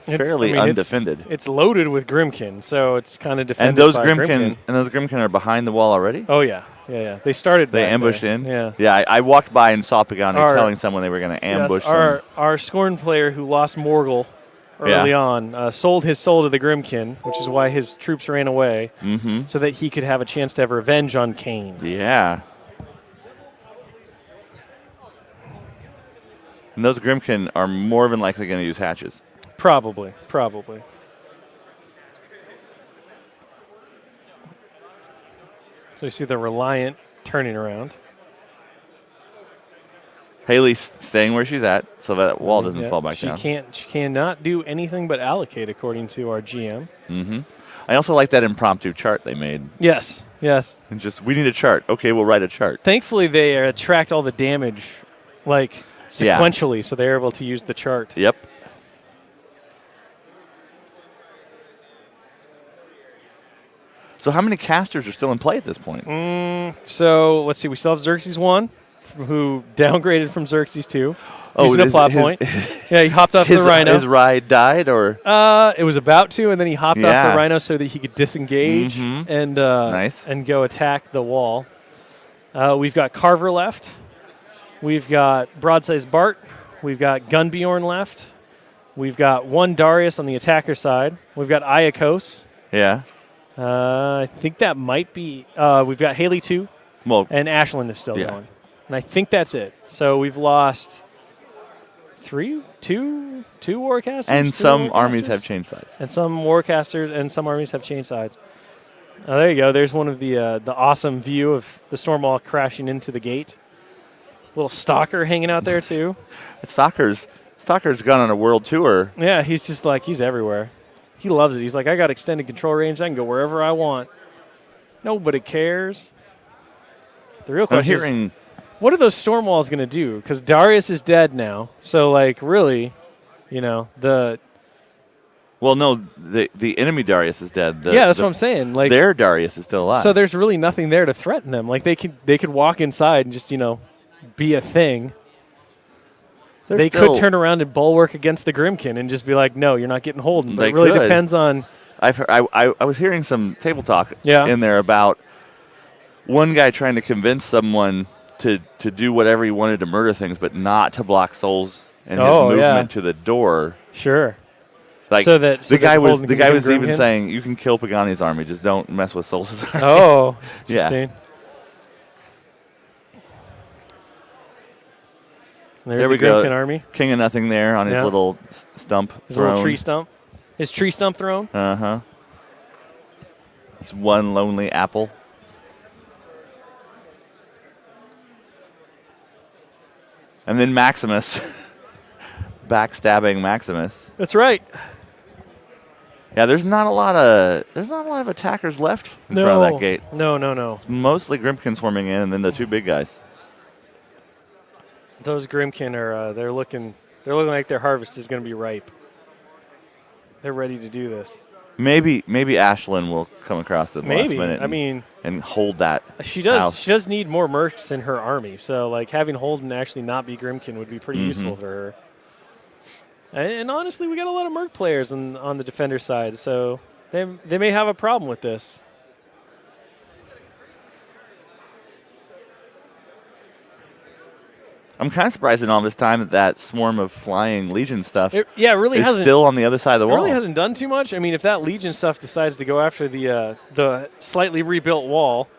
[SPEAKER 8] fairly undefended.
[SPEAKER 2] It's loaded with Grimmkin, so it's kind of defended
[SPEAKER 8] And those
[SPEAKER 2] by
[SPEAKER 8] Grimmkin are behind the wall already?
[SPEAKER 2] Oh yeah. They started.
[SPEAKER 8] They
[SPEAKER 2] back
[SPEAKER 8] ambushed
[SPEAKER 2] there.
[SPEAKER 8] in?
[SPEAKER 2] Yeah.
[SPEAKER 8] Yeah, I walked by and saw Pagani
[SPEAKER 2] Our-
[SPEAKER 8] telling someone they were going to ambush
[SPEAKER 2] Yes, our Scorn player who lost Morgul early on sold his soul to the Grimmkin, which is why his troops ran away, so that he could have a chance to have revenge on Kane.
[SPEAKER 8] Yeah. And those Grimmkin are more than likely going to use hatches.
[SPEAKER 2] Probably. So you see the Reliant turning around.
[SPEAKER 8] Haley's staying where she's at, so that wall doesn't
[SPEAKER 2] Yeah,
[SPEAKER 8] fall back down.
[SPEAKER 2] She cannot do anything but allocate, according to our GM.
[SPEAKER 8] Mm-hmm. I also like that impromptu chart they made.
[SPEAKER 2] Yes.
[SPEAKER 8] And just, we need a chart. Okay, we'll write a chart.
[SPEAKER 2] Thankfully, they tracked all the damage, like, sequentially, so they're able to use the chart.
[SPEAKER 8] Yep. So how many casters are still in play at this point?
[SPEAKER 2] So, let's see. We still have Xerxes 1, who downgraded from Xerxes 2.
[SPEAKER 8] Oh,
[SPEAKER 2] using a plot point. Yeah, he hopped off the Rhino.
[SPEAKER 8] His ride died, or?
[SPEAKER 2] It was about to, and then he hopped off the Rhino so that he could disengage and
[SPEAKER 8] Nice.
[SPEAKER 2] and go attack the wall. We've got Carver left. We've got Broadsize Bart. We've got Gunbjorn left. We've got one Darius on the attacker side. We've got Iacos.
[SPEAKER 8] Yeah.
[SPEAKER 2] I think that might be. We've got Haley 2.
[SPEAKER 8] Well,
[SPEAKER 2] and Ashland is still going. And I think that's it. So we've lost two warcasters.
[SPEAKER 8] and some armies have changed sides.
[SPEAKER 2] And some warcasters and some armies have changed sides. Oh, there you go. There's one of the awesome view of the Stormwall crashing into the gate. Little Stalker hanging out there too.
[SPEAKER 8] Stalker's gone on a world tour.
[SPEAKER 2] Yeah, he's just like, he's everywhere. He loves it. He's like, I got extended control range. I can go wherever I want. Nobody cares. The real question is, what are those storm walls going to do? Because Darius is dead now. So, like, really, the...
[SPEAKER 8] Well, no, the enemy Darius is dead.
[SPEAKER 2] That's what I'm saying. Like,
[SPEAKER 8] their Darius is still alive.
[SPEAKER 2] So there's really nothing there to threaten them. Like, they could walk inside and just, be a thing. They could turn around and bulwark against the Grimmkin and just be like, no, you're not getting Holden. But it really depends on...
[SPEAKER 8] I was hearing some table talk
[SPEAKER 2] Yeah.
[SPEAKER 8] in there about one guy trying to convince someone to do whatever he wanted to murder things, but not to block souls and his movement to the door.
[SPEAKER 2] Sure.
[SPEAKER 8] Like
[SPEAKER 2] so that
[SPEAKER 8] the guy was even
[SPEAKER 2] Grimmkin?
[SPEAKER 8] saying, you can kill Pagani's army, just don't mess with Souls' army.
[SPEAKER 2] Oh,
[SPEAKER 8] yeah.
[SPEAKER 2] Interesting. There's
[SPEAKER 8] There we
[SPEAKER 2] the Grimmkin
[SPEAKER 8] go.
[SPEAKER 2] army.
[SPEAKER 8] King of Nothing there on his little stump
[SPEAKER 2] His
[SPEAKER 8] throne.
[SPEAKER 2] little tree stump. His tree stump throne.
[SPEAKER 8] Uh-huh. It's one lonely apple. And then Maximus. Backstabbing Maximus.
[SPEAKER 2] That's right.
[SPEAKER 8] Yeah, there's not a lot of attackers left in front of that gate.
[SPEAKER 2] No.
[SPEAKER 8] It's mostly Grimmkin swarming in, and then the two big guys.
[SPEAKER 2] Those Grimmkin are they're looking like their harvest is going to be ripe. They're ready to do this.
[SPEAKER 8] Maybe Ashlyn will come across at the last minute. And hold that.
[SPEAKER 2] She does.
[SPEAKER 8] house.
[SPEAKER 2] She does need more mercs in her army. So like having Holden actually not be Grimmkin would be pretty useful for her. And honestly, we got a lot of merc players on the defender side, so they may have a problem with this.
[SPEAKER 8] I'm kind of surprised in all this time that swarm of flying Legion stuff
[SPEAKER 2] really
[SPEAKER 8] is
[SPEAKER 2] hasn't
[SPEAKER 8] still on the other side of the
[SPEAKER 2] It
[SPEAKER 8] wall.
[SPEAKER 2] really hasn't done too much. I mean, if that Legion stuff decides to go after the slightly rebuilt wall,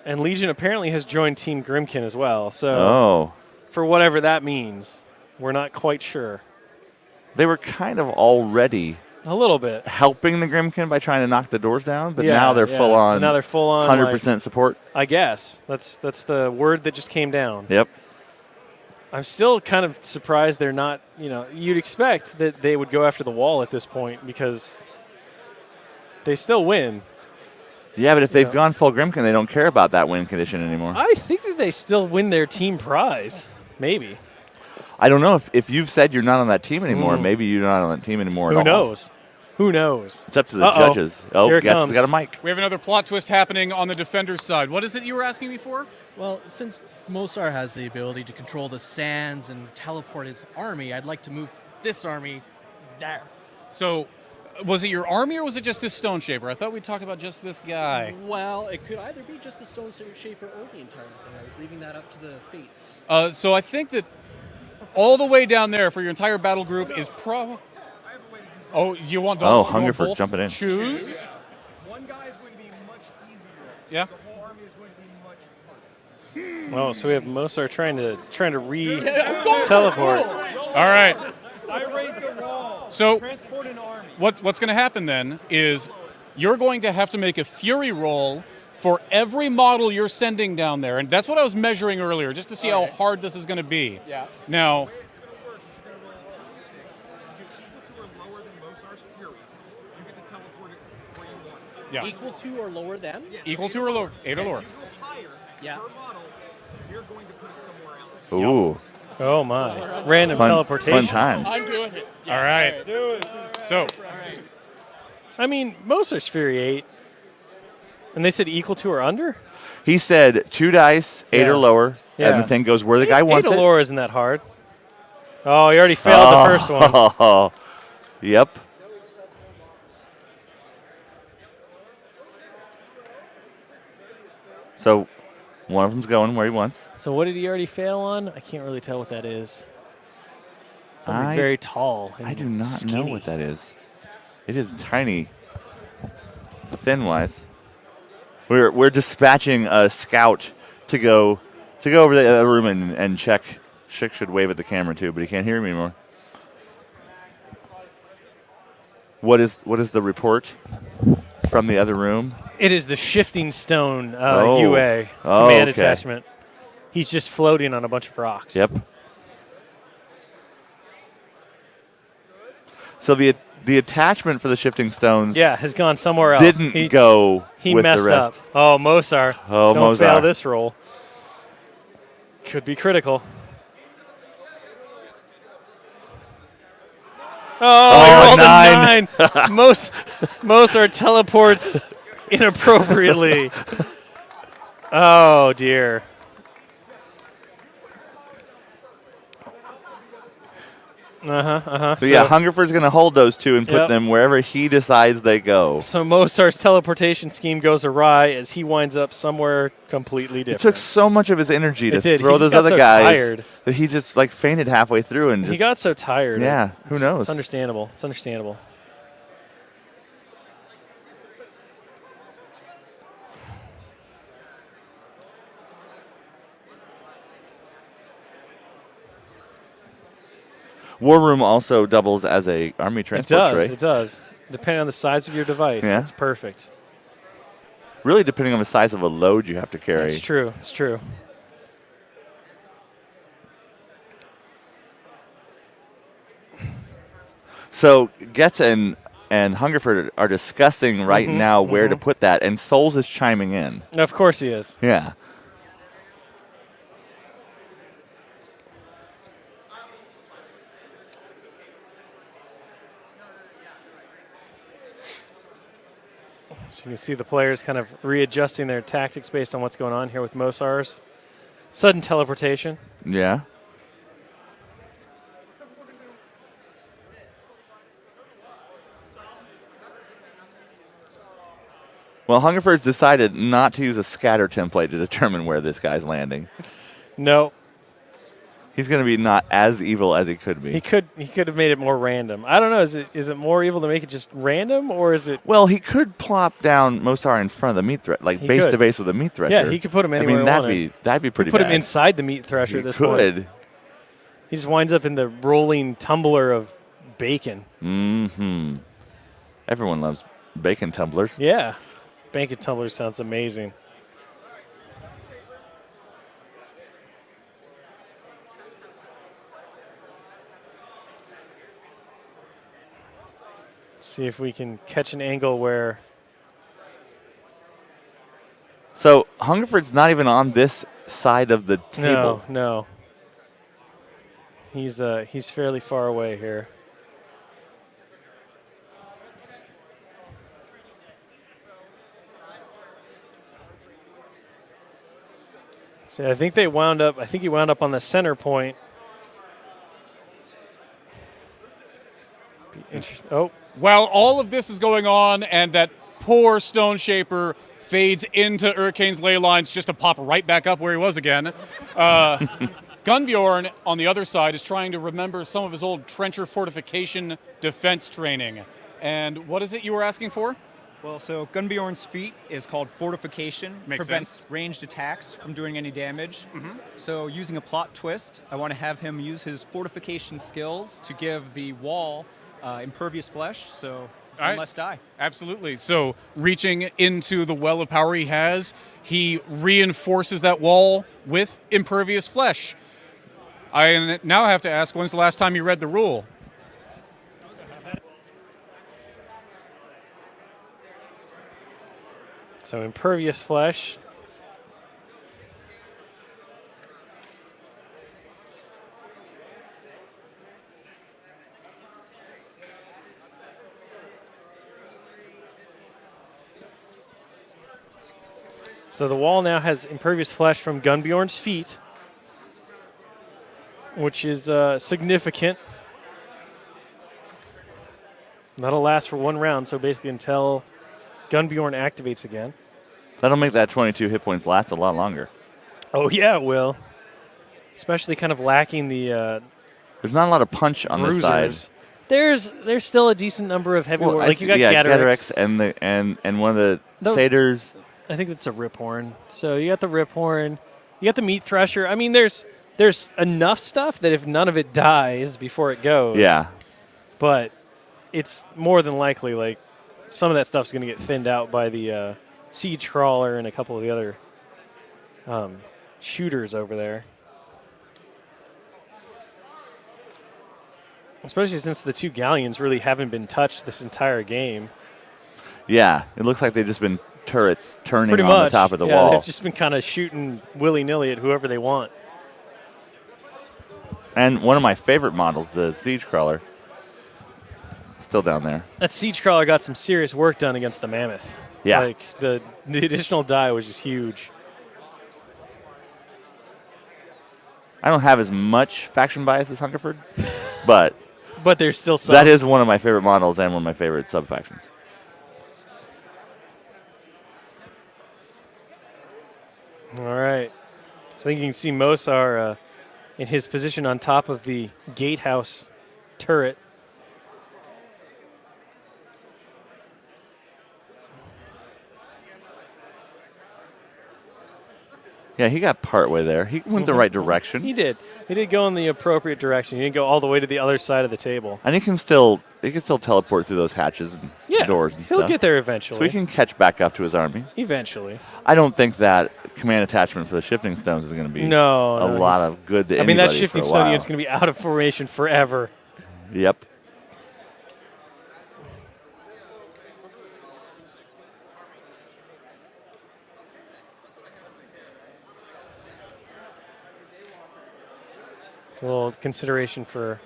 [SPEAKER 2] and Legion apparently has joined Team Grimmkin as well, so for whatever that means, we're not quite sure.
[SPEAKER 8] They were kind of already
[SPEAKER 2] a little bit
[SPEAKER 8] helping the Grimmkin by trying to knock the doors down, but now they're full on.
[SPEAKER 2] Now they're full on
[SPEAKER 8] 100% support.
[SPEAKER 2] I guess that's the word that just came down.
[SPEAKER 8] Yep.
[SPEAKER 2] I'm still kind of surprised they're not. You'd expect that they would go after the wall at this point because they still win.
[SPEAKER 8] Yeah, but if they've gone full Grimmkin, they don't care about that win condition anymore.
[SPEAKER 2] I think that they still win their team prize. Maybe.
[SPEAKER 8] I don't know if you've said you're not on that team anymore. Maybe you're not on that team anymore.
[SPEAKER 2] Who knows? Who knows?
[SPEAKER 8] It's up to the judges. Oh,
[SPEAKER 2] Here it comes.
[SPEAKER 8] Got a mic.
[SPEAKER 3] We have another plot twist happening on the defender's side. What is it you were asking me for?
[SPEAKER 10] Well, since Mosar has the ability to control the sands and teleport his army, I'd like to move this army there.
[SPEAKER 3] So, was it your army or was it just this Stone Shaper? I thought we talked about just this guy.
[SPEAKER 10] Well, it could either be just the Stone Shaper or the entire thing. I was leaving that up to the fates.
[SPEAKER 3] So I think that all the way down there for your entire battle group is probably... Oh, you want both?
[SPEAKER 8] Oh, Hunger for jumping in.
[SPEAKER 3] Choose.
[SPEAKER 9] One guy is going to be much easier.
[SPEAKER 3] Yeah.
[SPEAKER 9] The whole army is going to be much harder.
[SPEAKER 2] Oh, so we have Mosar trying to re-teleport.
[SPEAKER 3] All right.
[SPEAKER 9] I raised a wall.
[SPEAKER 3] So
[SPEAKER 9] Transport an army.
[SPEAKER 3] what's going to happen then is you're going to have to make a fury roll For every model you're sending down there, and that's what I was measuring earlier, just to see how hard this is going to be.
[SPEAKER 10] Yeah.
[SPEAKER 3] Now, yeah.
[SPEAKER 10] Equal to or lower than?
[SPEAKER 3] Equal to or lower? 8 or lower.
[SPEAKER 10] Yeah.
[SPEAKER 8] Ooh.
[SPEAKER 2] Oh my! Random
[SPEAKER 8] Fun
[SPEAKER 2] teleportation.
[SPEAKER 8] times.
[SPEAKER 10] I'm doing it.
[SPEAKER 3] All right.
[SPEAKER 10] Do it.
[SPEAKER 3] So,
[SPEAKER 2] I mean, Mozart's Fury 8. And they said equal to or under?
[SPEAKER 8] He said 2 dice, 8
[SPEAKER 2] Yeah.
[SPEAKER 8] or lower,
[SPEAKER 2] Yeah.
[SPEAKER 8] and the thing goes where the guy wants
[SPEAKER 2] 8
[SPEAKER 8] it.
[SPEAKER 2] or lower isn't that hard. Oh, he already failed the first one.
[SPEAKER 8] Oh, yep. So one of them's going where he wants.
[SPEAKER 2] So what did he already fail on? I can't really tell what that is. Something
[SPEAKER 8] I-
[SPEAKER 2] very tall. And
[SPEAKER 8] I do not
[SPEAKER 2] skinny.
[SPEAKER 8] know what that is. It is tiny, thin-wise. We're dispatching a scout to go over the other room and check. Schick should wave at the camera too, but he can't hear me anymore. What is the report from the other room?
[SPEAKER 2] It is the shifting stone
[SPEAKER 8] Oh.
[SPEAKER 2] UA
[SPEAKER 8] Oh,
[SPEAKER 2] command
[SPEAKER 8] okay.
[SPEAKER 2] attachment. He's just floating on a bunch of rocks.
[SPEAKER 8] Yep. So the attachment for the shifting stones
[SPEAKER 2] Yeah, has gone somewhere else.
[SPEAKER 8] didn't go
[SPEAKER 2] He
[SPEAKER 8] with
[SPEAKER 2] messed
[SPEAKER 8] the rest.
[SPEAKER 2] up. Oh, Mosar.
[SPEAKER 8] Oh,
[SPEAKER 2] Don't fail
[SPEAKER 8] Mozart.
[SPEAKER 2] this roll. Could be critical. Oh, he rolled a 9. Mozart teleports inappropriately. Oh, dear.
[SPEAKER 8] So yeah, Hungerford's going to hold those two and put
[SPEAKER 2] Yep.
[SPEAKER 8] them wherever he decides they go.
[SPEAKER 2] So Mozart's teleportation scheme goes awry as he winds up somewhere completely
[SPEAKER 8] It
[SPEAKER 2] different.
[SPEAKER 8] took so much of his energy to
[SPEAKER 2] It did.
[SPEAKER 8] throw
[SPEAKER 2] He just
[SPEAKER 8] those
[SPEAKER 2] got
[SPEAKER 8] other
[SPEAKER 2] so
[SPEAKER 8] guys
[SPEAKER 2] tired.
[SPEAKER 8] that he just like fainted halfway through and
[SPEAKER 2] He
[SPEAKER 8] just
[SPEAKER 2] got so tired.
[SPEAKER 8] Yeah, who
[SPEAKER 2] It's-
[SPEAKER 8] knows?
[SPEAKER 2] It's understandable. It's understandable.
[SPEAKER 8] War Room also doubles as a army transport tray.
[SPEAKER 2] It does. Depending on the size of your device,
[SPEAKER 8] Yeah.
[SPEAKER 2] it's perfect.
[SPEAKER 8] Really depending on the size of a load you have to carry.
[SPEAKER 2] It's true. It's true.
[SPEAKER 8] So Getz and Hungerford are discussing right now where to put that, and Souls is chiming in.
[SPEAKER 2] Of course he is.
[SPEAKER 8] Yeah.
[SPEAKER 2] So you can see the players kind of readjusting their tactics based on what's going on here with Mosar's sudden teleportation.
[SPEAKER 8] Yeah. Well, Hungerford's decided not to use a scatter template to determine where this guy's landing.
[SPEAKER 2] No,
[SPEAKER 8] He's going to be not as evil as he could be.
[SPEAKER 2] he could have made it more random. I don't know. Is it more evil to make it just random, or is it?
[SPEAKER 8] Well, he could plop down Mosar in front of the meat thresher, like
[SPEAKER 2] He
[SPEAKER 8] base
[SPEAKER 2] could.
[SPEAKER 8] to base with a meat thresher.
[SPEAKER 2] Yeah, he could put him anywhere
[SPEAKER 8] I mean,
[SPEAKER 2] he
[SPEAKER 8] that'd be
[SPEAKER 2] wanted.
[SPEAKER 8] pretty
[SPEAKER 2] Put
[SPEAKER 8] bad.
[SPEAKER 2] him inside the meat thresher
[SPEAKER 8] He
[SPEAKER 2] at this
[SPEAKER 8] could.
[SPEAKER 2] point. He just winds up in the rolling tumbler of bacon.
[SPEAKER 8] Mm-hmm. Everyone loves bacon tumblers.
[SPEAKER 2] Yeah, bacon tumbler sounds amazing. See if we can catch an angle where.
[SPEAKER 8] So Hungerford's not even on this side of the table.
[SPEAKER 2] No. He's fairly far away here. See, I think he wound up on the center point. Be interesting. Oh,
[SPEAKER 3] while all of this is going on and that poor Stone Shaper fades into Urkane's ley lines just to pop right back up where he was again, Gunbjorn on the other side is trying to remember some of his old trencher fortification defense training. And what is it you were asking for?
[SPEAKER 11] Well, so Gunbjorn's feat is called Fortification.
[SPEAKER 3] Makes
[SPEAKER 11] prevents
[SPEAKER 3] sense.
[SPEAKER 11] ranged attacks from doing any damage.
[SPEAKER 3] Mm-hmm.
[SPEAKER 11] So using a plot twist, I want to have him use his fortification skills to give the wall impervious flesh. So
[SPEAKER 3] All right.
[SPEAKER 11] He must die.
[SPEAKER 3] Absolutely. So reaching into the well of power he has, he reinforces that wall with impervious flesh. I now have to ask, when's the last time you read the rule?
[SPEAKER 2] So impervious flesh. So the wall now has impervious flesh from Gunbjorn's feet, which is significant. That'll last for 1 round, so basically until Gunbjorn activates again.
[SPEAKER 8] That'll make that 22 hit points last a lot longer.
[SPEAKER 2] Oh, yeah, it will. Especially kind of lacking the
[SPEAKER 8] There's not a lot of punch on this side.
[SPEAKER 2] There's still a decent number of heavy
[SPEAKER 8] Well,
[SPEAKER 2] like you got Gatterex.
[SPEAKER 8] and one of the satyrs.
[SPEAKER 2] I think it's a Riphorn. So you got the Riphorn, you got the Meat Thresher. I mean, there's enough stuff that if none of it dies before it goes,
[SPEAKER 8] Yeah.
[SPEAKER 2] But it's more than likely like some of that stuff's going to get thinned out by the Siege Crawler and a couple of the other shooters over there. Especially since the 2 Gallions really haven't been touched this entire game.
[SPEAKER 8] Yeah, it looks like they've just been turrets turning
[SPEAKER 2] Pretty
[SPEAKER 8] on
[SPEAKER 2] much.
[SPEAKER 8] the top of the
[SPEAKER 2] Yeah,
[SPEAKER 8] wall.
[SPEAKER 2] they've just been kind of shooting willy-nilly at whoever they want.
[SPEAKER 8] And one of my favorite models, the Siege Crawler, still down there.
[SPEAKER 2] That Siege Crawler got some serious work done against the Mammoth.
[SPEAKER 8] Yeah.
[SPEAKER 2] Like, the additional die was just huge.
[SPEAKER 8] I don't have as much faction bias as Hungerford, but
[SPEAKER 2] there's still some.
[SPEAKER 8] That is one of my favorite models and one of my favorite sub-factions.
[SPEAKER 2] All right. So I think you can see Mosar in his position on top of the gatehouse turret.
[SPEAKER 8] Yeah, he got part way there. He went the right direction.
[SPEAKER 2] He did. He did go in the appropriate direction. He didn't go all the way to the other side of the table.
[SPEAKER 8] And he can still teleport through those hatches and doors and stuff.
[SPEAKER 2] He'll get there eventually.
[SPEAKER 8] So he can catch back up to his army.
[SPEAKER 2] Eventually.
[SPEAKER 8] I don't think that command attachment for the shifting stones is going to be a lot of good to anybody.
[SPEAKER 2] I mean, that shifting
[SPEAKER 8] for a
[SPEAKER 2] stone
[SPEAKER 8] while.
[SPEAKER 2] unit's going to be out of formation forever.
[SPEAKER 8] Yep.
[SPEAKER 2] It's a little consideration for.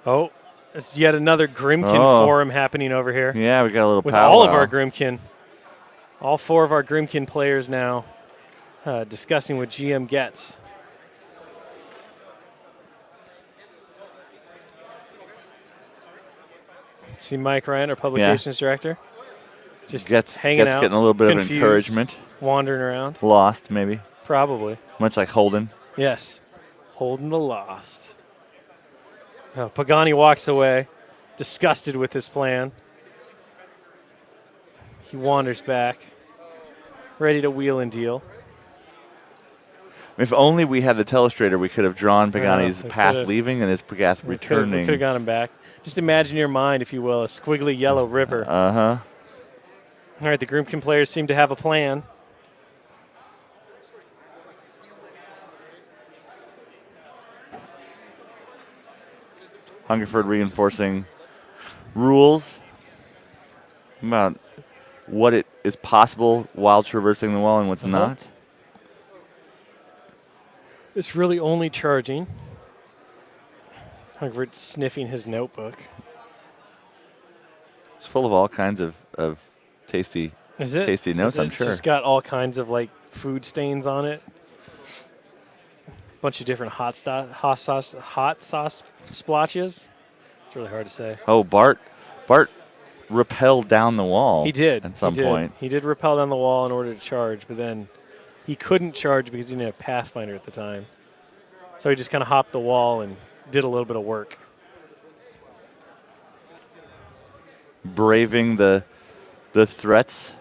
[SPEAKER 2] Oh, it's yet another Grimmkin forum happening over here.
[SPEAKER 8] Yeah, we got a little
[SPEAKER 2] with
[SPEAKER 8] powwow.
[SPEAKER 2] all of our Grimmkin. All 4 of our Grimmkin players now discussing what GM gets. See Mike Ryan, our publications director, just hanging out,
[SPEAKER 8] getting a little bit
[SPEAKER 2] confused,
[SPEAKER 8] of encouragement.
[SPEAKER 2] wandering around.
[SPEAKER 8] Lost, maybe.
[SPEAKER 2] Probably.
[SPEAKER 8] Much like Holden.
[SPEAKER 2] Yes. Holden the Lost. Oh, Pagani walks away, disgusted with his plan. He wanders back, ready to wheel and deal.
[SPEAKER 8] If only we had the telestrator, we could have drawn Pagani's
[SPEAKER 2] we
[SPEAKER 8] path
[SPEAKER 2] could've-
[SPEAKER 8] leaving and his path
[SPEAKER 2] We
[SPEAKER 8] returning.
[SPEAKER 2] could have got him back. Just imagine in your mind, if you will, a squiggly yellow river.
[SPEAKER 8] Uh-huh.
[SPEAKER 2] All right, the Grimmkin players seem to have a plan.
[SPEAKER 8] Hungerford reinforcing rules about what it is possible while traversing the wall and what's not.
[SPEAKER 2] It's really only charging. Hungerford's sniffing his notebook.
[SPEAKER 8] It's full of all kinds of tasty,
[SPEAKER 2] Is it?
[SPEAKER 8] tasty notes, I'm sure.
[SPEAKER 2] It's just got all kinds of like food stains on it. A bunch of different hot sauce splotches. It's really hard to say.
[SPEAKER 8] Oh, Bart rappelled down the wall.
[SPEAKER 2] He did.
[SPEAKER 8] At some point.
[SPEAKER 2] He did rappel down the wall in order to charge, but then he couldn't charge because he didn't have Pathfinder at the time. So he just kind of hopped the wall and did a little bit of work.
[SPEAKER 8] Braving the threats.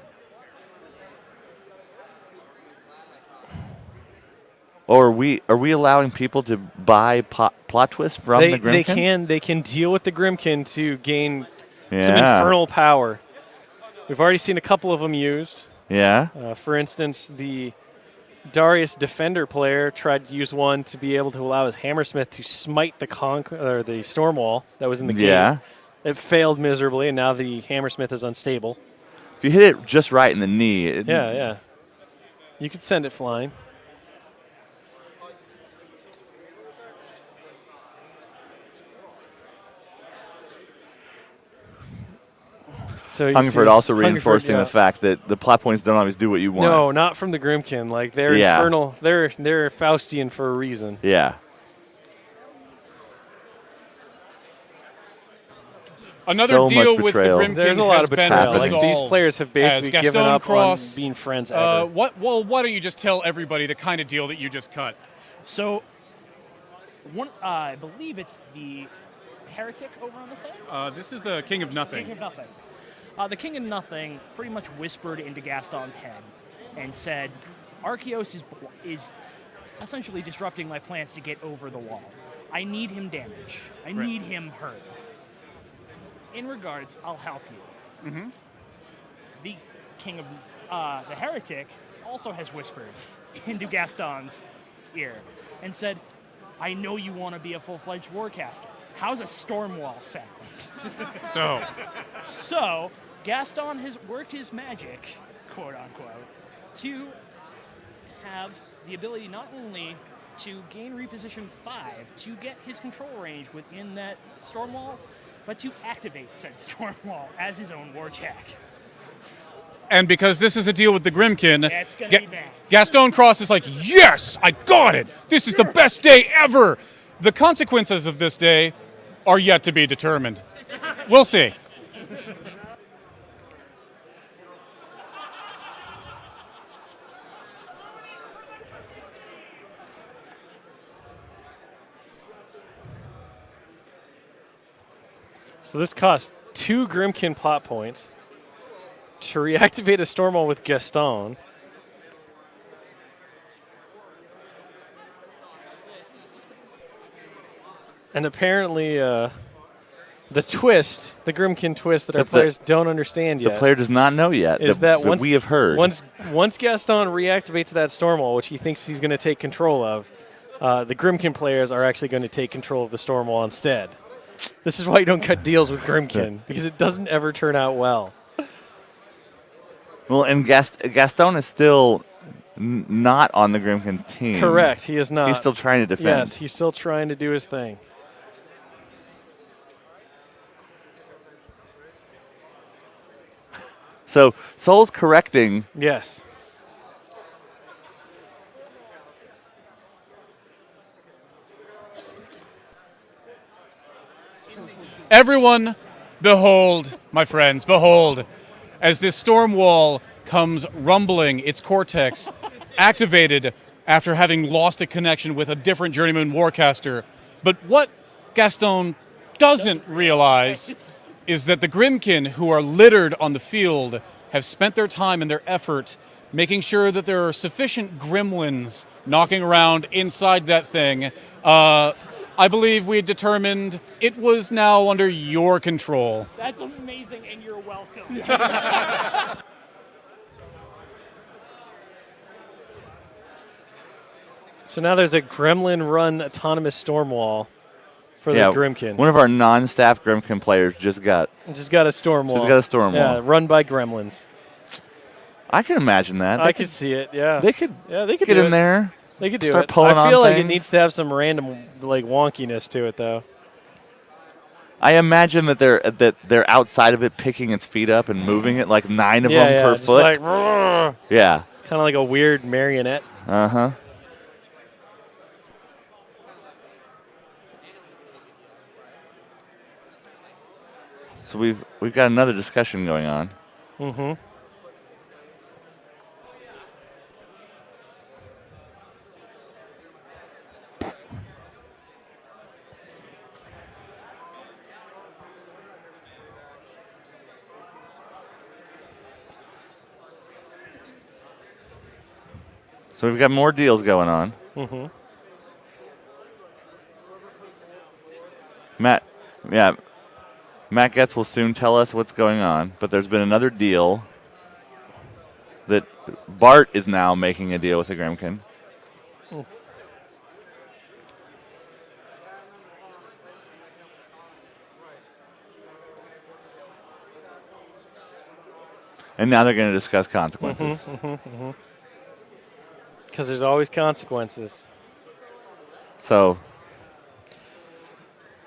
[SPEAKER 8] Or are we allowing people to buy plot twists from the Grimmkin?
[SPEAKER 2] They can deal with the Grimmkin to gain Some
[SPEAKER 8] Yeah.
[SPEAKER 2] infernal power. We've already seen a couple of them used.
[SPEAKER 8] Yeah.
[SPEAKER 2] For instance, the Darius Defender player tried to use one to be able to allow his Hammersmith to smite the storm wall that was in the cave.
[SPEAKER 8] Yeah.
[SPEAKER 2] It failed miserably, and now the Hammersmith is unstable.
[SPEAKER 8] If you hit it just right in the knee,
[SPEAKER 2] Yeah. You could send it flying. So
[SPEAKER 8] Hungerford also
[SPEAKER 2] Hungerford,
[SPEAKER 8] reinforcing
[SPEAKER 2] yeah.
[SPEAKER 8] the fact that the plot points don't always do what you want.
[SPEAKER 2] No, not from the Grimmkin. Like they're infernal. They're Faustian for a reason.
[SPEAKER 8] Yeah.
[SPEAKER 3] Another
[SPEAKER 8] So
[SPEAKER 3] deal
[SPEAKER 8] much
[SPEAKER 3] with the
[SPEAKER 8] betrayal.
[SPEAKER 3] Grimmkin
[SPEAKER 2] There's a lot
[SPEAKER 3] has
[SPEAKER 2] of
[SPEAKER 3] been
[SPEAKER 2] betrayal.
[SPEAKER 8] happening.
[SPEAKER 2] Like these
[SPEAKER 3] resolved
[SPEAKER 2] players have basically
[SPEAKER 3] as
[SPEAKER 2] given
[SPEAKER 3] Gaston
[SPEAKER 2] up
[SPEAKER 3] Cross,
[SPEAKER 2] on being friends ever.
[SPEAKER 3] Why don't you just tell everybody the kind of deal that you just cut?
[SPEAKER 12] So, I believe it's the heretic over on the side.
[SPEAKER 3] This is the King of Nothing.
[SPEAKER 12] King of Nothing. The King of Nothing pretty much whispered into Gaston's head and said, Arceus is essentially disrupting my plans to get over the wall. I need him damaged. I need him hurt. In regards, I'll help you.
[SPEAKER 3] Mm-hmm.
[SPEAKER 12] The King of the Heretic also has whispered into Gaston's ear and said, I know you want to be a full-fledged warcaster. How's a storm wall sound? So, Gaston has worked his magic, quote-unquote, to have the ability not only to gain reposition 5, to get his control range within that storm wall, but to activate said storm wall as his own war check.
[SPEAKER 3] And because this is a deal with the Grimmkin,
[SPEAKER 12] It's gonna be bad.
[SPEAKER 3] Gaston Cross is like, yes, I got it. This is the best day ever. The consequences of this day are yet to be determined. We'll see.
[SPEAKER 2] So this costs 2 Grimmkin plot points to reactivate a storm wall with Gaston. And apparently, the Grimmkin twist that our players don't understand yet.
[SPEAKER 8] The player does not know yet.
[SPEAKER 2] Is that once
[SPEAKER 8] we have heard.
[SPEAKER 2] Once Gaston reactivates that storm wall, which he thinks he's going to take control of, the Grimmkin players are actually going to take control of the storm wall instead. This is why you don't cut deals with Grimmkin, because it doesn't ever turn out well.
[SPEAKER 8] Well, and Gaston is still not on the Grimmkin's team.
[SPEAKER 2] Correct, he is not.
[SPEAKER 8] He's still trying to defend.
[SPEAKER 2] Yes, he's still trying to do his thing.
[SPEAKER 8] So Soul's correcting.
[SPEAKER 2] Yes.
[SPEAKER 3] Everyone, behold, my friends, behold, as this storm wall comes rumbling, its cortex activated after having lost a connection with a different journeyman warcaster. But what Gaston doesn't realize is that the Grimmkin, who are littered on the field, have spent their time and their effort making sure that there are sufficient gremlins knocking around inside that thing. I believe we had determined it was now under your control.
[SPEAKER 12] That's amazing, and you're welcome.
[SPEAKER 2] So now there's a gremlin-run autonomous storm wall for the Grimmkin.
[SPEAKER 8] One of our non-staff Grimmkin players just got
[SPEAKER 2] a storm wall.
[SPEAKER 8] Just got a storm wall.
[SPEAKER 2] Yeah, run by gremlins.
[SPEAKER 8] I can imagine that.
[SPEAKER 2] I could see it. Yeah,
[SPEAKER 8] They could.
[SPEAKER 2] They could
[SPEAKER 8] get
[SPEAKER 2] do
[SPEAKER 8] in
[SPEAKER 2] it.
[SPEAKER 8] there.
[SPEAKER 2] They could do
[SPEAKER 8] start
[SPEAKER 2] it.
[SPEAKER 8] Pulling
[SPEAKER 2] I feel
[SPEAKER 8] on
[SPEAKER 2] like it
[SPEAKER 8] things.
[SPEAKER 2] needs to have some random wonkiness to it, though.
[SPEAKER 8] I imagine that they're outside of it, picking its feet up and moving it, like 9 of them per
[SPEAKER 2] just
[SPEAKER 8] foot.
[SPEAKER 2] like, kind
[SPEAKER 8] Yeah.
[SPEAKER 2] of like a weird marionette.
[SPEAKER 8] Uh huh. So we've got another discussion going on.
[SPEAKER 2] Mm-hmm.
[SPEAKER 8] So we've got more deals going on.
[SPEAKER 2] Mm-hmm.
[SPEAKER 8] Matt Getz will soon tell us what's going on, but there's been another deal that Bart is now making a deal with the Grimmkin. And now they're going to discuss consequences.
[SPEAKER 2] Because there's always consequences.
[SPEAKER 8] So,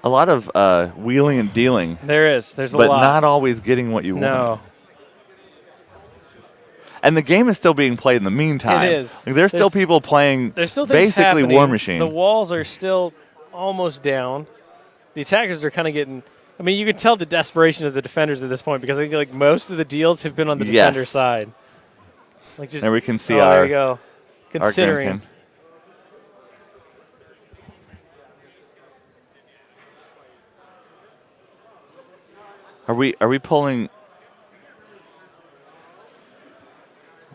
[SPEAKER 8] a lot of wheeling and dealing.
[SPEAKER 2] There is. There's a
[SPEAKER 8] but
[SPEAKER 2] lot.
[SPEAKER 8] But not always getting what you want.
[SPEAKER 2] No.
[SPEAKER 8] And the game is still being played in the meantime.
[SPEAKER 2] It is.
[SPEAKER 8] Like, there's still people playing
[SPEAKER 2] there's still
[SPEAKER 8] basically
[SPEAKER 2] happening.
[SPEAKER 8] War Machine.
[SPEAKER 2] The walls are still almost down. The attackers are kind of getting... I mean, you can tell the desperation of the defenders at this point because I think like most of the deals have been on the defender side. Like just
[SPEAKER 8] there we can see
[SPEAKER 2] there you go. Considering.
[SPEAKER 8] Our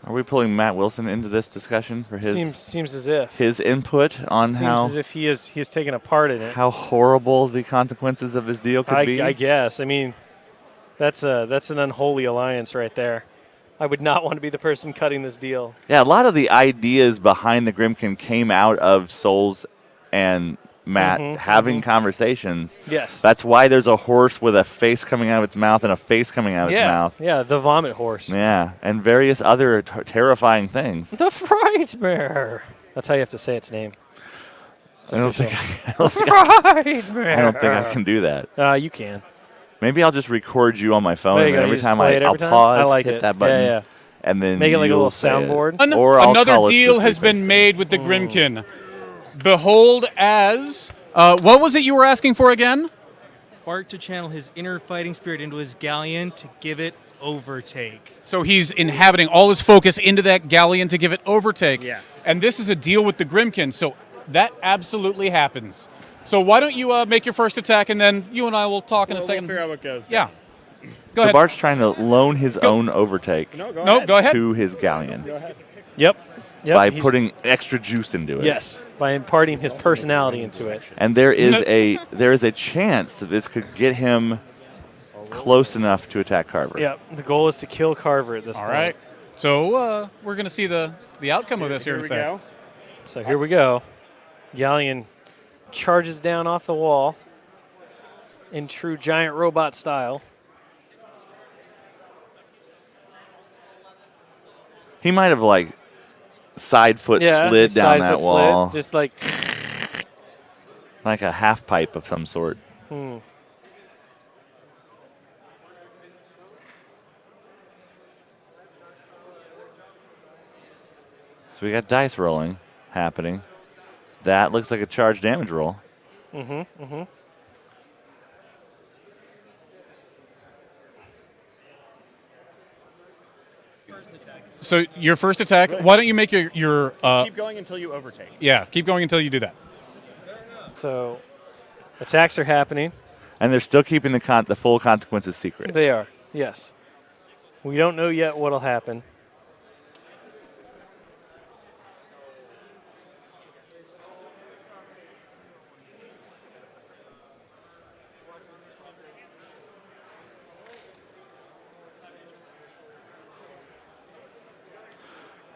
[SPEAKER 8] Are we pulling Matt Wilson into this discussion for his
[SPEAKER 2] seems as if
[SPEAKER 8] his input on
[SPEAKER 2] seems
[SPEAKER 8] how
[SPEAKER 2] as if he has taken a part in it.
[SPEAKER 8] How horrible the consequences of his deal could be?
[SPEAKER 2] I guess. I mean, that's an unholy alliance right there. I would not want to be the person cutting this deal.
[SPEAKER 8] Yeah, a lot of the ideas behind the Grimmkin came out of Souls and Matt having conversations.
[SPEAKER 2] Yes.
[SPEAKER 8] That's why there's a horse with a face coming out of its mouth and a face coming out of its mouth.
[SPEAKER 2] Yeah, the vomit horse.
[SPEAKER 8] Yeah, and various other terrifying things.
[SPEAKER 2] The Frightmare. That's how you have to say its name.
[SPEAKER 8] I don't think
[SPEAKER 2] Frightmare.
[SPEAKER 8] I don't think I can do that.
[SPEAKER 2] You can.
[SPEAKER 8] Maybe I'll just record you on my phone, and every time I'll pause, hit that button,
[SPEAKER 2] yeah.
[SPEAKER 8] and then
[SPEAKER 2] make it like a little soundboard.
[SPEAKER 3] Another deal has been made with the Grimmkin. Behold as... what was it you were asking for again?
[SPEAKER 13] Bart to channel his inner fighting spirit into his Gallion to give it overtake.
[SPEAKER 3] So he's inhabiting all his focus into that Gallion to give it overtake.
[SPEAKER 13] Yes.
[SPEAKER 3] And this is a deal with the Grimmkin, so that absolutely happens. So why don't you make your first attack, and then you and I will talk in a second.
[SPEAKER 11] We'll figure out what goes.
[SPEAKER 3] Yeah.
[SPEAKER 8] Go ahead. Bart's trying to loan his own overtake
[SPEAKER 3] go ahead.
[SPEAKER 8] to his Gallion.
[SPEAKER 11] Go ahead.
[SPEAKER 2] Yep.
[SPEAKER 8] By putting extra juice into it.
[SPEAKER 2] Yes, by imparting his personality into it.
[SPEAKER 8] And there is a chance that this could get him close enough to attack Carver.
[SPEAKER 2] Yep. The goal is to kill Carver at this point.
[SPEAKER 3] All right. So we're going to see the outcome of this here in a second.
[SPEAKER 2] So here we go. Gallion charges down off the wall in true giant robot style.
[SPEAKER 8] He might have side foot slid down that wall.
[SPEAKER 2] Just like
[SPEAKER 8] a half pipe of some sort.
[SPEAKER 2] Hmm.
[SPEAKER 8] So we got dice rolling happening. That looks like a charge damage roll.
[SPEAKER 3] So your first attack, why don't you make your
[SPEAKER 11] keep going until you overtake.
[SPEAKER 3] Yeah, keep going until you do that.
[SPEAKER 2] So attacks are happening.
[SPEAKER 8] And they're still keeping the full consequences secret.
[SPEAKER 2] They are, yes. We don't know yet what'll happen.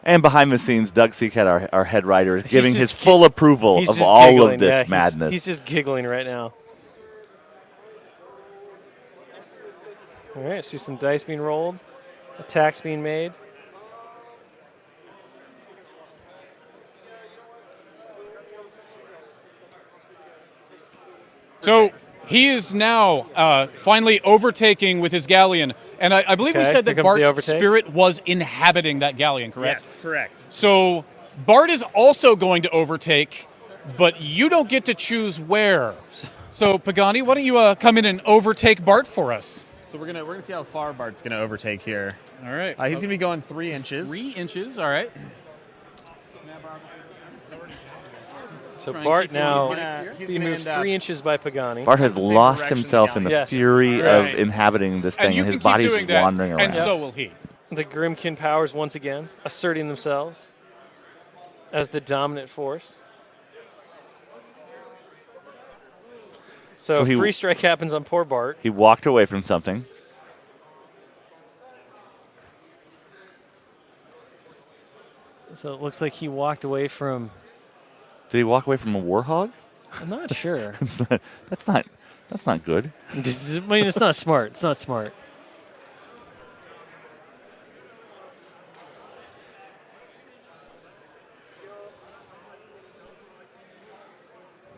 [SPEAKER 8] And behind the scenes, Doug Seacat, our head writer, is giving his
[SPEAKER 2] just
[SPEAKER 8] full approval of all
[SPEAKER 2] giggling.
[SPEAKER 8] of this madness.
[SPEAKER 2] He's just giggling right now. All right, see some dice being rolled, attacks being made.
[SPEAKER 3] So he is now finally overtaking with his Gallion. And I believe we said that Bart's spirit was inhabiting that Gallion, correct?
[SPEAKER 11] Yes, correct.
[SPEAKER 3] So Bart is also going to overtake, but you don't get to choose where. So Pagani, why don't you come in and overtake Bart for us?
[SPEAKER 11] So we're gonna see how far Bart's gonna overtake here.
[SPEAKER 3] All right.
[SPEAKER 11] He's gonna be going 3 inches.
[SPEAKER 3] 3 inches. All right.
[SPEAKER 2] So Bart now he moves 3 inches by Pagani.
[SPEAKER 8] Bart has lost himself in the fury of inhabiting this thing, and his body's just wandering around.
[SPEAKER 3] And so will he.
[SPEAKER 2] The Grimmkin powers once again asserting themselves as the dominant force. So free strike happens on poor Bart.
[SPEAKER 8] He walked away from something.
[SPEAKER 2] So it looks like he walked away from.
[SPEAKER 8] Did he walk away from a warhog?
[SPEAKER 2] I'm not sure.
[SPEAKER 8] That's not good.
[SPEAKER 2] I mean, it's not smart. It's not smart.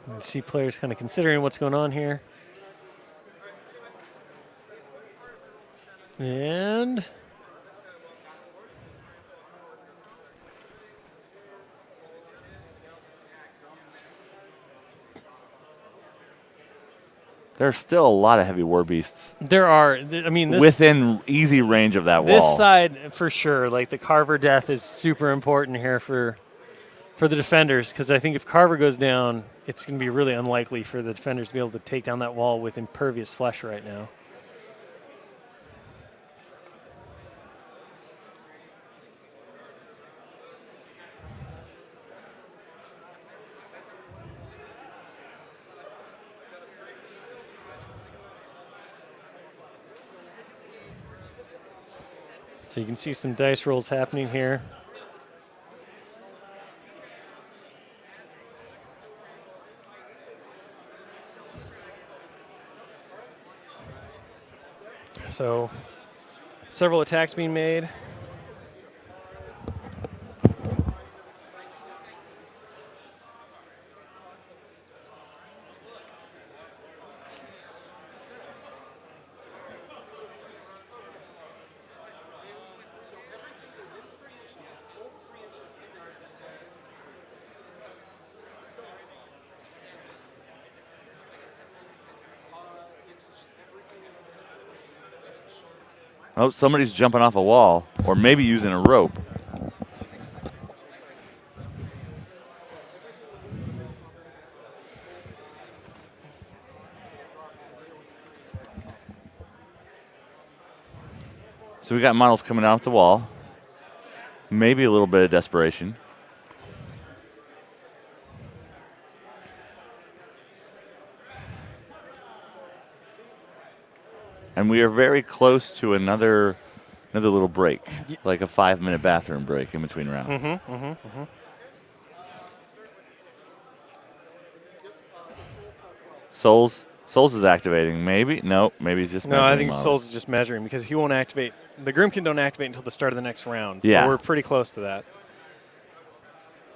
[SPEAKER 2] You see players kind of considering what's going on here. And
[SPEAKER 8] There's still a lot of heavy war beasts.
[SPEAKER 2] There are. I mean,
[SPEAKER 8] within easy range of that wall.
[SPEAKER 2] This side, for sure. Like, the Carver death is super important here for the defenders, because I think if Carver goes down, it's going to be really unlikely for the defenders to be able to take down that wall with Impervious flesh right now. So you can see some dice rolls happening here. So several attacks being made.
[SPEAKER 8] Oh, somebody's jumping off a wall, or maybe using a rope. So we got models coming out the wall. Maybe a little bit of desperation. And we are very close to another little break, like a 5-minute bathroom break in between rounds. Souls is activating. Maybe. Nope. Maybe he's just
[SPEAKER 2] No, I think
[SPEAKER 8] models.
[SPEAKER 2] Souls is just measuring, because he won't activate. The Grimmkin don't activate until the start of the next round.
[SPEAKER 8] Yeah.
[SPEAKER 2] But we're pretty close to that.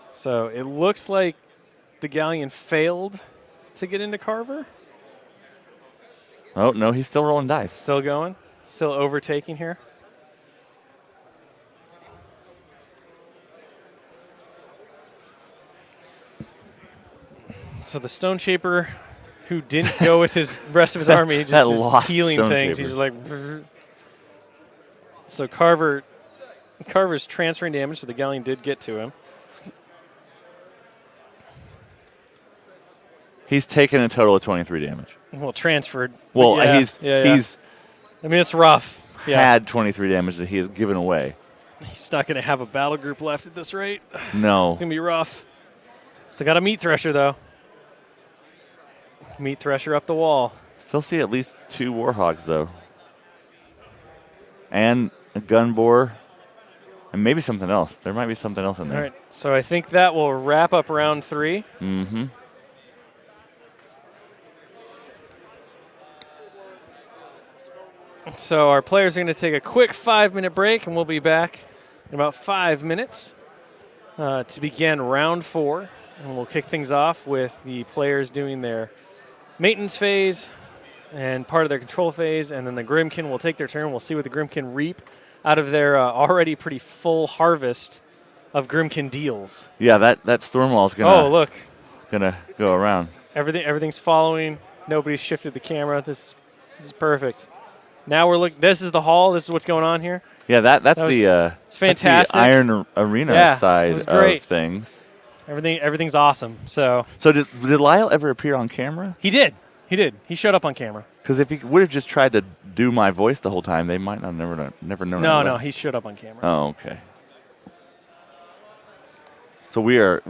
[SPEAKER 2] So it looks like the Gallion failed to get into Carver.
[SPEAKER 8] Oh, no, he's still rolling dice.
[SPEAKER 2] Still going. Still overtaking here. So the Stone Shaper, who didn't go with his rest of his army, just
[SPEAKER 8] That
[SPEAKER 2] is
[SPEAKER 8] lost
[SPEAKER 2] healing
[SPEAKER 8] Stone
[SPEAKER 2] things.
[SPEAKER 8] Shaper.
[SPEAKER 2] He's like, so Carver's transferring damage, so the Gallion did get to him.
[SPEAKER 8] He's taken a total of 23 damage.
[SPEAKER 2] Well, transferred.
[SPEAKER 8] Well,
[SPEAKER 2] Yeah,
[SPEAKER 8] he's
[SPEAKER 2] I mean, it's rough. Yeah.
[SPEAKER 8] had 23 damage that he has given away.
[SPEAKER 2] He's not going to have a battle group left at this rate.
[SPEAKER 8] No.
[SPEAKER 2] It's going to be rough. So got a Meat Thresher, though. Meat Thresher up the wall.
[SPEAKER 8] Still see at least 2 Warhogs, though. And a gun boar. And maybe something else. There might be something else in there.
[SPEAKER 2] All right, so I think that will wrap up round 3.
[SPEAKER 8] Mm-hmm.
[SPEAKER 2] So our players are going to take a quick 5-minute break, and we'll be back in about 5 minutes to begin round 4. And we'll kick things off with the players doing their maintenance phase and part of their control phase, and then the Grimmkin will take their turn. We'll see what the Grimmkin reap out of their already pretty full harvest of Grimmkin deals.
[SPEAKER 8] Yeah, that storm wall is gonna go around.
[SPEAKER 2] Everything's following. Nobody's shifted the camera. This is perfect. Now we're looking. This is the hall. This is what's going on here.
[SPEAKER 8] Yeah, that's
[SPEAKER 2] fantastic.
[SPEAKER 8] That's the Iron Arena side of things.
[SPEAKER 2] Everything's awesome. So
[SPEAKER 8] did Lyle ever appear on camera?
[SPEAKER 2] He did. He showed up on camera.
[SPEAKER 8] Because if he would have just tried to do my voice the whole time, they might not never known.
[SPEAKER 2] No, he showed up on camera.
[SPEAKER 8] Oh, okay. So we are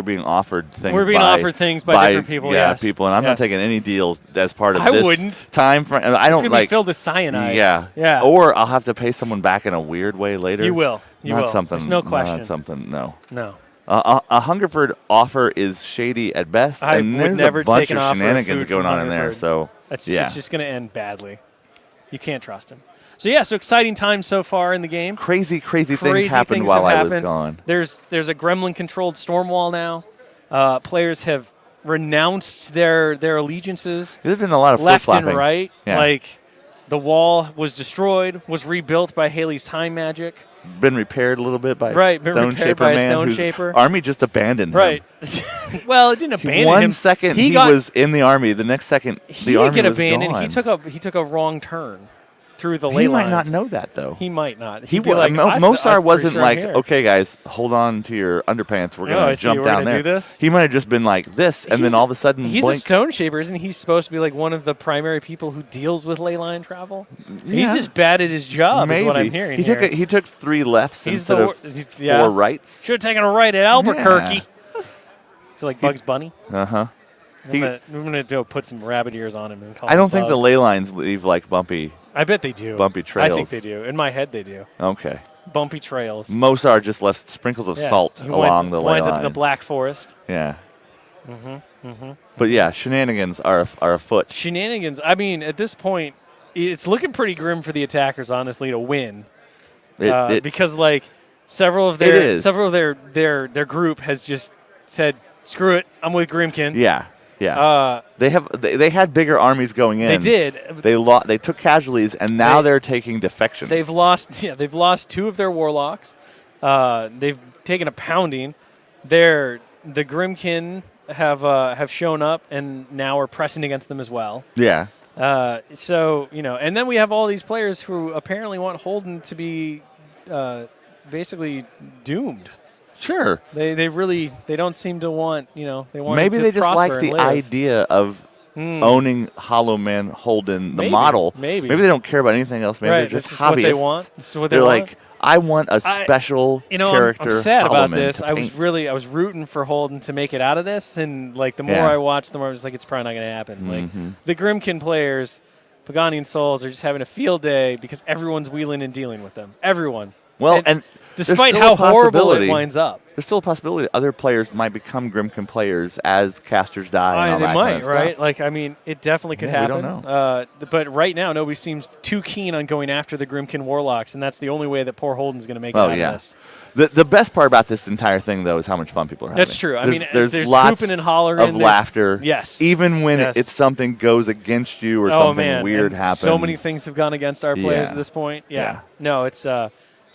[SPEAKER 8] being offered things.
[SPEAKER 2] We're being offered things by different people.
[SPEAKER 8] Yeah,
[SPEAKER 2] yes.
[SPEAKER 8] people, and I'm not taking any deals as part of
[SPEAKER 2] I
[SPEAKER 8] this
[SPEAKER 2] wouldn't.
[SPEAKER 8] time frame. I don't
[SPEAKER 2] it's gonna be filled with cyanide.
[SPEAKER 8] Yeah,
[SPEAKER 2] yeah.
[SPEAKER 8] Or I'll have to pay someone back in a weird way later.
[SPEAKER 2] You will.
[SPEAKER 8] Not
[SPEAKER 2] will.
[SPEAKER 8] something.
[SPEAKER 2] There's no question.
[SPEAKER 8] Not something. No.
[SPEAKER 2] No.
[SPEAKER 8] A Hungerford offer is shady at best,
[SPEAKER 2] I
[SPEAKER 8] and
[SPEAKER 2] would
[SPEAKER 8] there's
[SPEAKER 2] never
[SPEAKER 8] a bunch
[SPEAKER 2] take an
[SPEAKER 8] of
[SPEAKER 2] offer
[SPEAKER 8] shenanigans
[SPEAKER 2] of food
[SPEAKER 8] going
[SPEAKER 2] from
[SPEAKER 8] on in there.
[SPEAKER 2] Hungerford.
[SPEAKER 8] So
[SPEAKER 2] it's
[SPEAKER 8] just
[SPEAKER 2] going to end badly. You can't trust him. So yeah, so exciting times so far in the game.
[SPEAKER 8] Crazy things happened while I was gone.
[SPEAKER 2] There's a gremlin-controlled storm wall now. Players have renounced their allegiances.
[SPEAKER 8] There's been a lot of
[SPEAKER 2] left and
[SPEAKER 8] flip-flopping.
[SPEAKER 2] right.
[SPEAKER 8] Yeah.
[SPEAKER 2] Like the wall was destroyed, was rebuilt by Haley's time magic.
[SPEAKER 8] Been repaired a little bit by
[SPEAKER 2] been
[SPEAKER 8] Stone
[SPEAKER 2] repaired
[SPEAKER 8] Shaper
[SPEAKER 2] by a
[SPEAKER 8] man
[SPEAKER 2] Stone
[SPEAKER 8] whose
[SPEAKER 2] Shaper.
[SPEAKER 8] army just abandoned him.
[SPEAKER 2] Right. Well, it didn't abandon him.
[SPEAKER 8] 1 second he was in the army. The next second the army
[SPEAKER 2] didn't get
[SPEAKER 8] was
[SPEAKER 2] abandoned.
[SPEAKER 8] gone.
[SPEAKER 2] He took a wrong turn through the ley
[SPEAKER 8] He might
[SPEAKER 2] lines.
[SPEAKER 8] not know that though.
[SPEAKER 2] He might not.
[SPEAKER 8] He
[SPEAKER 2] He'd be
[SPEAKER 8] wa-
[SPEAKER 2] like,
[SPEAKER 8] Mosar
[SPEAKER 2] I'm
[SPEAKER 8] wasn't
[SPEAKER 2] pretty sure
[SPEAKER 8] like,
[SPEAKER 2] I'm here.
[SPEAKER 8] okay, guys, hold on to your underpants. We're
[SPEAKER 2] No, I
[SPEAKER 8] gonna
[SPEAKER 2] see,
[SPEAKER 8] jump
[SPEAKER 2] we're
[SPEAKER 8] down
[SPEAKER 2] gonna
[SPEAKER 8] there.
[SPEAKER 2] do this?
[SPEAKER 8] He might have just been like this, and then all of a sudden,
[SPEAKER 2] He's
[SPEAKER 8] blink.
[SPEAKER 2] a Stone Shaper, isn't he? Supposed to be like one of the primary people who deals with ley line travel. He's
[SPEAKER 8] Yeah.
[SPEAKER 2] just bad at his job,
[SPEAKER 8] Maybe.
[SPEAKER 2] is what I'm hearing.
[SPEAKER 8] He took 3 lefts
[SPEAKER 2] He's
[SPEAKER 8] instead
[SPEAKER 2] the
[SPEAKER 8] of
[SPEAKER 2] wor-
[SPEAKER 8] 4 rights.
[SPEAKER 2] Should have taken a right at Albuquerque.
[SPEAKER 8] Yeah.
[SPEAKER 2] It's like Bugs Bunny.
[SPEAKER 8] Uh-huh.
[SPEAKER 2] I'm gonna go put some rabbit ears on him and call
[SPEAKER 8] I
[SPEAKER 2] him
[SPEAKER 8] don't think the
[SPEAKER 2] Bugs.
[SPEAKER 8] ley lines leave like bumpy.
[SPEAKER 2] I bet they do.
[SPEAKER 8] Bumpy trails.
[SPEAKER 2] I think they do. In my head, they do.
[SPEAKER 8] Okay.
[SPEAKER 2] Bumpy trails.
[SPEAKER 8] Mosar just left sprinkles of
[SPEAKER 2] Yeah.
[SPEAKER 8] salt
[SPEAKER 2] He
[SPEAKER 8] along the ley
[SPEAKER 2] winds up in the
[SPEAKER 8] line.
[SPEAKER 2] Black Forest.
[SPEAKER 8] Yeah.
[SPEAKER 2] Mm-hmm.
[SPEAKER 8] But yeah, shenanigans are afoot.
[SPEAKER 2] Shenanigans. I mean, at this point, it's looking pretty grim for the attackers, honestly, to win. Because like several of their group has just said, "Screw it, I'm with Grimmkin."
[SPEAKER 8] Yeah. Yeah. They had bigger armies going in.
[SPEAKER 2] They did.
[SPEAKER 8] They took casualties, and now they're taking defections.
[SPEAKER 2] They've lost 2 of their warlocks. They've taken a pounding. The Grimmkin have shown up and now are pressing against them as well.
[SPEAKER 8] Yeah.
[SPEAKER 2] So and then we have all these players who apparently want Holden to be basically doomed.
[SPEAKER 8] Sure.
[SPEAKER 2] They don't seem to want they want
[SPEAKER 8] Maybe
[SPEAKER 2] him to
[SPEAKER 8] they just
[SPEAKER 2] prosper
[SPEAKER 8] like
[SPEAKER 2] and
[SPEAKER 8] the
[SPEAKER 2] live.
[SPEAKER 8] idea of owning Hollow Man Holden, the model.
[SPEAKER 2] Maybe
[SPEAKER 8] they don't care about anything else. Maybe
[SPEAKER 2] Right,
[SPEAKER 8] they're just
[SPEAKER 2] this is
[SPEAKER 8] hobbyists.
[SPEAKER 2] what they want. This is what they
[SPEAKER 8] They're
[SPEAKER 2] want.
[SPEAKER 8] like, I want a special character.
[SPEAKER 2] I'm sad
[SPEAKER 8] Hollow
[SPEAKER 2] about
[SPEAKER 8] Man
[SPEAKER 2] this.
[SPEAKER 8] to
[SPEAKER 2] I
[SPEAKER 8] paint.
[SPEAKER 2] was rooting for Holden to make it out of this, and like the more
[SPEAKER 8] Yeah.
[SPEAKER 2] I watched, the more I was like, it's probably not going to happen.
[SPEAKER 8] Mhm.
[SPEAKER 2] Like the Grimmkin players, Paganian Souls are just having a field day because everyone's wheeling and dealing with them. Everyone.
[SPEAKER 8] Well, and there's
[SPEAKER 2] despite
[SPEAKER 8] still
[SPEAKER 2] how
[SPEAKER 8] a
[SPEAKER 2] horrible it
[SPEAKER 8] possibility-
[SPEAKER 2] winds up.
[SPEAKER 8] There's still a possibility other players might become Grimmkin players as casters die. And all
[SPEAKER 2] They
[SPEAKER 8] that
[SPEAKER 2] might,
[SPEAKER 8] kind of
[SPEAKER 2] right?
[SPEAKER 8] stuff.
[SPEAKER 2] Like, I mean, it definitely could
[SPEAKER 8] Yeah, we
[SPEAKER 2] happen.
[SPEAKER 8] don't know.
[SPEAKER 2] But right now, nobody seems too keen on going after the Grimmkin Warlocks, and that's the only way that poor Holden's going to make it
[SPEAKER 8] Oh
[SPEAKER 2] out of
[SPEAKER 8] yeah.
[SPEAKER 2] this.
[SPEAKER 8] The best part about this entire thing, though, is how much fun people are having.
[SPEAKER 2] That's true. I mean,
[SPEAKER 8] there's
[SPEAKER 2] there's whooping and hollering.
[SPEAKER 8] of
[SPEAKER 2] there's-
[SPEAKER 8] laughter.
[SPEAKER 2] Yes.
[SPEAKER 8] Even when
[SPEAKER 2] Yes.
[SPEAKER 8] it's something goes against you or
[SPEAKER 2] Oh,
[SPEAKER 8] something
[SPEAKER 2] man.
[SPEAKER 8] weird
[SPEAKER 2] and
[SPEAKER 8] happens.
[SPEAKER 2] So many things have gone against our players
[SPEAKER 8] Yeah.
[SPEAKER 2] at this point.
[SPEAKER 8] Yeah.
[SPEAKER 2] Yeah. No, it's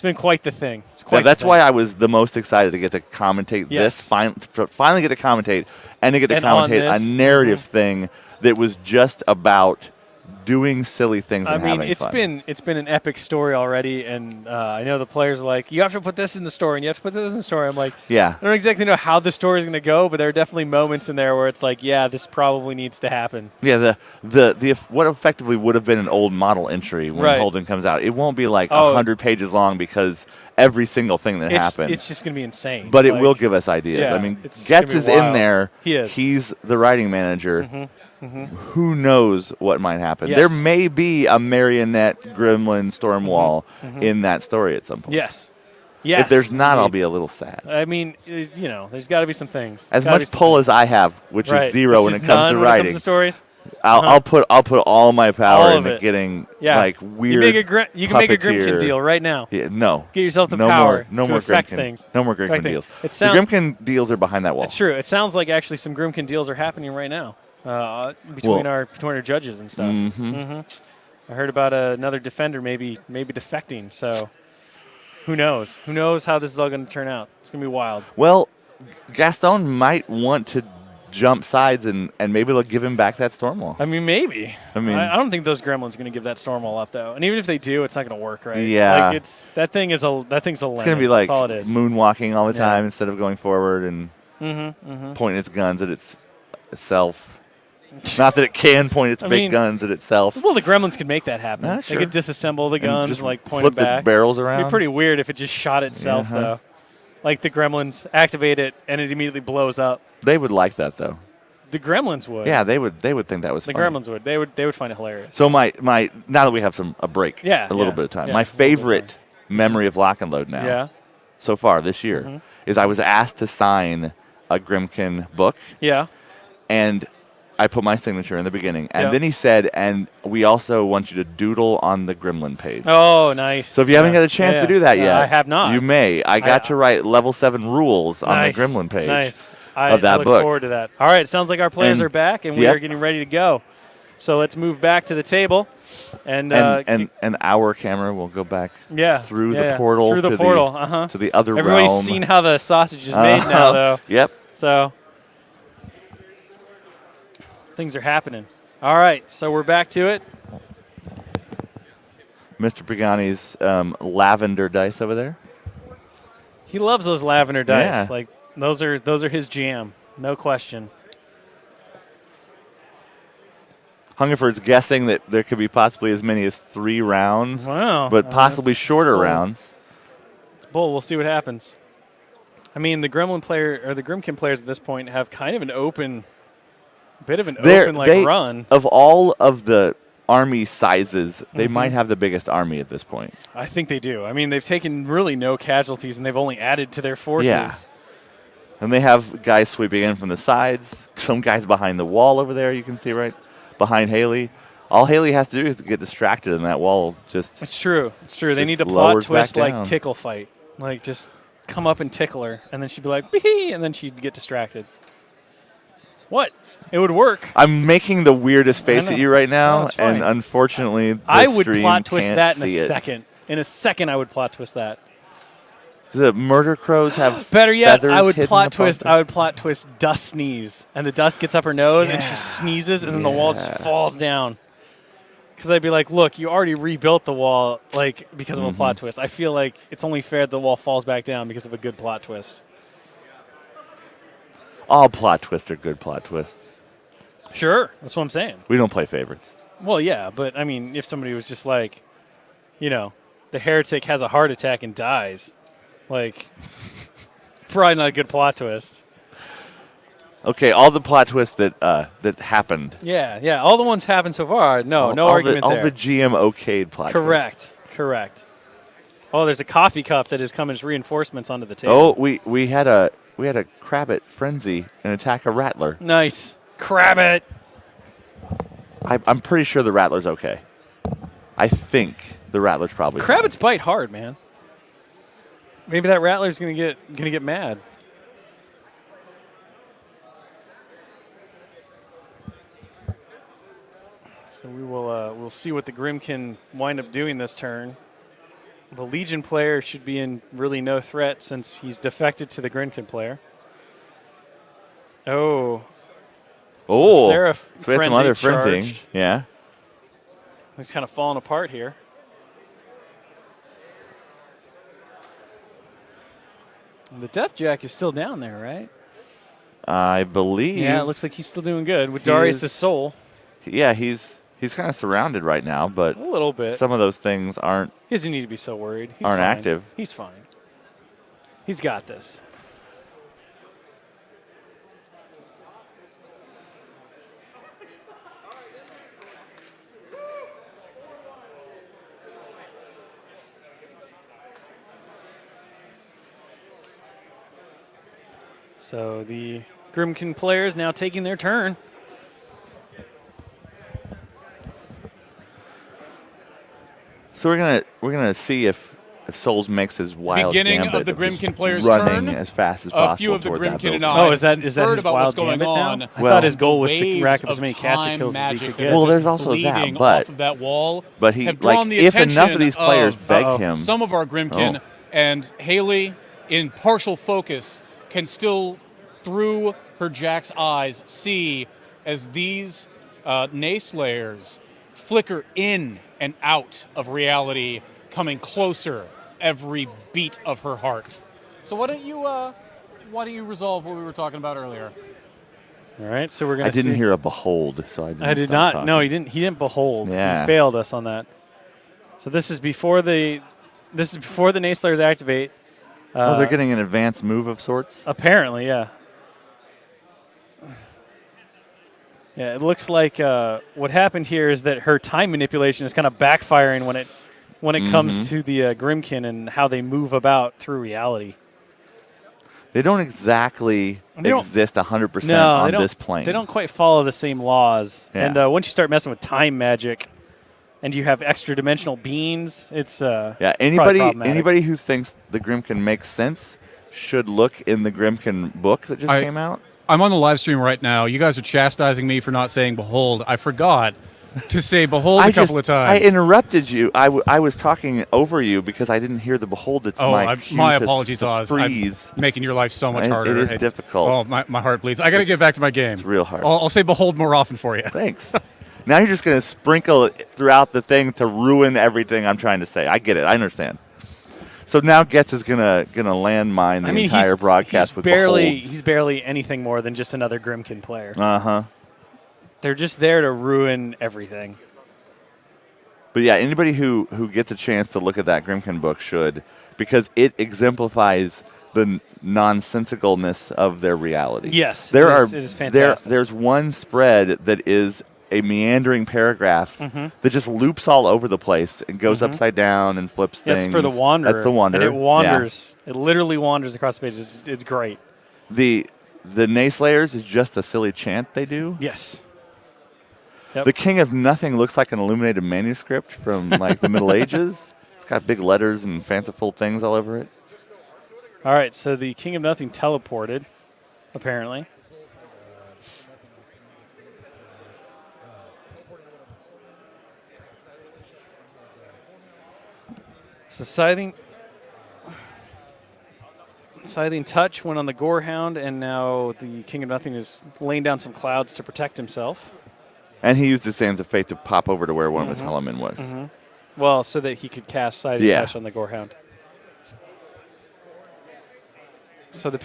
[SPEAKER 2] been quite the thing. It's
[SPEAKER 8] Yeah,
[SPEAKER 2] quite
[SPEAKER 8] that's
[SPEAKER 2] the
[SPEAKER 8] why
[SPEAKER 2] thing.
[SPEAKER 8] I was the most excited to get to commentate
[SPEAKER 2] Yes.
[SPEAKER 8] this. Finally get to commentate and to get to
[SPEAKER 2] And on
[SPEAKER 8] commentate a
[SPEAKER 2] this,
[SPEAKER 8] narrative thing that was just about doing silly things
[SPEAKER 2] I
[SPEAKER 8] and
[SPEAKER 2] mean,
[SPEAKER 8] having fun.
[SPEAKER 2] it's been an epic story already, and I know the players are like, you have to put this in the story, and you have to put this in the story. I'm like,
[SPEAKER 8] Yeah.
[SPEAKER 2] I don't exactly know how the story is going to go, but there are definitely moments in there where it's like, yeah, this probably needs to happen.
[SPEAKER 8] Yeah, the what effectively would have been an old model entry when
[SPEAKER 2] Right.
[SPEAKER 8] Holden comes out. It won't be like
[SPEAKER 2] Oh.
[SPEAKER 8] 100 pages long because every single thing that happened.
[SPEAKER 2] It's just going to be insane.
[SPEAKER 8] But it
[SPEAKER 2] Like,
[SPEAKER 8] will give us ideas.
[SPEAKER 2] yeah,
[SPEAKER 8] I mean,
[SPEAKER 2] it's
[SPEAKER 8] Getz
[SPEAKER 2] gonna be
[SPEAKER 8] is in
[SPEAKER 2] wild.
[SPEAKER 8] there.
[SPEAKER 2] He is.
[SPEAKER 8] He's the writing manager. Who knows what might happen?
[SPEAKER 2] Yes.
[SPEAKER 8] There may be a marionette gremlin Stormwall
[SPEAKER 2] Mhm.
[SPEAKER 8] in that story at some point.
[SPEAKER 2] Yes. Yes.
[SPEAKER 8] If there's not, I'll
[SPEAKER 2] indeed.
[SPEAKER 8] be a little sad.
[SPEAKER 2] I mean, there's got to be some things.
[SPEAKER 8] As
[SPEAKER 2] Gotta be
[SPEAKER 8] much
[SPEAKER 2] some
[SPEAKER 8] pull
[SPEAKER 2] things.
[SPEAKER 8] as I have, which
[SPEAKER 2] Right.
[SPEAKER 8] is zero when
[SPEAKER 2] Which
[SPEAKER 8] it
[SPEAKER 2] is
[SPEAKER 8] comes
[SPEAKER 2] none
[SPEAKER 8] to
[SPEAKER 2] when it
[SPEAKER 8] writing,
[SPEAKER 2] comes to stories.
[SPEAKER 8] I'll put all my power
[SPEAKER 2] All of
[SPEAKER 8] into
[SPEAKER 2] it.
[SPEAKER 8] getting
[SPEAKER 2] Yeah.
[SPEAKER 8] like weird.
[SPEAKER 2] You can make a
[SPEAKER 8] puppeteer.
[SPEAKER 2] Grimmkin deal right now.
[SPEAKER 8] Yeah, no.
[SPEAKER 2] Get yourself the
[SPEAKER 8] no
[SPEAKER 2] power
[SPEAKER 8] More, no
[SPEAKER 2] to
[SPEAKER 8] more
[SPEAKER 2] affect
[SPEAKER 8] Grimmkin.
[SPEAKER 2] things.
[SPEAKER 8] No more
[SPEAKER 2] Affect
[SPEAKER 8] Grimmkin
[SPEAKER 2] things.
[SPEAKER 8] deals.
[SPEAKER 2] It sounds,
[SPEAKER 8] the Grimmkin deals are behind that wall.
[SPEAKER 2] It's true. It sounds like actually some Grimmkin deals are happening right now between our judges and stuff. I heard about another defender maybe defecting. So who knows? Who knows how this is all going to turn out? It's going to be wild.
[SPEAKER 8] Well, Gaston might want to jump sides and maybe they'll give him back that Stormwall.
[SPEAKER 2] I mean, maybe.
[SPEAKER 8] I mean,
[SPEAKER 2] I don't think those gremlins are going to give that Stormwall up though. And even if they do, it's not going to work, right?
[SPEAKER 8] Yeah.
[SPEAKER 2] Like that thing's a limit.
[SPEAKER 8] It's going to be like
[SPEAKER 2] That's all it is.
[SPEAKER 8] moonwalking all the
[SPEAKER 2] Yeah.
[SPEAKER 8] time instead of going forward and pointing its guns at itself. Not that it can point its
[SPEAKER 2] I
[SPEAKER 8] big
[SPEAKER 2] mean,
[SPEAKER 8] guns at itself.
[SPEAKER 2] Well, the gremlins could make that happen.
[SPEAKER 8] Ah, sure.
[SPEAKER 2] They could disassemble the
[SPEAKER 8] And
[SPEAKER 2] guns
[SPEAKER 8] just
[SPEAKER 2] and like point
[SPEAKER 8] flip
[SPEAKER 2] them back.
[SPEAKER 8] the barrels
[SPEAKER 2] It'd
[SPEAKER 8] around.
[SPEAKER 2] be pretty weird if it just shot itself
[SPEAKER 8] Uh-huh.
[SPEAKER 2] though. Like the gremlins activate it and it immediately blows up.
[SPEAKER 8] They would like that though.
[SPEAKER 2] The gremlins would.
[SPEAKER 8] Yeah, they would think that was
[SPEAKER 2] The
[SPEAKER 8] funny.
[SPEAKER 2] gremlins would. They would find it hilarious.
[SPEAKER 8] So my now that we have a break,
[SPEAKER 2] Yeah,
[SPEAKER 8] a little
[SPEAKER 2] yeah,
[SPEAKER 8] bit of time.
[SPEAKER 2] yeah,
[SPEAKER 8] My
[SPEAKER 2] a little bit of
[SPEAKER 8] favorite memory of Lock and Load now,
[SPEAKER 2] Yeah.
[SPEAKER 8] so far this year,
[SPEAKER 2] Mhm.
[SPEAKER 8] is I was asked to sign a Grimmkin book.
[SPEAKER 2] Yeah.
[SPEAKER 8] And I put my signature in the beginning, and
[SPEAKER 2] Yep.
[SPEAKER 8] then he said, "And we also want you to doodle on the Gremlin page."
[SPEAKER 2] Oh, nice.
[SPEAKER 8] So if you haven't got a chance to do that yet,
[SPEAKER 2] I have not.
[SPEAKER 8] You may. I got to write level 7 rules on the Gremlin page.
[SPEAKER 2] Nice.
[SPEAKER 8] Of that
[SPEAKER 2] I look
[SPEAKER 8] book.
[SPEAKER 2] forward to that. All right, sounds like our players
[SPEAKER 8] And-
[SPEAKER 2] are back, and we
[SPEAKER 8] yep.
[SPEAKER 2] are getting ready to go. So let's move back to the table, and
[SPEAKER 8] And our camera will go back through the portal
[SPEAKER 2] through the
[SPEAKER 8] to
[SPEAKER 2] portal.
[SPEAKER 8] to the other
[SPEAKER 2] Everybody's
[SPEAKER 8] realm.
[SPEAKER 2] seen how the sausage is made now, though.
[SPEAKER 8] Yep.
[SPEAKER 2] So things are happening. All right, so we're back to it.
[SPEAKER 8] Mr. Pagani's lavender dice over there.
[SPEAKER 2] He loves those lavender dice.
[SPEAKER 8] Yeah.
[SPEAKER 2] Like those are his jam, no question.
[SPEAKER 8] Hungerford's guessing that there could be possibly as many as 3 rounds,
[SPEAKER 2] Wow.
[SPEAKER 8] but possibly
[SPEAKER 2] That's
[SPEAKER 8] shorter
[SPEAKER 2] bold.
[SPEAKER 8] rounds.
[SPEAKER 2] It's bold. We'll see what happens. I mean, the Gremlin player or the Grimmkin players at this point have kind of an open, run.
[SPEAKER 8] Of all of the army sizes, they
[SPEAKER 2] Mhm.
[SPEAKER 8] might have the biggest army at this point.
[SPEAKER 2] I think they do. I mean, they've taken really no casualties, and they've only added to their forces.
[SPEAKER 8] Yeah. And they have guys sweeping in from the sides. Some guys behind the wall over there, you can see right behind Haley. All Haley has to do is get distracted, and that wall just.
[SPEAKER 2] It's true. It's true. They
[SPEAKER 8] just
[SPEAKER 2] need to
[SPEAKER 8] lowers
[SPEAKER 2] plot twist
[SPEAKER 8] back
[SPEAKER 2] like
[SPEAKER 8] down.
[SPEAKER 2] tickle fight. Like just come up and tickle her, and then she'd be like, "Bee," and then she'd get distracted. What? It would work.
[SPEAKER 8] I'm making the weirdest face
[SPEAKER 2] know.
[SPEAKER 8] at you right now,
[SPEAKER 2] No, it's fine.
[SPEAKER 8] and unfortunately,
[SPEAKER 2] I
[SPEAKER 8] the
[SPEAKER 2] would
[SPEAKER 8] stream
[SPEAKER 2] plot twist
[SPEAKER 8] can't
[SPEAKER 2] that in a
[SPEAKER 8] see it.
[SPEAKER 2] second. In a second, I would plot twist that.
[SPEAKER 8] The murder crows have
[SPEAKER 2] Better yet,
[SPEAKER 8] feathers
[SPEAKER 2] I would
[SPEAKER 8] hidden
[SPEAKER 2] plot
[SPEAKER 8] above
[SPEAKER 2] twist.
[SPEAKER 8] them.
[SPEAKER 2] I would plot twist dust sneeze, and the dust gets up her nose, and she sneezes, and then the wall just falls down. Because I'd be like, "Look, you already rebuilt the wall, like because of a plot twist. I feel like it's only fair the wall falls back down because of a good plot twist."
[SPEAKER 8] All plot twists are good plot twists.
[SPEAKER 2] Sure, that's what I'm saying.
[SPEAKER 8] We don't play favorites.
[SPEAKER 2] Well, yeah, but I mean, if somebody was just like, the heretic has a heart attack and dies, like, probably not a good plot twist.
[SPEAKER 8] Okay, all the plot twists that happened.
[SPEAKER 2] Yeah, all the ones happened so far. No
[SPEAKER 8] all
[SPEAKER 2] argument
[SPEAKER 8] all
[SPEAKER 2] there.
[SPEAKER 8] the GM okayed plot twists.
[SPEAKER 2] Correct. Oh, there's a coffee cup that has come as reinforcements onto the table.
[SPEAKER 8] Oh, we had a Crabbit frenzy and attack a Rattler.
[SPEAKER 2] Nice. Crabbit.
[SPEAKER 8] I'm pretty sure the Rattler's okay. I think the Rattler's probably fine.
[SPEAKER 2] Crabbits bite hard, man. Maybe that Rattler's gonna get mad. So we'll see what the Grimmkin wind up doing this turn. The Legion player should be in really no threat since he's defected to the Grimmkin player. Oh.
[SPEAKER 8] Oh,
[SPEAKER 2] Seraph
[SPEAKER 8] so we had some other
[SPEAKER 2] frenzy
[SPEAKER 8] frenzying.
[SPEAKER 2] charged.
[SPEAKER 8] Yeah.
[SPEAKER 2] He's kind of falling apart here. The Death Jack is still down there, right?
[SPEAKER 8] I believe.
[SPEAKER 2] Yeah, it looks like he's still doing good with
[SPEAKER 8] he
[SPEAKER 2] Darius'
[SPEAKER 8] is-
[SPEAKER 2] soul.
[SPEAKER 8] Yeah, he's kind of surrounded right now, but
[SPEAKER 2] A little bit.
[SPEAKER 8] some of those things aren't.
[SPEAKER 2] He doesn't need to be so worried. He's
[SPEAKER 8] Aren't
[SPEAKER 2] fine.
[SPEAKER 8] active.
[SPEAKER 2] He's fine. He's got this. So the Grimmkin players now taking their turn.
[SPEAKER 8] So we're gonna see if Souls makes his wild
[SPEAKER 3] Beginning
[SPEAKER 8] gambit
[SPEAKER 3] of the
[SPEAKER 8] just
[SPEAKER 3] Grimmkin player's
[SPEAKER 8] running
[SPEAKER 3] turn,
[SPEAKER 8] as fast as possible.
[SPEAKER 3] a few of the
[SPEAKER 8] toward that
[SPEAKER 3] Grimmkin and
[SPEAKER 8] building.
[SPEAKER 3] I
[SPEAKER 2] Oh, is that
[SPEAKER 3] heard
[SPEAKER 2] his
[SPEAKER 3] about
[SPEAKER 2] wild
[SPEAKER 3] what's going
[SPEAKER 2] gambit
[SPEAKER 3] on.
[SPEAKER 2] now? I thought his goal was to
[SPEAKER 3] Waves
[SPEAKER 2] rack up as
[SPEAKER 3] of
[SPEAKER 2] many caster
[SPEAKER 3] time
[SPEAKER 2] kills as he
[SPEAKER 3] magic
[SPEAKER 2] could
[SPEAKER 3] that
[SPEAKER 2] get.
[SPEAKER 3] are
[SPEAKER 8] Well,
[SPEAKER 3] just
[SPEAKER 8] there's also
[SPEAKER 3] bleeding
[SPEAKER 8] that, but-
[SPEAKER 3] off of that wall
[SPEAKER 8] but he-
[SPEAKER 3] have drawn
[SPEAKER 8] like,
[SPEAKER 3] the
[SPEAKER 8] if enough of
[SPEAKER 3] attention
[SPEAKER 8] these players
[SPEAKER 3] of
[SPEAKER 8] beg him-
[SPEAKER 3] some of our Grimmkin,
[SPEAKER 8] Oh.
[SPEAKER 3] and Haley, in partial focus, can still, through her Jack's eyes, see as these Nayslayers flicker in and out of reality, coming closer every beat of her heart. So why don't you resolve what we were talking about earlier?
[SPEAKER 2] All right, so we're gonna.
[SPEAKER 8] I didn't
[SPEAKER 2] see.
[SPEAKER 8] hear a behold, so I didn't.
[SPEAKER 2] I did
[SPEAKER 8] stop
[SPEAKER 2] not.
[SPEAKER 8] talking.
[SPEAKER 2] No, he didn't. He didn't behold.
[SPEAKER 8] Yeah.
[SPEAKER 2] He failed us on that. So this is before the Nayslayers activate,
[SPEAKER 8] They're getting an advanced move of sorts?
[SPEAKER 2] Apparently, yeah. Yeah, it looks like what happened here is that her time manipulation is kind of backfiring when it comes to the Grimmkin and how they move about through reality.
[SPEAKER 8] They don't exactly exist 100%
[SPEAKER 2] No,
[SPEAKER 8] on this plane.
[SPEAKER 2] They don't quite follow the same laws.
[SPEAKER 8] Yeah.
[SPEAKER 2] And once you start messing with time magic and you have extra dimensional beings, it's
[SPEAKER 8] yeah.
[SPEAKER 2] probably problematic.
[SPEAKER 8] Anybody who thinks the Grimmkin makes sense should look in the Grimmkin book that just came out.
[SPEAKER 3] I'm on the live stream right now. You guys are chastising me for not saying behold. I forgot to say behold a couple of times.
[SPEAKER 8] I interrupted you. I was talking over you because I didn't hear the behold. It's
[SPEAKER 3] my apologies, Oz.
[SPEAKER 8] Freeze.
[SPEAKER 3] I'm making your life so much harder.
[SPEAKER 8] It is difficult.
[SPEAKER 3] Oh, my heart bleeds. I got to get back to my game.
[SPEAKER 8] It's real hard.
[SPEAKER 3] I'll say behold more often for you.
[SPEAKER 8] Thanks. Now you're just going to sprinkle it throughout the thing to ruin everything I'm trying to say. I get it. I understand. So now Getz is gonna landmine the entire broadcast with beholds.
[SPEAKER 2] He's barely anything more than just another Grimmkin player.
[SPEAKER 8] Uh-huh.
[SPEAKER 2] They're just there to ruin everything.
[SPEAKER 8] But yeah, anybody who gets a chance to look at that Grimmkin book should, because it exemplifies the nonsensicalness of their reality.
[SPEAKER 2] Yes, it is fantastic.
[SPEAKER 8] There's one spread that is a meandering paragraph that just loops all over the place and goes upside down and flips things.
[SPEAKER 2] That's for the Wanderer.
[SPEAKER 8] That's the Wanderer.
[SPEAKER 2] And it wanders. Yeah. It literally wanders across the page. It's great.
[SPEAKER 8] The Nayslayers is just a silly chant they do.
[SPEAKER 2] Yes. Yep.
[SPEAKER 8] The King of Nothing looks like an illuminated manuscript from like the Middle Ages. It's got big letters and fanciful things all over it.
[SPEAKER 2] All right, so the King of Nothing teleported, apparently. So Scything Touch went on the Gorehound, and now the King of Nothing is laying down some clouds to protect himself.
[SPEAKER 8] And he used his Sands of Faith to pop over to where one of his Hellemen was.
[SPEAKER 2] Well, so that he could cast Scything Touch on the Gorehound. So the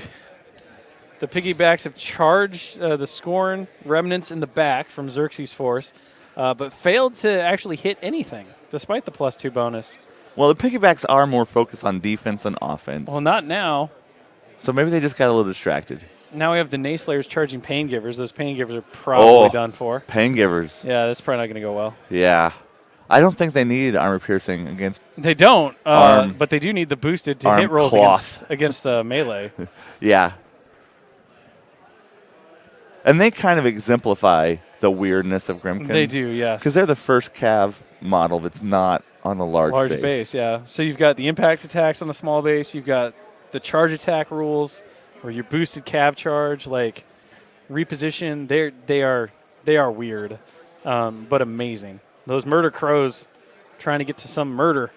[SPEAKER 2] piggybacks have charged the Scorn remnants in the back from Xerxes' force, but failed to actually hit anything, despite the +2 bonus.
[SPEAKER 8] Well, the piggybacks are more focused on defense than offense.
[SPEAKER 2] Well, not now.
[SPEAKER 8] So maybe they just got a little distracted.
[SPEAKER 2] Now we have the Nayslayers charging Pain Givers. Those Pain Givers are probably done for.
[SPEAKER 8] Pain Givers.
[SPEAKER 2] Yeah, that's probably not going to go well.
[SPEAKER 8] Yeah. I don't think they need armor piercing against.
[SPEAKER 2] They don't, but they do need the boosted to hit rolls against melee.
[SPEAKER 8] Yeah. And they kind of exemplify the weirdness of Grimmkin.
[SPEAKER 2] They do, yes.
[SPEAKER 8] Because they're the first Cav model that's not on a large base.
[SPEAKER 2] Yeah. So you've got the impact attacks on a small base. You've got the charge attack rules, or your boosted Cav charge, like reposition. They are weird, but amazing. Those murder crows trying to get to some murder.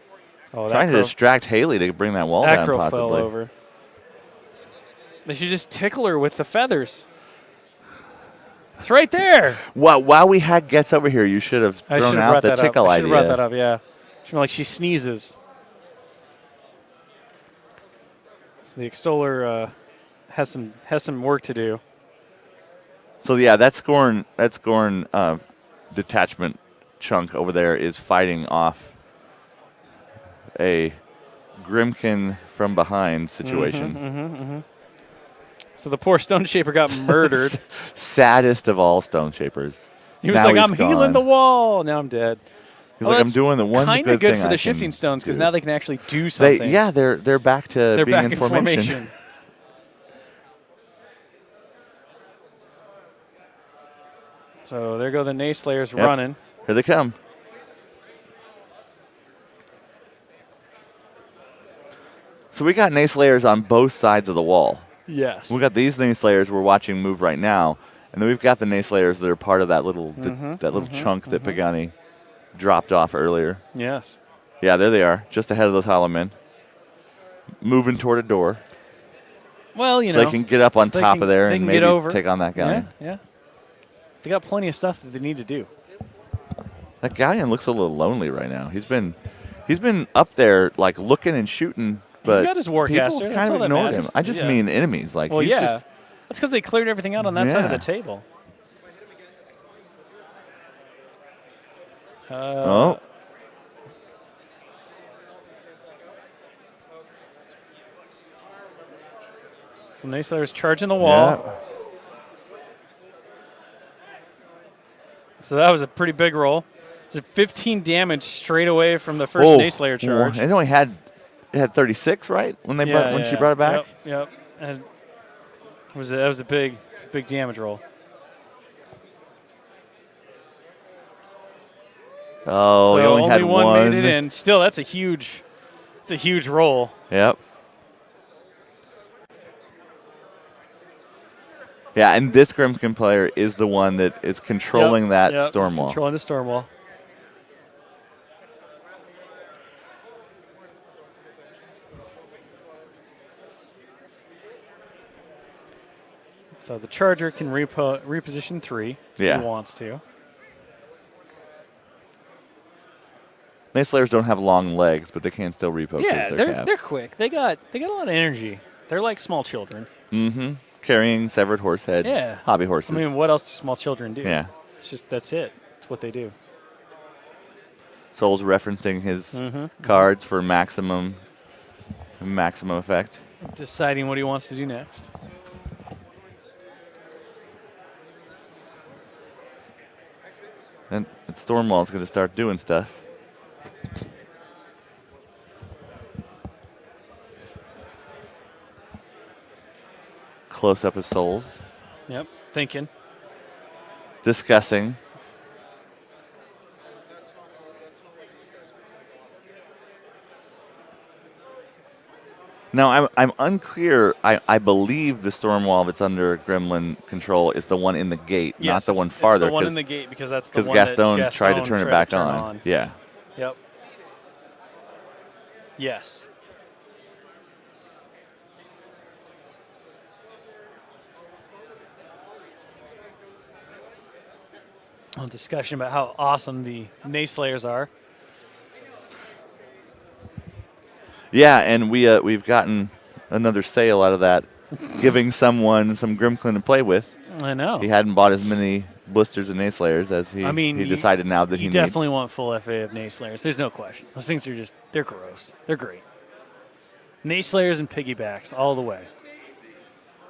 [SPEAKER 2] Oh,
[SPEAKER 8] trying to distract Haley to bring that wall down, possibly.
[SPEAKER 2] Fell over. They should just tickle her with the feathers. It's right there.
[SPEAKER 8] While we had Getz over here, you should have thrown out the tickle idea.
[SPEAKER 2] I should have brought that up, yeah. Should be like she sneezes. So the Extoller has some work to do.
[SPEAKER 8] So yeah, that Scorn detachment chunk over there is fighting off a Grimmkin from behind situation.
[SPEAKER 2] So the poor Stone Shaper got murdered.
[SPEAKER 8] Saddest of all Stone Shapers.
[SPEAKER 2] He was like, I'm healing the wall. Now I'm dead.
[SPEAKER 8] He's like, I'm doing the one good thing.
[SPEAKER 2] Kind of good for the shifting stones because now they can actually do something.
[SPEAKER 8] They're back to being in formation.
[SPEAKER 2] So there go the Nayslayers running.
[SPEAKER 8] Here they come. So we got Nayslayers on both sides of the wall.
[SPEAKER 2] Yes.
[SPEAKER 8] We got these Nayslayers we're watching move right now, and then we've got the Nayslayers that are part of that little chunk that Pagani dropped off earlier.
[SPEAKER 2] Yes.
[SPEAKER 8] Yeah, there they are, just ahead of those hollow men, moving toward a door.
[SPEAKER 2] Well,
[SPEAKER 8] so they can get up on top of there and maybe take on that Gallion.
[SPEAKER 2] Yeah. They got plenty of stuff that they need to do.
[SPEAKER 8] That Gallion looks a little lonely right now. He's been up there like looking and shooting. But
[SPEAKER 2] he's got his Warcaster.
[SPEAKER 8] People kind of ignored him. I just mean enemies. Like,
[SPEAKER 2] well, that's because they cleared everything out on that side of the table. So Nayslayer's charging the wall.
[SPEAKER 8] Yeah.
[SPEAKER 2] So that was a pretty big roll. It's 15 damage straight away from the first Nayslayer charge.
[SPEAKER 8] It only had 36, right? When she brought it back.
[SPEAKER 2] Yep. And that was a big damage roll.
[SPEAKER 8] Oh,
[SPEAKER 2] so
[SPEAKER 8] he only had one.
[SPEAKER 2] made it in. Still, that's a huge roll.
[SPEAKER 8] Yep. Yeah, and this Grimmkin player is the one that is controlling that storm wall.
[SPEAKER 2] Controlling the storm wall. So the Charger can reposition 3 if he wants to.
[SPEAKER 8] Nayslayers don't have long legs, but they can still repo.
[SPEAKER 2] Yeah, they're quick. They got a lot of energy. They're like small children.
[SPEAKER 8] Mm-hmm. Carrying severed horse head.
[SPEAKER 2] Yeah.
[SPEAKER 8] Hobby horses.
[SPEAKER 2] I mean, what else do small children do?
[SPEAKER 8] Yeah.
[SPEAKER 2] That's it. It's what they do.
[SPEAKER 8] Soul's referencing his cards for maximum effect.
[SPEAKER 2] Deciding what he wants to do next.
[SPEAKER 8] And Stormwall's going to start doing stuff. Close up of Souls.
[SPEAKER 2] Yep, thinking.
[SPEAKER 8] Discussing. Now, I'm unclear. I believe the storm wall that's under Gremlin control is the one in the gate, not the one farther.
[SPEAKER 2] It's the one in the gate because that's the one
[SPEAKER 8] Gaston tried to turn it back on. Yeah.
[SPEAKER 2] Yep. Yes. A discussion about how awesome the Nayslayers are.
[SPEAKER 8] Yeah, and we've gotten another sale out of that, giving someone some Grimmkin to play with.
[SPEAKER 2] I know.
[SPEAKER 8] He hadn't bought as many blisters and Nayslayers as he decided now that he needs.
[SPEAKER 2] You definitely want full FA of Nayslayers. There's no question. Those things are they're gross. They're great. Nayslayers and piggybacks all the way.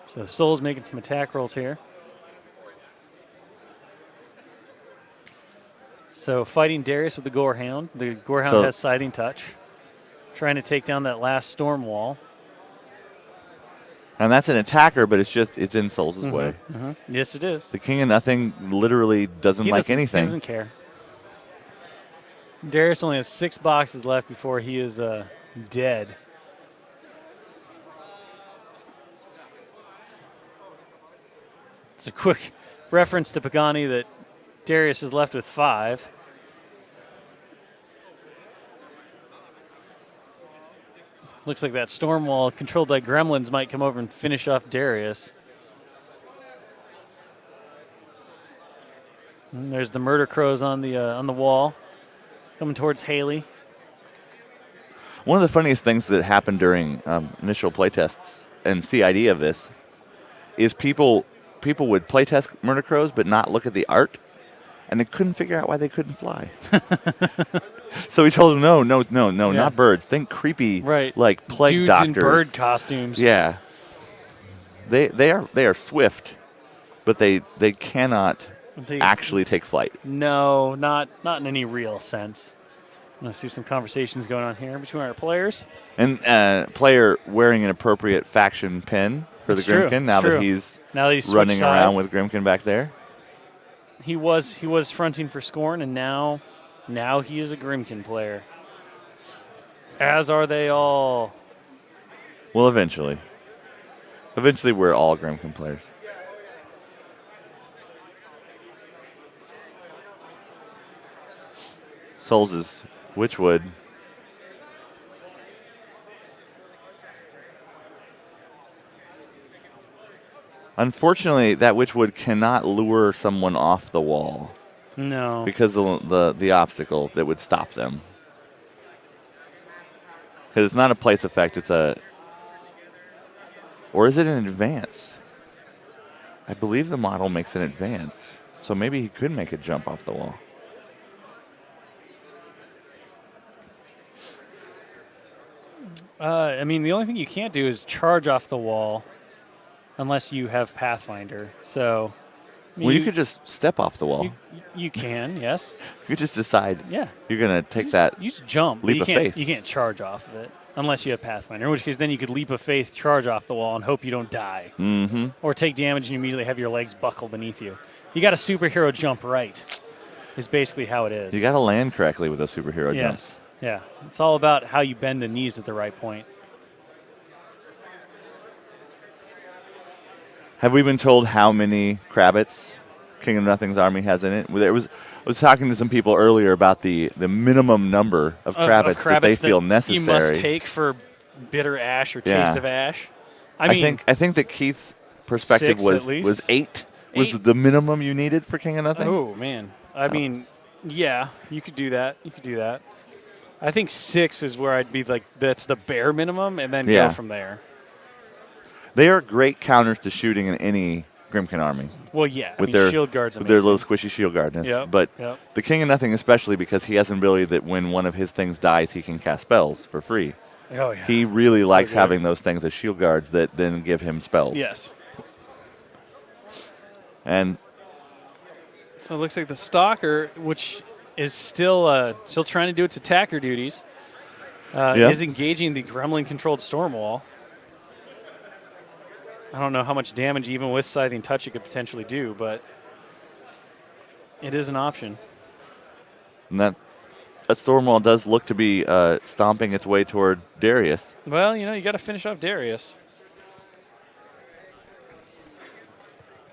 [SPEAKER 2] So Soul's making some attack rolls here. So fighting Darius with the Gorehound. The Gorehound has sighting touch. Trying to take down that last storm wall.
[SPEAKER 8] And that's an attacker, but it's in Souls' way.
[SPEAKER 2] Mm-hmm. Yes, it is.
[SPEAKER 8] The King of Nothing literally doesn't like anything.
[SPEAKER 2] He doesn't care. Darius only has 6 boxes left before he is dead. It's a quick reference to Pagani that Darius is left with 5. Looks like that storm wall controlled by gremlins might come over and finish off Darius. And there's the murder crows on the wall, coming towards Haley.
[SPEAKER 8] One of the funniest things that happened during initial playtests and CID of this is people would playtest murder crows but not look at the art, and they couldn't figure out why they couldn't fly. So we told them, no, not birds. Think creepy, like plague
[SPEAKER 2] dudes
[SPEAKER 8] doctors.
[SPEAKER 2] in bird costumes.
[SPEAKER 8] Yeah. They are swift, but they cannot actually take flight.
[SPEAKER 2] No, not in any real sense. I see some conversations going on here between our players.
[SPEAKER 8] And player wearing an appropriate faction pin for the Grimmkin now that he's running around with Grimmkin back there.
[SPEAKER 2] He was fronting for Scorn, and now he is a Grimmkin player. As are they all.
[SPEAKER 8] Well, eventually. Eventually, we're all Grimmkin players. Souls' Witchwood. Unfortunately, that Witchwood cannot lure someone off the wall.
[SPEAKER 2] No.
[SPEAKER 8] Because of the obstacle that would stop them. Because it's not a place effect, it's a... Or is it an advance? I believe the model makes an advance. So maybe he could make a jump off the wall.
[SPEAKER 2] I mean, the only thing you can't do is charge off the wall. unless you have Pathfinder. So,
[SPEAKER 8] Well, you could just step off the wall.
[SPEAKER 2] You can, yes.
[SPEAKER 8] You just decide.
[SPEAKER 2] Yeah.
[SPEAKER 8] You're gonna take that.
[SPEAKER 2] You just jump.
[SPEAKER 8] Leap
[SPEAKER 2] you
[SPEAKER 8] of
[SPEAKER 2] can't,
[SPEAKER 8] faith.
[SPEAKER 2] You can't charge off of it unless you have Pathfinder. In which case, then you could leap of faith, charge off the wall, and hope you don't die, or take damage and immediately have your legs buckle beneath you. You got a superhero jump right. Is basically how it is.
[SPEAKER 8] You got to land correctly with a superhero jump.
[SPEAKER 2] Yes. Yeah. It's all about how you bend the knees at the right point.
[SPEAKER 8] Have we been told how many Krabbits King of Nothing's army has in it? I was talking to some people earlier about the minimum number of Krabbits that they feel necessary.
[SPEAKER 2] You must take for bitter ash or taste of ash. I
[SPEAKER 8] think that Keith's perspective
[SPEAKER 2] 6 at least.
[SPEAKER 8] was 8 was the minimum you needed for King of Nothing.
[SPEAKER 2] Oh man, I mean, yeah, you could do that. I think 6 is where I'd be like, that's the bare minimum, and then go from there.
[SPEAKER 8] They are great counters to shooting in any Grimmkin army.
[SPEAKER 2] Well, yeah,
[SPEAKER 8] with their
[SPEAKER 2] shield guards,
[SPEAKER 8] with their little squishy shield guardness.
[SPEAKER 2] Yep,
[SPEAKER 8] but
[SPEAKER 2] yep.
[SPEAKER 8] the King of Nothing, especially because he has an ability that when one of his things dies, he can cast spells for free.
[SPEAKER 2] Oh yeah,
[SPEAKER 8] he really likes
[SPEAKER 2] good.
[SPEAKER 8] having those things as shield guards that then give him spells.
[SPEAKER 2] Yes.
[SPEAKER 8] And
[SPEAKER 2] so it looks like the Stalker, which is still trying to do its attacker duties, is engaging the Gremlin-controlled storm wall. I don't know how much damage, even with Scything Touch, it could potentially do, but it is an option.
[SPEAKER 8] And that storm wall does look to be stomping its way toward Darius.
[SPEAKER 2] Well, you got to finish off Darius.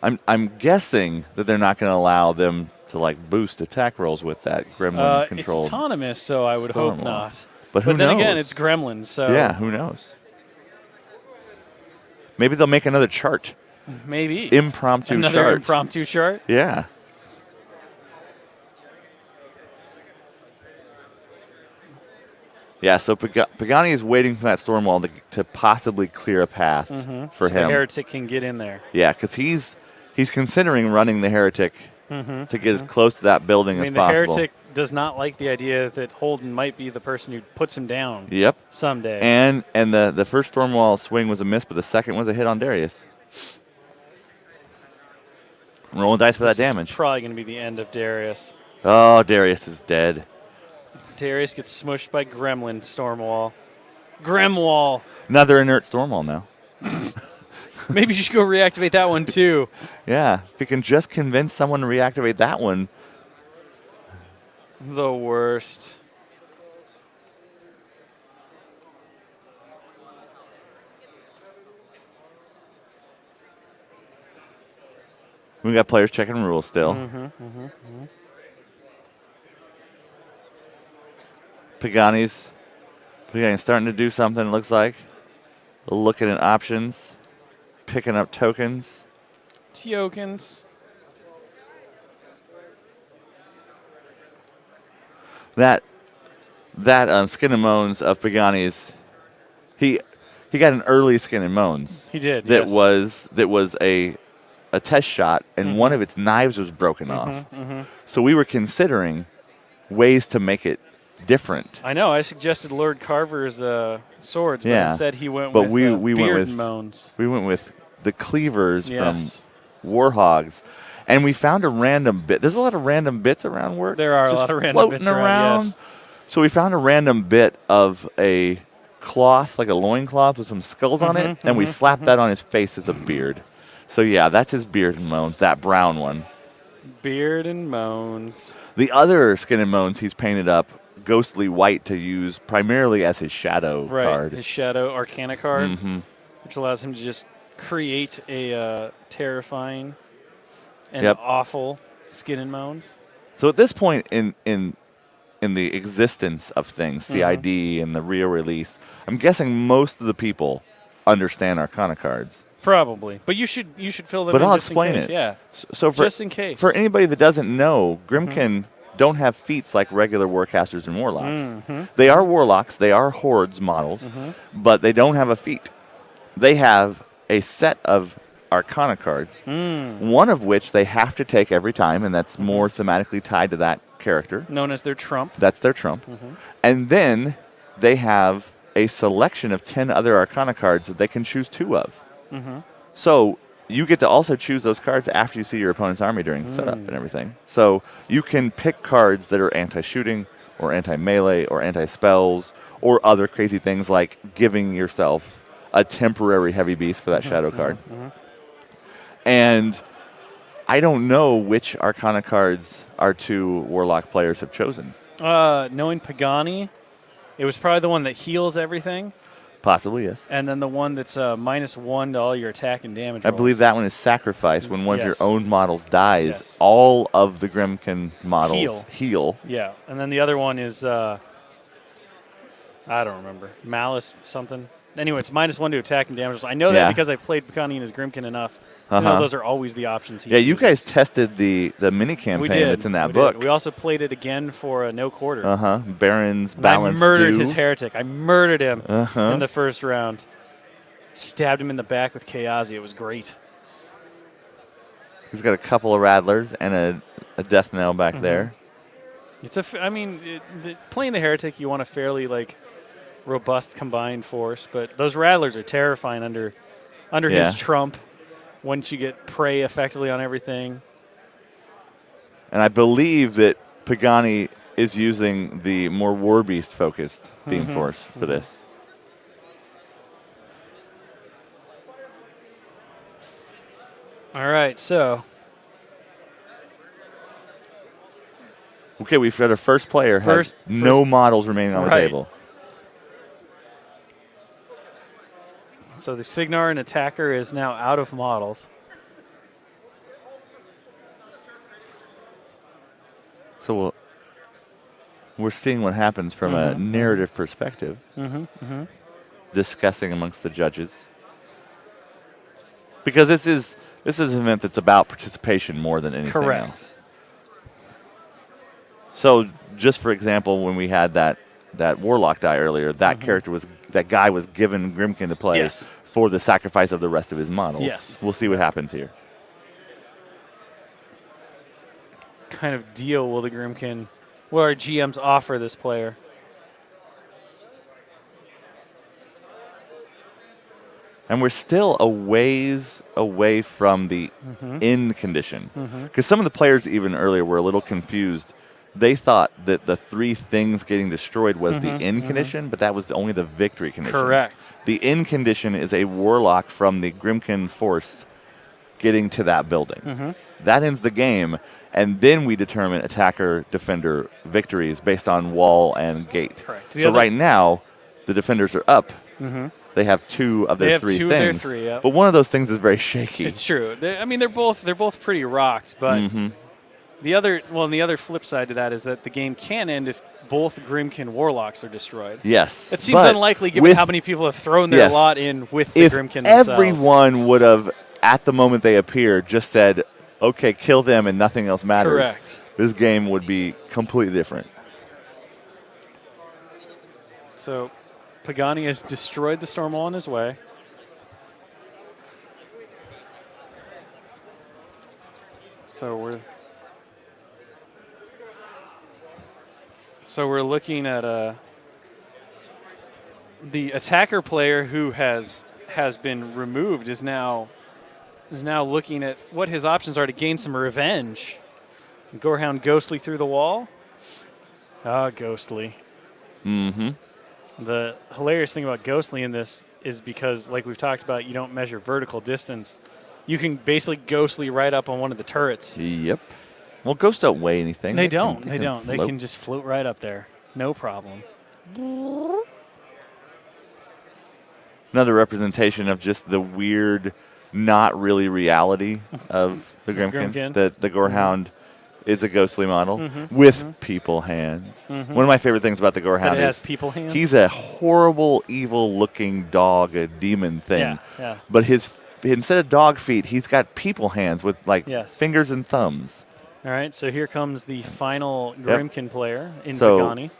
[SPEAKER 8] I'm guessing that they're not going to allow them to boost attack rolls with that gremlin control.
[SPEAKER 2] It's autonomous, so I would hope not.
[SPEAKER 8] But who knows?
[SPEAKER 2] Then again, it's gremlins, so
[SPEAKER 8] yeah, who knows? Maybe they'll make another chart.
[SPEAKER 2] Maybe
[SPEAKER 8] impromptu
[SPEAKER 2] chart.
[SPEAKER 8] Yeah. Yeah, so Pagani is waiting for that storm wall to possibly clear a path for him.
[SPEAKER 2] The heretic can get in there.
[SPEAKER 8] Yeah, because he's considering running the heretic to get as close to that building as possible.
[SPEAKER 2] The heretic does not like the idea that Holden might be the person who puts him down.
[SPEAKER 8] Yep.
[SPEAKER 2] Someday.
[SPEAKER 8] And the first storm wall swing was a miss, but the second was a hit on Darius. Rolling dice for that damage.
[SPEAKER 2] Is probably going to be the end of Darius.
[SPEAKER 8] Oh, Darius is dead.
[SPEAKER 2] Darius gets smushed by Gremlin Stormwall. Grimwall.
[SPEAKER 8] Another inert Stormwall now.
[SPEAKER 2] Maybe you should go reactivate that one too.
[SPEAKER 8] Yeah, if you can just convince someone to reactivate that one.
[SPEAKER 2] The worst.
[SPEAKER 8] We got players checking rules still. Pagani's starting to do something, it looks like. Looking at options. Picking up tokens.
[SPEAKER 2] Tokens.
[SPEAKER 8] That Skin and Moans of Pagani's, he got an early Skin and Moans.
[SPEAKER 2] He did.
[SPEAKER 8] That was a test shot, and one of its knives was broken off. So we were considering ways to make it different.
[SPEAKER 2] I know. I suggested Lord Carver's swords, but instead he went
[SPEAKER 8] with
[SPEAKER 2] beard moans.
[SPEAKER 8] We went with the cleavers from Warhogs, and we found a random bit. There's a lot of random bits around work.
[SPEAKER 2] There are a lot of random bits around. Yes.
[SPEAKER 8] So we found a random bit of a cloth, like a loincloth with some skulls on it, and we slapped that on his face as a beard. So yeah, that's his beard and moans, that brown one.
[SPEAKER 2] Beard and moans.
[SPEAKER 8] The other Skin and Moans he's painted up ghostly white to use primarily as his shadow card.
[SPEAKER 2] His shadow Arcana card, which allows him to just create a terrifying and awful Skin and Moans.
[SPEAKER 8] So at this point in the existence of things, CID and the real release, I'm guessing most of the people understand Arcana cards.
[SPEAKER 2] Probably, but you should fill them.
[SPEAKER 8] But
[SPEAKER 2] in
[SPEAKER 8] I'll
[SPEAKER 2] just
[SPEAKER 8] explain
[SPEAKER 2] in case.
[SPEAKER 8] it.
[SPEAKER 2] Yeah,
[SPEAKER 8] so
[SPEAKER 2] just in case.
[SPEAKER 8] For anybody that doesn't know, Grimmkin don't have feats like regular Warcasters and Warlocks. They are Warlocks. They are Hordes models, but they don't have a feat. They have a set of Arcana cards, one of which they have to take every time, and that's more thematically tied to that character.
[SPEAKER 2] Known as their trump.
[SPEAKER 8] That's their trump. And then they have a selection of 10 other Arcana cards that they can choose 2 of. So you get to also choose those cards after you see your opponent's army during setup and everything. So you can pick cards that are anti-shooting or anti-melee or anti-spells or other crazy things like giving yourself a temporary heavy beast for that shadow card. And I don't know which Arcana cards our two Warlock players have chosen.
[SPEAKER 2] Knowing Pagani, it was probably the one that heals everything.
[SPEAKER 8] Possibly, yes.
[SPEAKER 2] And then the one that's -1 to all your attack and damage
[SPEAKER 8] I
[SPEAKER 2] rolls.
[SPEAKER 8] believe that one is sacrifice. When one of
[SPEAKER 2] Yes.
[SPEAKER 8] your own models dies,
[SPEAKER 2] Yes.
[SPEAKER 8] all of the Grimmkin models heal.
[SPEAKER 2] Yeah, and then the other one is, I don't remember, Malice something. Anyway, it's -1 to attack and damage rolls. I know that
[SPEAKER 8] Yeah.
[SPEAKER 2] because I played Pagani and his Grimmkin enough to know those are always the options he
[SPEAKER 8] Yeah, you
[SPEAKER 2] uses.
[SPEAKER 8] guys tested the mini campaign
[SPEAKER 2] We did.
[SPEAKER 8] that's in that
[SPEAKER 2] We
[SPEAKER 8] book.
[SPEAKER 2] did. We also played it again for a no quarter.
[SPEAKER 8] Baron's
[SPEAKER 2] And I
[SPEAKER 8] Balance
[SPEAKER 2] murdered
[SPEAKER 8] Due.
[SPEAKER 2] his heretic. I murdered him
[SPEAKER 8] Uh-huh.
[SPEAKER 2] in the first round. Stabbed him in the back with Kayazi. It was great.
[SPEAKER 8] He's got a couple of Rattlers and a Death Knell back there.
[SPEAKER 2] It's playing the heretic, you want a fairly robust combined force, but those Rattlers are terrifying under his trump. Once you get prey effectively on everything.
[SPEAKER 8] And I believe that Pagani is using the more War Beast focused theme force for this.
[SPEAKER 2] All right, so.
[SPEAKER 8] Okay, we've got our first player has no models remaining on the table.
[SPEAKER 2] So the Signar attacker is now out of models.
[SPEAKER 8] So we're seeing what happens from a narrative perspective, discussing amongst the judges. Because this is an event that's about participation more than anything else. So just for example, when we had that Warlock die earlier, that that guy was given Grimmkin to play for the sacrifice of the rest of his models.
[SPEAKER 2] Yes.
[SPEAKER 8] We'll see what happens here.
[SPEAKER 2] Kind of deal will the Grimmkin, will our GMs offer this player?
[SPEAKER 8] And we're still a ways away from the end condition. Because some of the players even earlier were a little confused. They thought that the 3 things getting destroyed was the end condition, but that was only the victory condition.
[SPEAKER 2] Correct.
[SPEAKER 8] The end condition is a Warlock from the Grimmkin force getting to that building. That ends the game, and then we determine attacker-defender victories based on wall and gate.
[SPEAKER 2] Correct.
[SPEAKER 8] So right now, the defenders are up. They have 2 of their
[SPEAKER 2] They have
[SPEAKER 8] 3
[SPEAKER 2] 2
[SPEAKER 8] things.
[SPEAKER 2] of their 3, yep.
[SPEAKER 8] But one of those things is very shaky.
[SPEAKER 2] It's true. They're both pretty rocked, but the other flip side to that is that the game can end if both Grimmkin Warlocks are destroyed.
[SPEAKER 8] Yes.
[SPEAKER 2] It seems unlikely given how many people have thrown their lot in with the Grimmkin themselves.
[SPEAKER 8] Everyone would have, at the moment they appear, just said, okay, kill them and nothing else matters.
[SPEAKER 2] Correct.
[SPEAKER 8] This game would be completely different.
[SPEAKER 2] So Pagani has destroyed the Storm Wall on his way. So we're looking at the attacker player who has been removed is now looking at what his options are to gain some revenge. Gorehound Ghostly through the wall. Ghostly. The hilarious thing about Ghostly in this is because, like we've talked about, you don't measure vertical distance. You can basically Ghostly right up on one of the turrets.
[SPEAKER 8] Yep. Well, ghosts don't weigh anything.
[SPEAKER 2] They don't. They
[SPEAKER 8] float.
[SPEAKER 2] can just float right up there. No problem.
[SPEAKER 8] Another representation of just the weird, not really reality of the Grimmkin. The Gorehound is a ghostly model with people hands. One of my favorite things about the Gorehound is
[SPEAKER 2] people hands?
[SPEAKER 8] he's a horrible, evil-looking dog, a demon thing.
[SPEAKER 2] Yeah.
[SPEAKER 8] But instead of dog feet, he's got people hands with fingers and thumbs.
[SPEAKER 2] All right, so here comes the final Grimmkin player in
[SPEAKER 8] So,
[SPEAKER 2] Pagani.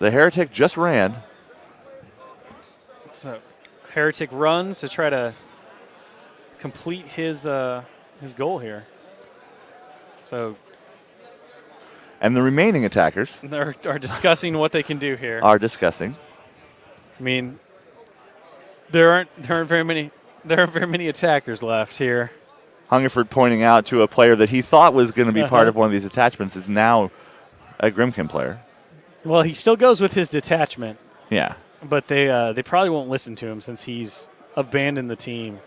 [SPEAKER 8] The Heretic just ran.
[SPEAKER 2] So Heretic runs to try to complete his goal here. So
[SPEAKER 8] And the remaining attackers
[SPEAKER 2] are discussing what they can do here.
[SPEAKER 8] are discussing.
[SPEAKER 2] I mean, there aren't very many There aren't very many attackers left here.
[SPEAKER 8] Hungerford pointing out to a player that he thought was going to be part of one of these attachments is now a Grimmkin player.
[SPEAKER 2] Well, he still goes with his detachment.
[SPEAKER 8] Yeah.
[SPEAKER 2] But they probably won't listen to him since he's abandoned the team.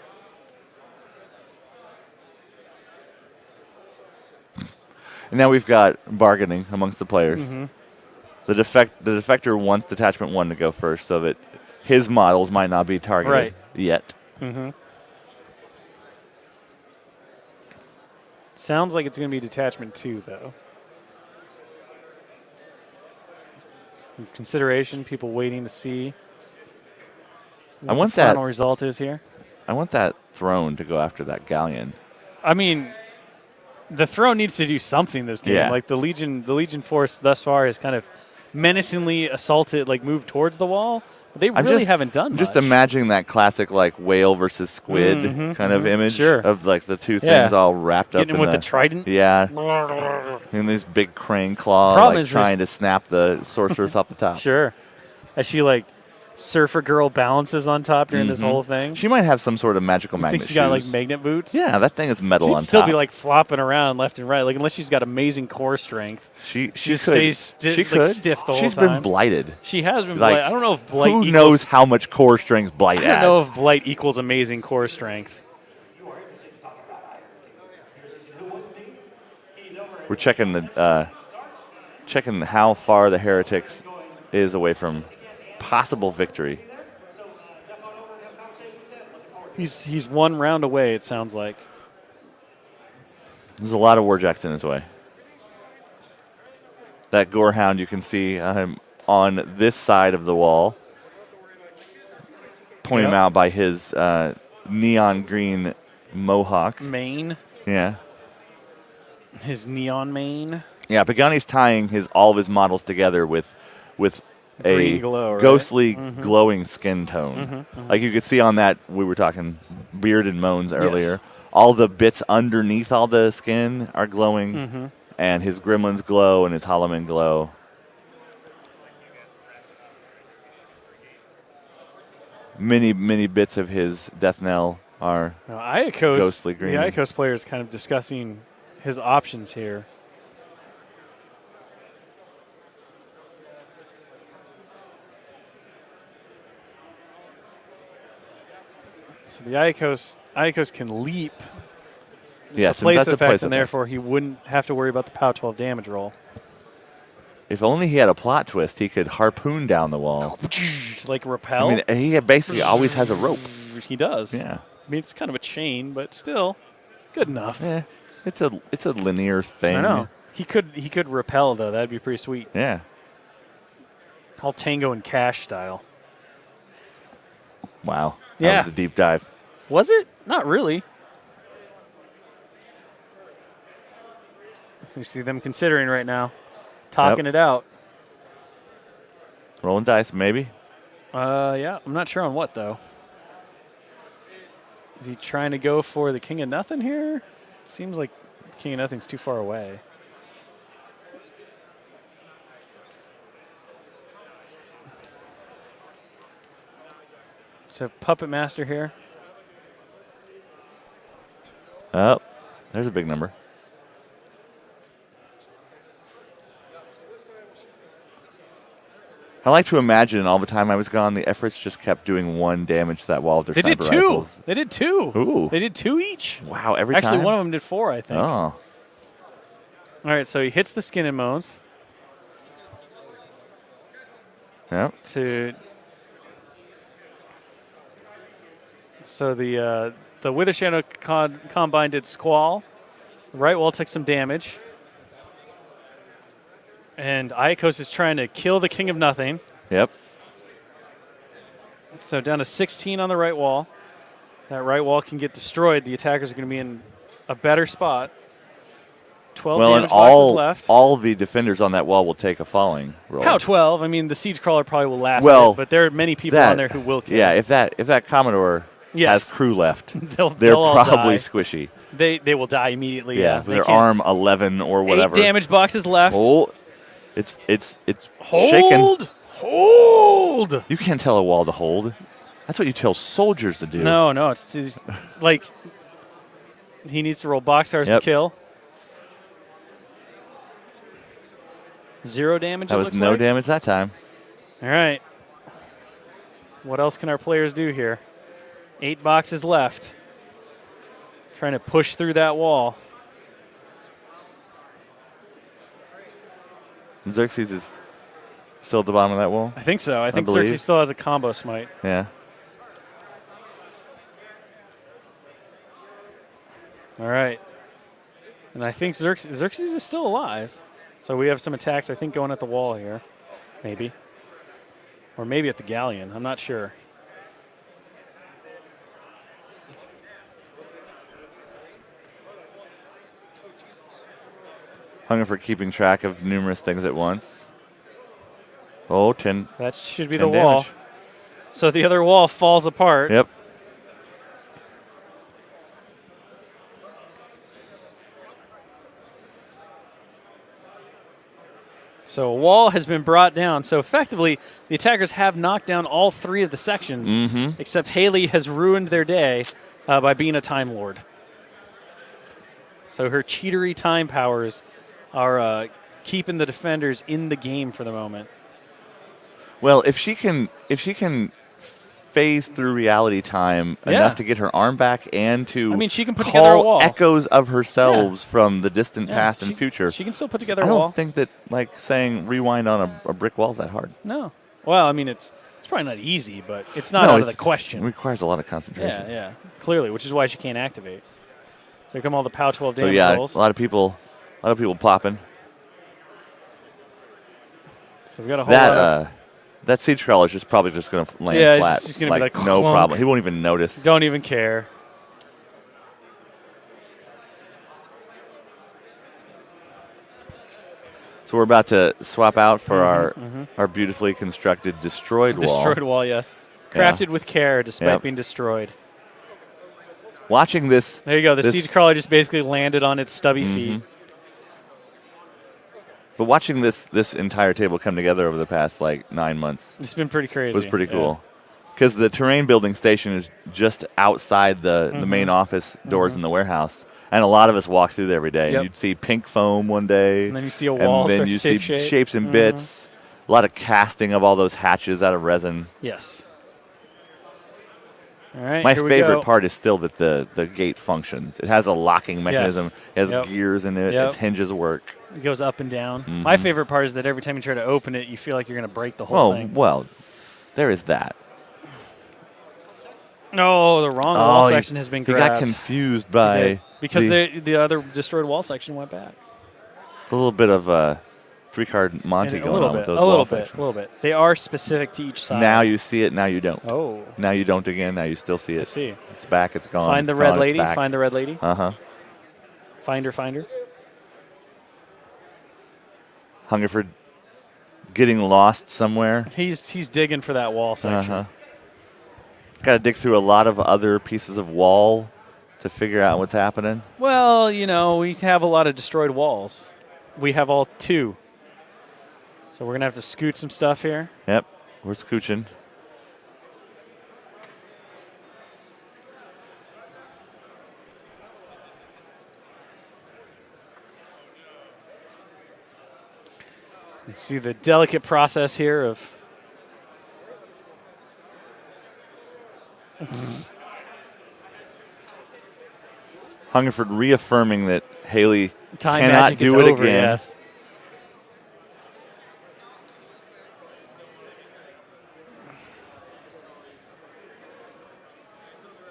[SPEAKER 8] And now we've got bargaining amongst the players.
[SPEAKER 2] Mm-hmm.
[SPEAKER 8] The defector wants detachment 1 to go first so that his models might not be targeted yet.
[SPEAKER 2] Mm-hmm. Sounds like it's going to be detachment 2, though. Some consideration, people waiting to see what the final result is here.
[SPEAKER 8] I want that throne to go after that Gallion.
[SPEAKER 2] I mean, the throne needs to do something this game.
[SPEAKER 8] Yeah.
[SPEAKER 2] Like the Legion force thus far has kind of menacingly assaulted, like moved towards the wall. But they really haven't done much.
[SPEAKER 8] Just imagining that classic like whale versus squid kind of image of like the two things all wrapped up
[SPEAKER 2] Getting
[SPEAKER 8] in
[SPEAKER 2] with the trident.
[SPEAKER 8] Yeah. And these big crane claw like trying to snap the sorceress off the top.
[SPEAKER 2] Sure. As she like surfer girl balances on top during this whole thing.
[SPEAKER 8] She might have some sort of magical magnet
[SPEAKER 2] Think she got like magnet boots?
[SPEAKER 8] Yeah, that thing is metal on top.
[SPEAKER 2] She'd still be like flopping around left and right, like unless she's got amazing core strength.
[SPEAKER 8] She
[SPEAKER 2] just
[SPEAKER 8] could.
[SPEAKER 2] stays
[SPEAKER 8] She
[SPEAKER 2] like
[SPEAKER 8] could.
[SPEAKER 2] stiff the whole time.
[SPEAKER 8] She's been blighted.
[SPEAKER 2] She has been
[SPEAKER 8] Like,
[SPEAKER 2] blighted. I don't know if blight
[SPEAKER 8] who
[SPEAKER 2] equals,
[SPEAKER 8] knows how much core strength blight
[SPEAKER 2] I
[SPEAKER 8] adds.
[SPEAKER 2] don't know if blight equals amazing core strength.
[SPEAKER 8] We're checking the checking how far the Heretics is away from possible victory.
[SPEAKER 2] He's one round away, it sounds like.
[SPEAKER 8] There's a lot of warjacks in his way. That Gorehound you can see on this side of the wall. Point him out by his neon green mohawk.
[SPEAKER 2] Mane.
[SPEAKER 8] Yeah.
[SPEAKER 2] His neon mane.
[SPEAKER 8] Yeah, Pagani's tying all of his models together with a
[SPEAKER 2] Green glow, right?
[SPEAKER 8] ghostly glowing skin tone. Like you could see on that, we were talking beard and moans earlier.
[SPEAKER 2] Yes.
[SPEAKER 8] All the bits underneath all the skin are glowing, and his gremlins glow and his Holloman glow. Many bits of his death knell are ghostly green.
[SPEAKER 2] The Iacos player is kind of discussing his options here. So the Iacos can leap.
[SPEAKER 8] Yes,
[SPEAKER 2] it's a place
[SPEAKER 8] that's a
[SPEAKER 2] effect,
[SPEAKER 8] place
[SPEAKER 2] and
[SPEAKER 8] effect.
[SPEAKER 2] therefore he wouldn't have to worry about the POW 12 damage roll.
[SPEAKER 8] If only he had a plot twist, he could harpoon down the wall.
[SPEAKER 2] Like repel?
[SPEAKER 8] I mean, he basically always has a rope.
[SPEAKER 2] He does.
[SPEAKER 8] Yeah.
[SPEAKER 2] I mean, it's kind of a chain, but still good enough.
[SPEAKER 8] Yeah, it's a linear thing.
[SPEAKER 2] I know. He could repel, though. That'd be pretty sweet.
[SPEAKER 8] Yeah.
[SPEAKER 2] All Tango and Cash style.
[SPEAKER 8] Wow. That
[SPEAKER 2] Yeah.
[SPEAKER 8] was a deep dive.
[SPEAKER 2] Was it? Not really. You see them considering right now. Talking it out.
[SPEAKER 8] Rolling dice, maybe.
[SPEAKER 2] Yeah. I'm not sure on what, though. Is he trying to go for the King of Nothing here? Seems like King of Nothing's too far away. So Puppet Master here.
[SPEAKER 8] Oh, there's a big number. I like to imagine all the time I was gone, the efforts just kept doing 1 damage to that wall with their
[SPEAKER 2] They did
[SPEAKER 8] sniper
[SPEAKER 2] 2.
[SPEAKER 8] rifles.
[SPEAKER 2] They did 2.
[SPEAKER 8] Ooh.
[SPEAKER 2] They did 2 each.
[SPEAKER 8] Wow, every
[SPEAKER 2] Actually,
[SPEAKER 8] time?
[SPEAKER 2] one of them did 4, I think.
[SPEAKER 8] Oh.
[SPEAKER 2] All right, so he hits the Skin and Moans.
[SPEAKER 8] Yep.
[SPEAKER 2] So the Wither Shadow Combine did Squall. The right wall took some damage. And Iacos is trying to kill the King of Nothing.
[SPEAKER 8] Yep.
[SPEAKER 2] So down to 16 on the right wall. That right wall can get destroyed. The attackers are going to be in a better spot. 12
[SPEAKER 8] Well, and
[SPEAKER 2] damage boxes left.
[SPEAKER 8] all the defenders on that wall will take a falling roll.
[SPEAKER 2] How 12? I mean, the Siege Crawler probably will laugh
[SPEAKER 8] Well,
[SPEAKER 2] at it, but there are many people on there who will kill.
[SPEAKER 8] Yeah, if that Commodore has crew left,
[SPEAKER 2] they're
[SPEAKER 8] they're
[SPEAKER 2] all
[SPEAKER 8] probably
[SPEAKER 2] die.
[SPEAKER 8] squishy.
[SPEAKER 2] They will die immediately.
[SPEAKER 8] Yeah,
[SPEAKER 2] Yeah,
[SPEAKER 8] with
[SPEAKER 2] They
[SPEAKER 8] their
[SPEAKER 2] can't-
[SPEAKER 8] arm 11 or whatever.
[SPEAKER 2] 8 damage boxes left.
[SPEAKER 8] Oh, it's shaking.
[SPEAKER 2] Hold!
[SPEAKER 8] You can't tell a wall to hold. That's what you tell soldiers to do.
[SPEAKER 2] No, it's like he needs to roll boxcars to
[SPEAKER 8] Yep.
[SPEAKER 2] kill. 0 damage.
[SPEAKER 8] That
[SPEAKER 2] it
[SPEAKER 8] was
[SPEAKER 2] looks
[SPEAKER 8] no
[SPEAKER 2] like.
[SPEAKER 8] damage that time.
[SPEAKER 2] All right. What else can our players do here? 8 boxes left. Trying to push through that wall.
[SPEAKER 8] Xerxes is still at the bottom of that wall.
[SPEAKER 2] I think so. I think
[SPEAKER 8] believe.
[SPEAKER 2] Xerxes still has a combo smite.
[SPEAKER 8] Yeah.
[SPEAKER 2] All right. And I think Xerxes is still alive. So we have some attacks, I think, going at the wall here. Maybe. Or maybe at the Gallion. I'm not sure.
[SPEAKER 8] Hunger for keeping track of numerous things at once. Oh, 10.
[SPEAKER 2] That should be
[SPEAKER 8] 10
[SPEAKER 2] the wall.
[SPEAKER 8] damage.
[SPEAKER 2] So the other wall falls apart.
[SPEAKER 8] Yep.
[SPEAKER 2] So a wall has been brought down. So effectively, the attackers have knocked down all 3 of the sections, except Haley has ruined their day by being a Time Lord. So her cheatery time powers are keeping the defenders in the game for the moment.
[SPEAKER 8] Well, if she can phase through reality time enough to get her arm back and to
[SPEAKER 2] she can put together a
[SPEAKER 8] call
[SPEAKER 2] wall.
[SPEAKER 8] echoes of herself from the distant past and future.
[SPEAKER 2] She can still put together
[SPEAKER 8] I
[SPEAKER 2] a
[SPEAKER 8] don't
[SPEAKER 2] wall.
[SPEAKER 8] think that saying rewind on a brick wall is that hard.
[SPEAKER 2] No. Well, it's probably not easy, but it's not out of the question.
[SPEAKER 8] It requires a lot of concentration.
[SPEAKER 2] Yeah. Clearly, which is why she can't activate. So here come all the POW 12
[SPEAKER 8] So
[SPEAKER 2] damage
[SPEAKER 8] yeah,
[SPEAKER 2] rolls.
[SPEAKER 8] a lot of people popping.
[SPEAKER 2] So we got a whole lot of
[SPEAKER 8] that siege crawler is probably just going to land flat.
[SPEAKER 2] It's just going to be like
[SPEAKER 8] no
[SPEAKER 2] clunk.
[SPEAKER 8] problem. He won't even notice.
[SPEAKER 2] Don't even care.
[SPEAKER 8] So we're about to swap out for our beautifully constructed destroyed wall.
[SPEAKER 2] Destroyed wall, yes. Crafted with care despite being destroyed.
[SPEAKER 8] Watching this.
[SPEAKER 2] There you go. The siege crawler just basically landed on its stubby feet.
[SPEAKER 8] But watching this entire table come together over the past 9 months,
[SPEAKER 2] It's been pretty crazy.
[SPEAKER 8] was pretty cool. Because the terrain building station is just outside the main office doors in the warehouse, and a lot of us walk through there every day.
[SPEAKER 2] Yep.
[SPEAKER 8] And you'd see pink foam one day,
[SPEAKER 2] And then you see a wall
[SPEAKER 8] and then
[SPEAKER 2] start
[SPEAKER 8] you
[SPEAKER 2] to
[SPEAKER 8] see
[SPEAKER 2] take shape.
[SPEAKER 8] shapes and bits. A lot of casting of all those hatches out of resin.
[SPEAKER 2] Yes. All right.
[SPEAKER 8] My
[SPEAKER 2] here we
[SPEAKER 8] favorite
[SPEAKER 2] go.
[SPEAKER 8] part is still that the gate functions. It has a locking mechanism.
[SPEAKER 2] Yes.
[SPEAKER 8] It has gears in it.
[SPEAKER 2] Yep.
[SPEAKER 8] Its hinges work.
[SPEAKER 2] It goes up and down. My favorite part is that every time you try to open it, you feel like you're going to break the whole thing.
[SPEAKER 8] Well, there is that.
[SPEAKER 2] No, the wrong wall section has been
[SPEAKER 8] He
[SPEAKER 2] grabbed.
[SPEAKER 8] got confused by
[SPEAKER 2] because the other destroyed wall section went back.
[SPEAKER 8] It's a little bit of a 3-card Monty going on with those wall sections.
[SPEAKER 2] A little bit. They are specific to each side.
[SPEAKER 8] Now you see it, now you don't.
[SPEAKER 2] Oh.
[SPEAKER 8] Now you don't again, now you still see it.
[SPEAKER 2] I see.
[SPEAKER 8] It's back, it's gone.
[SPEAKER 2] Find the red lady. Find the red lady.
[SPEAKER 8] Uh-huh.
[SPEAKER 2] Find her.
[SPEAKER 8] Hungerford getting lost somewhere.
[SPEAKER 2] He's digging for that wall section.
[SPEAKER 8] Uh-huh. Got to dig through a lot of other pieces of wall to figure out what's happening.
[SPEAKER 2] Well, we have a lot of destroyed walls. We have all 2. So we're going to have to scoot some stuff here.
[SPEAKER 8] Yep, we're scooching.
[SPEAKER 2] You see the delicate process here of
[SPEAKER 8] Hungerford reaffirming that Haley
[SPEAKER 2] time
[SPEAKER 8] cannot
[SPEAKER 2] magic is
[SPEAKER 8] do it
[SPEAKER 2] over,
[SPEAKER 8] again.
[SPEAKER 2] yes.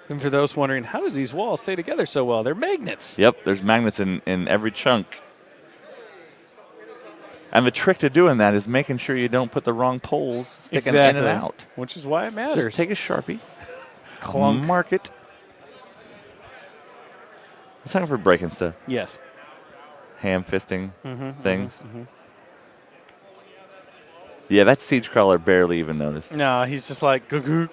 [SPEAKER 2] And for those wondering, how do these walls stay together so well? They're magnets.
[SPEAKER 8] Yep, there's magnets in every chunk. And the trick to doing that is making sure you don't put the wrong poles sticking in and out.
[SPEAKER 2] Which is why it matters.
[SPEAKER 8] Just take a Sharpie,
[SPEAKER 2] clunk,
[SPEAKER 8] mark it. It's time for breaking stuff.
[SPEAKER 2] Yes.
[SPEAKER 8] Ham fisting things. Yeah, that siege crawler barely even noticed.
[SPEAKER 2] No, he's just like, gook.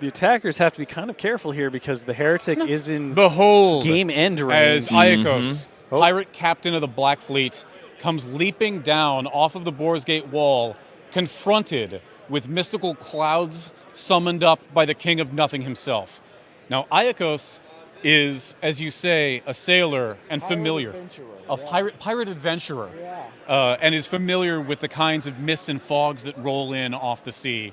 [SPEAKER 2] The attackers have to be kind of careful here because the heretic is in
[SPEAKER 3] Behold,
[SPEAKER 2] game end range.
[SPEAKER 3] as Iacos pirate captain of the Black Fleet, comes leaping down off of the Boarsgate wall, confronted with mystical clouds summoned up by the King of Nothing himself. Now, Iacos is, as you say, a sailor and familiar. A pirate adventurer. And is familiar with the kinds of mists and fogs that roll in off the sea.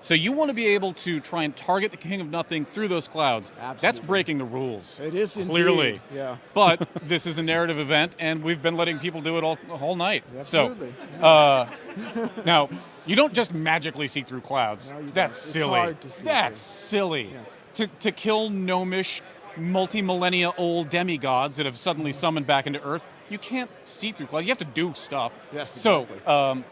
[SPEAKER 3] So you want to be able to try and target the King of Nothing through those clouds.
[SPEAKER 9] Absolutely.
[SPEAKER 3] That's breaking the rules.
[SPEAKER 9] It is indeed.
[SPEAKER 3] Clearly.
[SPEAKER 9] Yeah.
[SPEAKER 3] But this is a narrative event, and we've been letting people do it all night.
[SPEAKER 9] Absolutely.
[SPEAKER 3] So, now, you don't just magically see through clouds.
[SPEAKER 9] No, you
[SPEAKER 3] That's
[SPEAKER 9] don't. It's
[SPEAKER 3] silly.
[SPEAKER 9] hard to see
[SPEAKER 3] That's
[SPEAKER 9] through.
[SPEAKER 3] silly. To kill gnomish, multi-millennia old demigods that have suddenly summoned back into Earth, you can't see through clouds. You have to do stuff.
[SPEAKER 9] Yes, exactly.
[SPEAKER 3] So,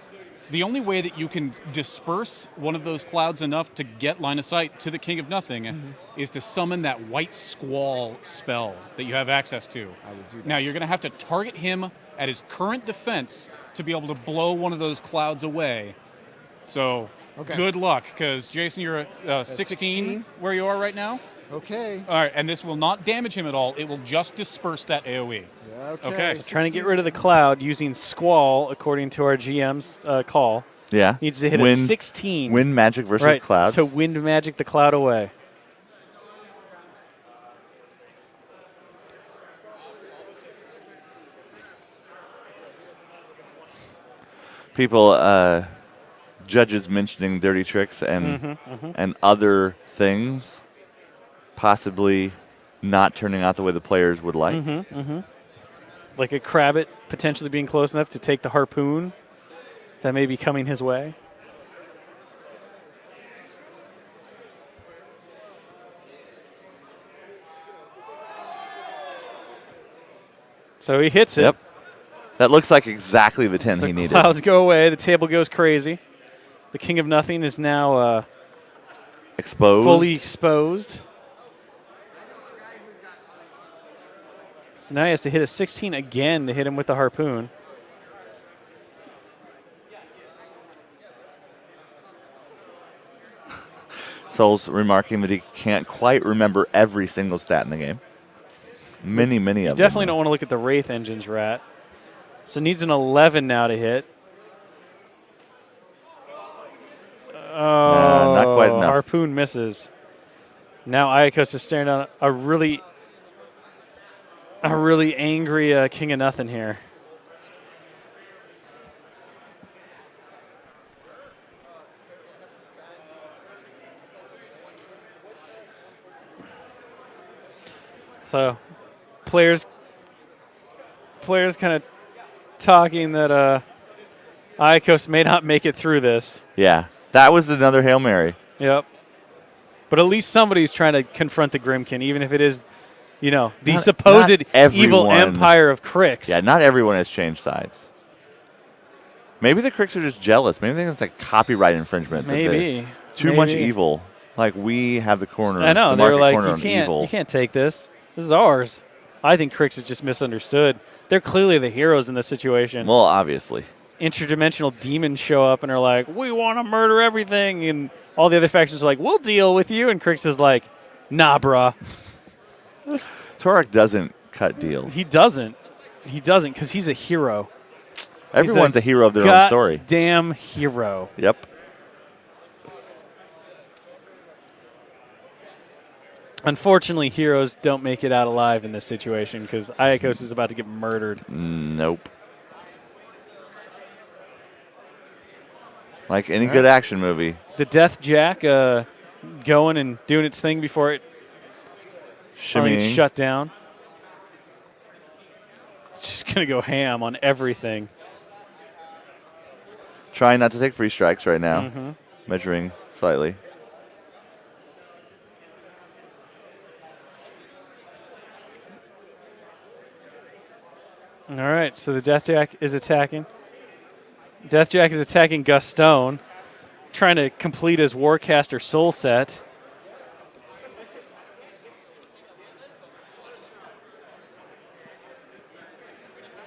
[SPEAKER 3] the only way that you can disperse one of those clouds enough to get line of sight to the King of Nothing is to summon that white squall spell that you have access to.
[SPEAKER 9] I would do that.
[SPEAKER 3] Now, you're going to have to target him at his current defense to be able to blow one of those clouds away. So, good luck, because Jason, you're at 16 where you are right now.
[SPEAKER 9] Okay.
[SPEAKER 3] All right, and this will not damage him at all. It will just disperse that AoE. Okay.
[SPEAKER 2] So trying to get rid of the cloud using Squall, according to our GM's call.
[SPEAKER 8] Yeah.
[SPEAKER 2] Needs to hit a
[SPEAKER 8] Wind-
[SPEAKER 2] 16.
[SPEAKER 8] wind magic versus
[SPEAKER 2] right,
[SPEAKER 8] clouds.
[SPEAKER 2] To wind magic the cloud away.
[SPEAKER 8] People, judges mentioning dirty tricks and and other things, possibly not turning out the way the players would like.
[SPEAKER 2] Like a Crabbit potentially being close enough to take the harpoon that may be coming his way. So he hits it.
[SPEAKER 8] Yep. That looks like exactly the 10
[SPEAKER 2] So
[SPEAKER 8] he needed.
[SPEAKER 2] clouds go away. The table goes crazy. The King of Nothing is now
[SPEAKER 8] Exposed.
[SPEAKER 2] fully exposed. So now he has to hit a 16 again to hit him with the harpoon.
[SPEAKER 8] Soul's remarking that he can't quite remember every single stat in the game. Many of them.
[SPEAKER 2] Definitely don't want to look at the Wraith engines, Rat. So needs an 11 now to hit. Oh,
[SPEAKER 8] not quite enough.
[SPEAKER 2] Harpoon misses. Now Iacos is staring down a really angry King of Nothing here. So, players kind of talking that Iacos may not make it through this.
[SPEAKER 8] Yeah. That was another Hail Mary.
[SPEAKER 2] Yep. But at least somebody's trying to confront the Grimmkin, even if it is, the
[SPEAKER 8] Not-
[SPEAKER 2] supposed
[SPEAKER 8] not
[SPEAKER 2] evil
[SPEAKER 8] everyone.
[SPEAKER 2] empire of Crix.
[SPEAKER 8] Yeah, not everyone has changed sides. Maybe the Cricks are just jealous. Maybe they think it's like copyright infringement. that
[SPEAKER 2] Maybe.
[SPEAKER 8] Too much
[SPEAKER 2] Maybe.
[SPEAKER 8] evil. Like we have the corner.
[SPEAKER 2] I know.
[SPEAKER 8] The
[SPEAKER 2] They were
[SPEAKER 8] market
[SPEAKER 2] like,
[SPEAKER 8] corner
[SPEAKER 2] you
[SPEAKER 8] on evil.
[SPEAKER 2] can't take this. This is ours. I think Crix is just misunderstood. They're clearly the heroes in this situation.
[SPEAKER 8] Well, obviously.
[SPEAKER 2] Interdimensional demons show up and are like, we want to murder everything. And all the other factions are like, we'll deal with you. And Crix is like, nah, bruh.
[SPEAKER 8] Torek doesn't cut deals.
[SPEAKER 2] He doesn't. He doesn't because he's a hero.
[SPEAKER 8] Everyone's a hero of their own story.
[SPEAKER 2] Damn hero.
[SPEAKER 8] Yep.
[SPEAKER 2] Unfortunately, heroes don't make it out alive in this situation because Iacos is about to get murdered.
[SPEAKER 8] Nope. Like any good action movie.
[SPEAKER 2] The Death Jack going and doing its thing before it finally gets
[SPEAKER 8] Shimmying.
[SPEAKER 2] shut down. It's just going to go ham on everything.
[SPEAKER 8] Trying not to take free strikes right now.
[SPEAKER 2] Mhm.
[SPEAKER 8] Measuring slightly.
[SPEAKER 2] All right, so the Death Jack is attacking. Death Jack is attacking Gaston, trying to complete his Warcaster soul set.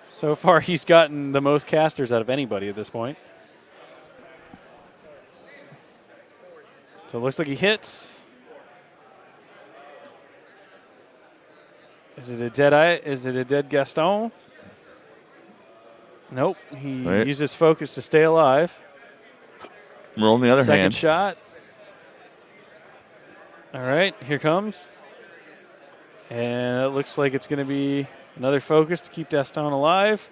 [SPEAKER 2] So far, he's gotten the most casters out of anybody at this point. So it looks like he hits. Is it a dead eye? Is it a dead Gaston? Nope. He uses focus to stay alive.
[SPEAKER 8] Roll on the other
[SPEAKER 2] Second
[SPEAKER 8] hand.
[SPEAKER 2] shot. All right, here comes. And it looks like it's going to be another focus to keep Gaston alive.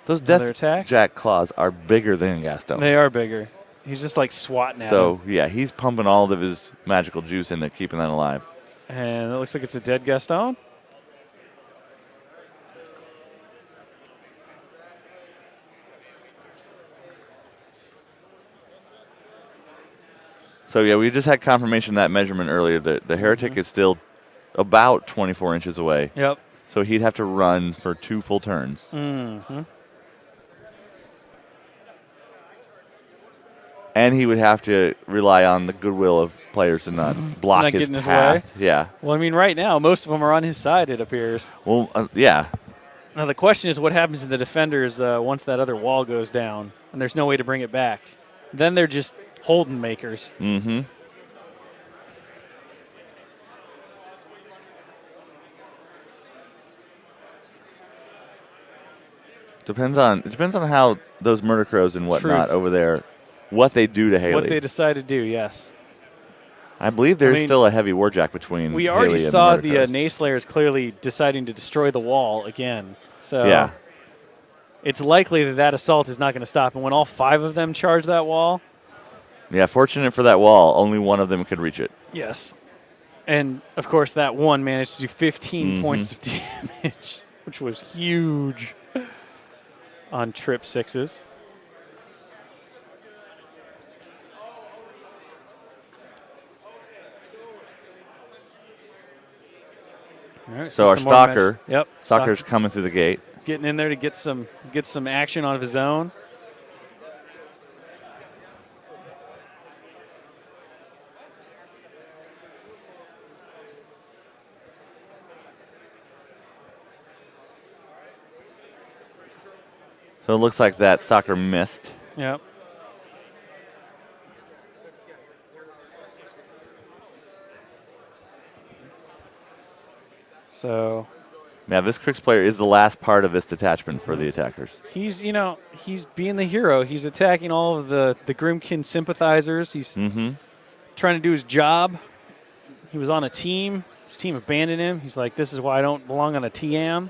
[SPEAKER 8] Those
[SPEAKER 2] Another
[SPEAKER 8] Death
[SPEAKER 2] attack.
[SPEAKER 8] Jack claws are bigger than Gaston.
[SPEAKER 2] They are bigger. He's just like swatting at
[SPEAKER 8] So,
[SPEAKER 2] him.
[SPEAKER 8] yeah, he's pumping all of his magical juice into keeping that alive.
[SPEAKER 2] And it looks like it's a dead Gaston.
[SPEAKER 8] So, yeah, we just had confirmation of that measurement earlier. The heretic is still about 24 inches away.
[SPEAKER 2] Yep.
[SPEAKER 8] So he'd have to run for 2 full turns.
[SPEAKER 2] Mm-hmm.
[SPEAKER 8] And he would have to rely on the goodwill of players to not block
[SPEAKER 2] not
[SPEAKER 8] his
[SPEAKER 2] get in his
[SPEAKER 8] path.
[SPEAKER 2] way.
[SPEAKER 8] Yeah.
[SPEAKER 2] Well, I mean, right now, most of them are on his side, it appears.
[SPEAKER 8] Well, yeah.
[SPEAKER 2] Now, the question is what happens to the defenders once that other wall goes down and there's no way to bring it back? Then they're just Holden makers.
[SPEAKER 8] Mm-hmm. Depends on how those murder crows and whatnot
[SPEAKER 2] Truth.
[SPEAKER 8] over there, what they do to Haley.
[SPEAKER 2] What they decide to do, yes.
[SPEAKER 8] I believe there's still a heavy warjack between.
[SPEAKER 2] We
[SPEAKER 8] Haley
[SPEAKER 2] already
[SPEAKER 8] and
[SPEAKER 2] saw
[SPEAKER 8] the
[SPEAKER 2] the
[SPEAKER 8] murder crows.
[SPEAKER 2] Nayslayers clearly deciding to destroy the wall again. So
[SPEAKER 8] Yeah.
[SPEAKER 2] it's likely that assault is not going to stop. And when all 5 of them charge that wall,
[SPEAKER 8] Yeah, fortunate for that wall, only one of them could reach it.
[SPEAKER 2] yes. And, of course, that one managed to do 15
[SPEAKER 8] Mhm.
[SPEAKER 2] points of damage, which was huge on trip 6s. All right,
[SPEAKER 8] So our
[SPEAKER 2] some more
[SPEAKER 8] stalker,
[SPEAKER 2] yep,
[SPEAKER 8] stalker's coming through the gate.
[SPEAKER 2] getting in there to get some action on his own.
[SPEAKER 8] So it looks like that stalker missed.
[SPEAKER 2] Yep. So
[SPEAKER 8] Yeah, this Crix player is the last part of this detachment for the attackers.
[SPEAKER 2] he's being the hero. He's attacking all of the Grimmkin sympathizers. He's trying to do his job. He was on a team. His team abandoned him. He's like, this is why I don't belong on a TM.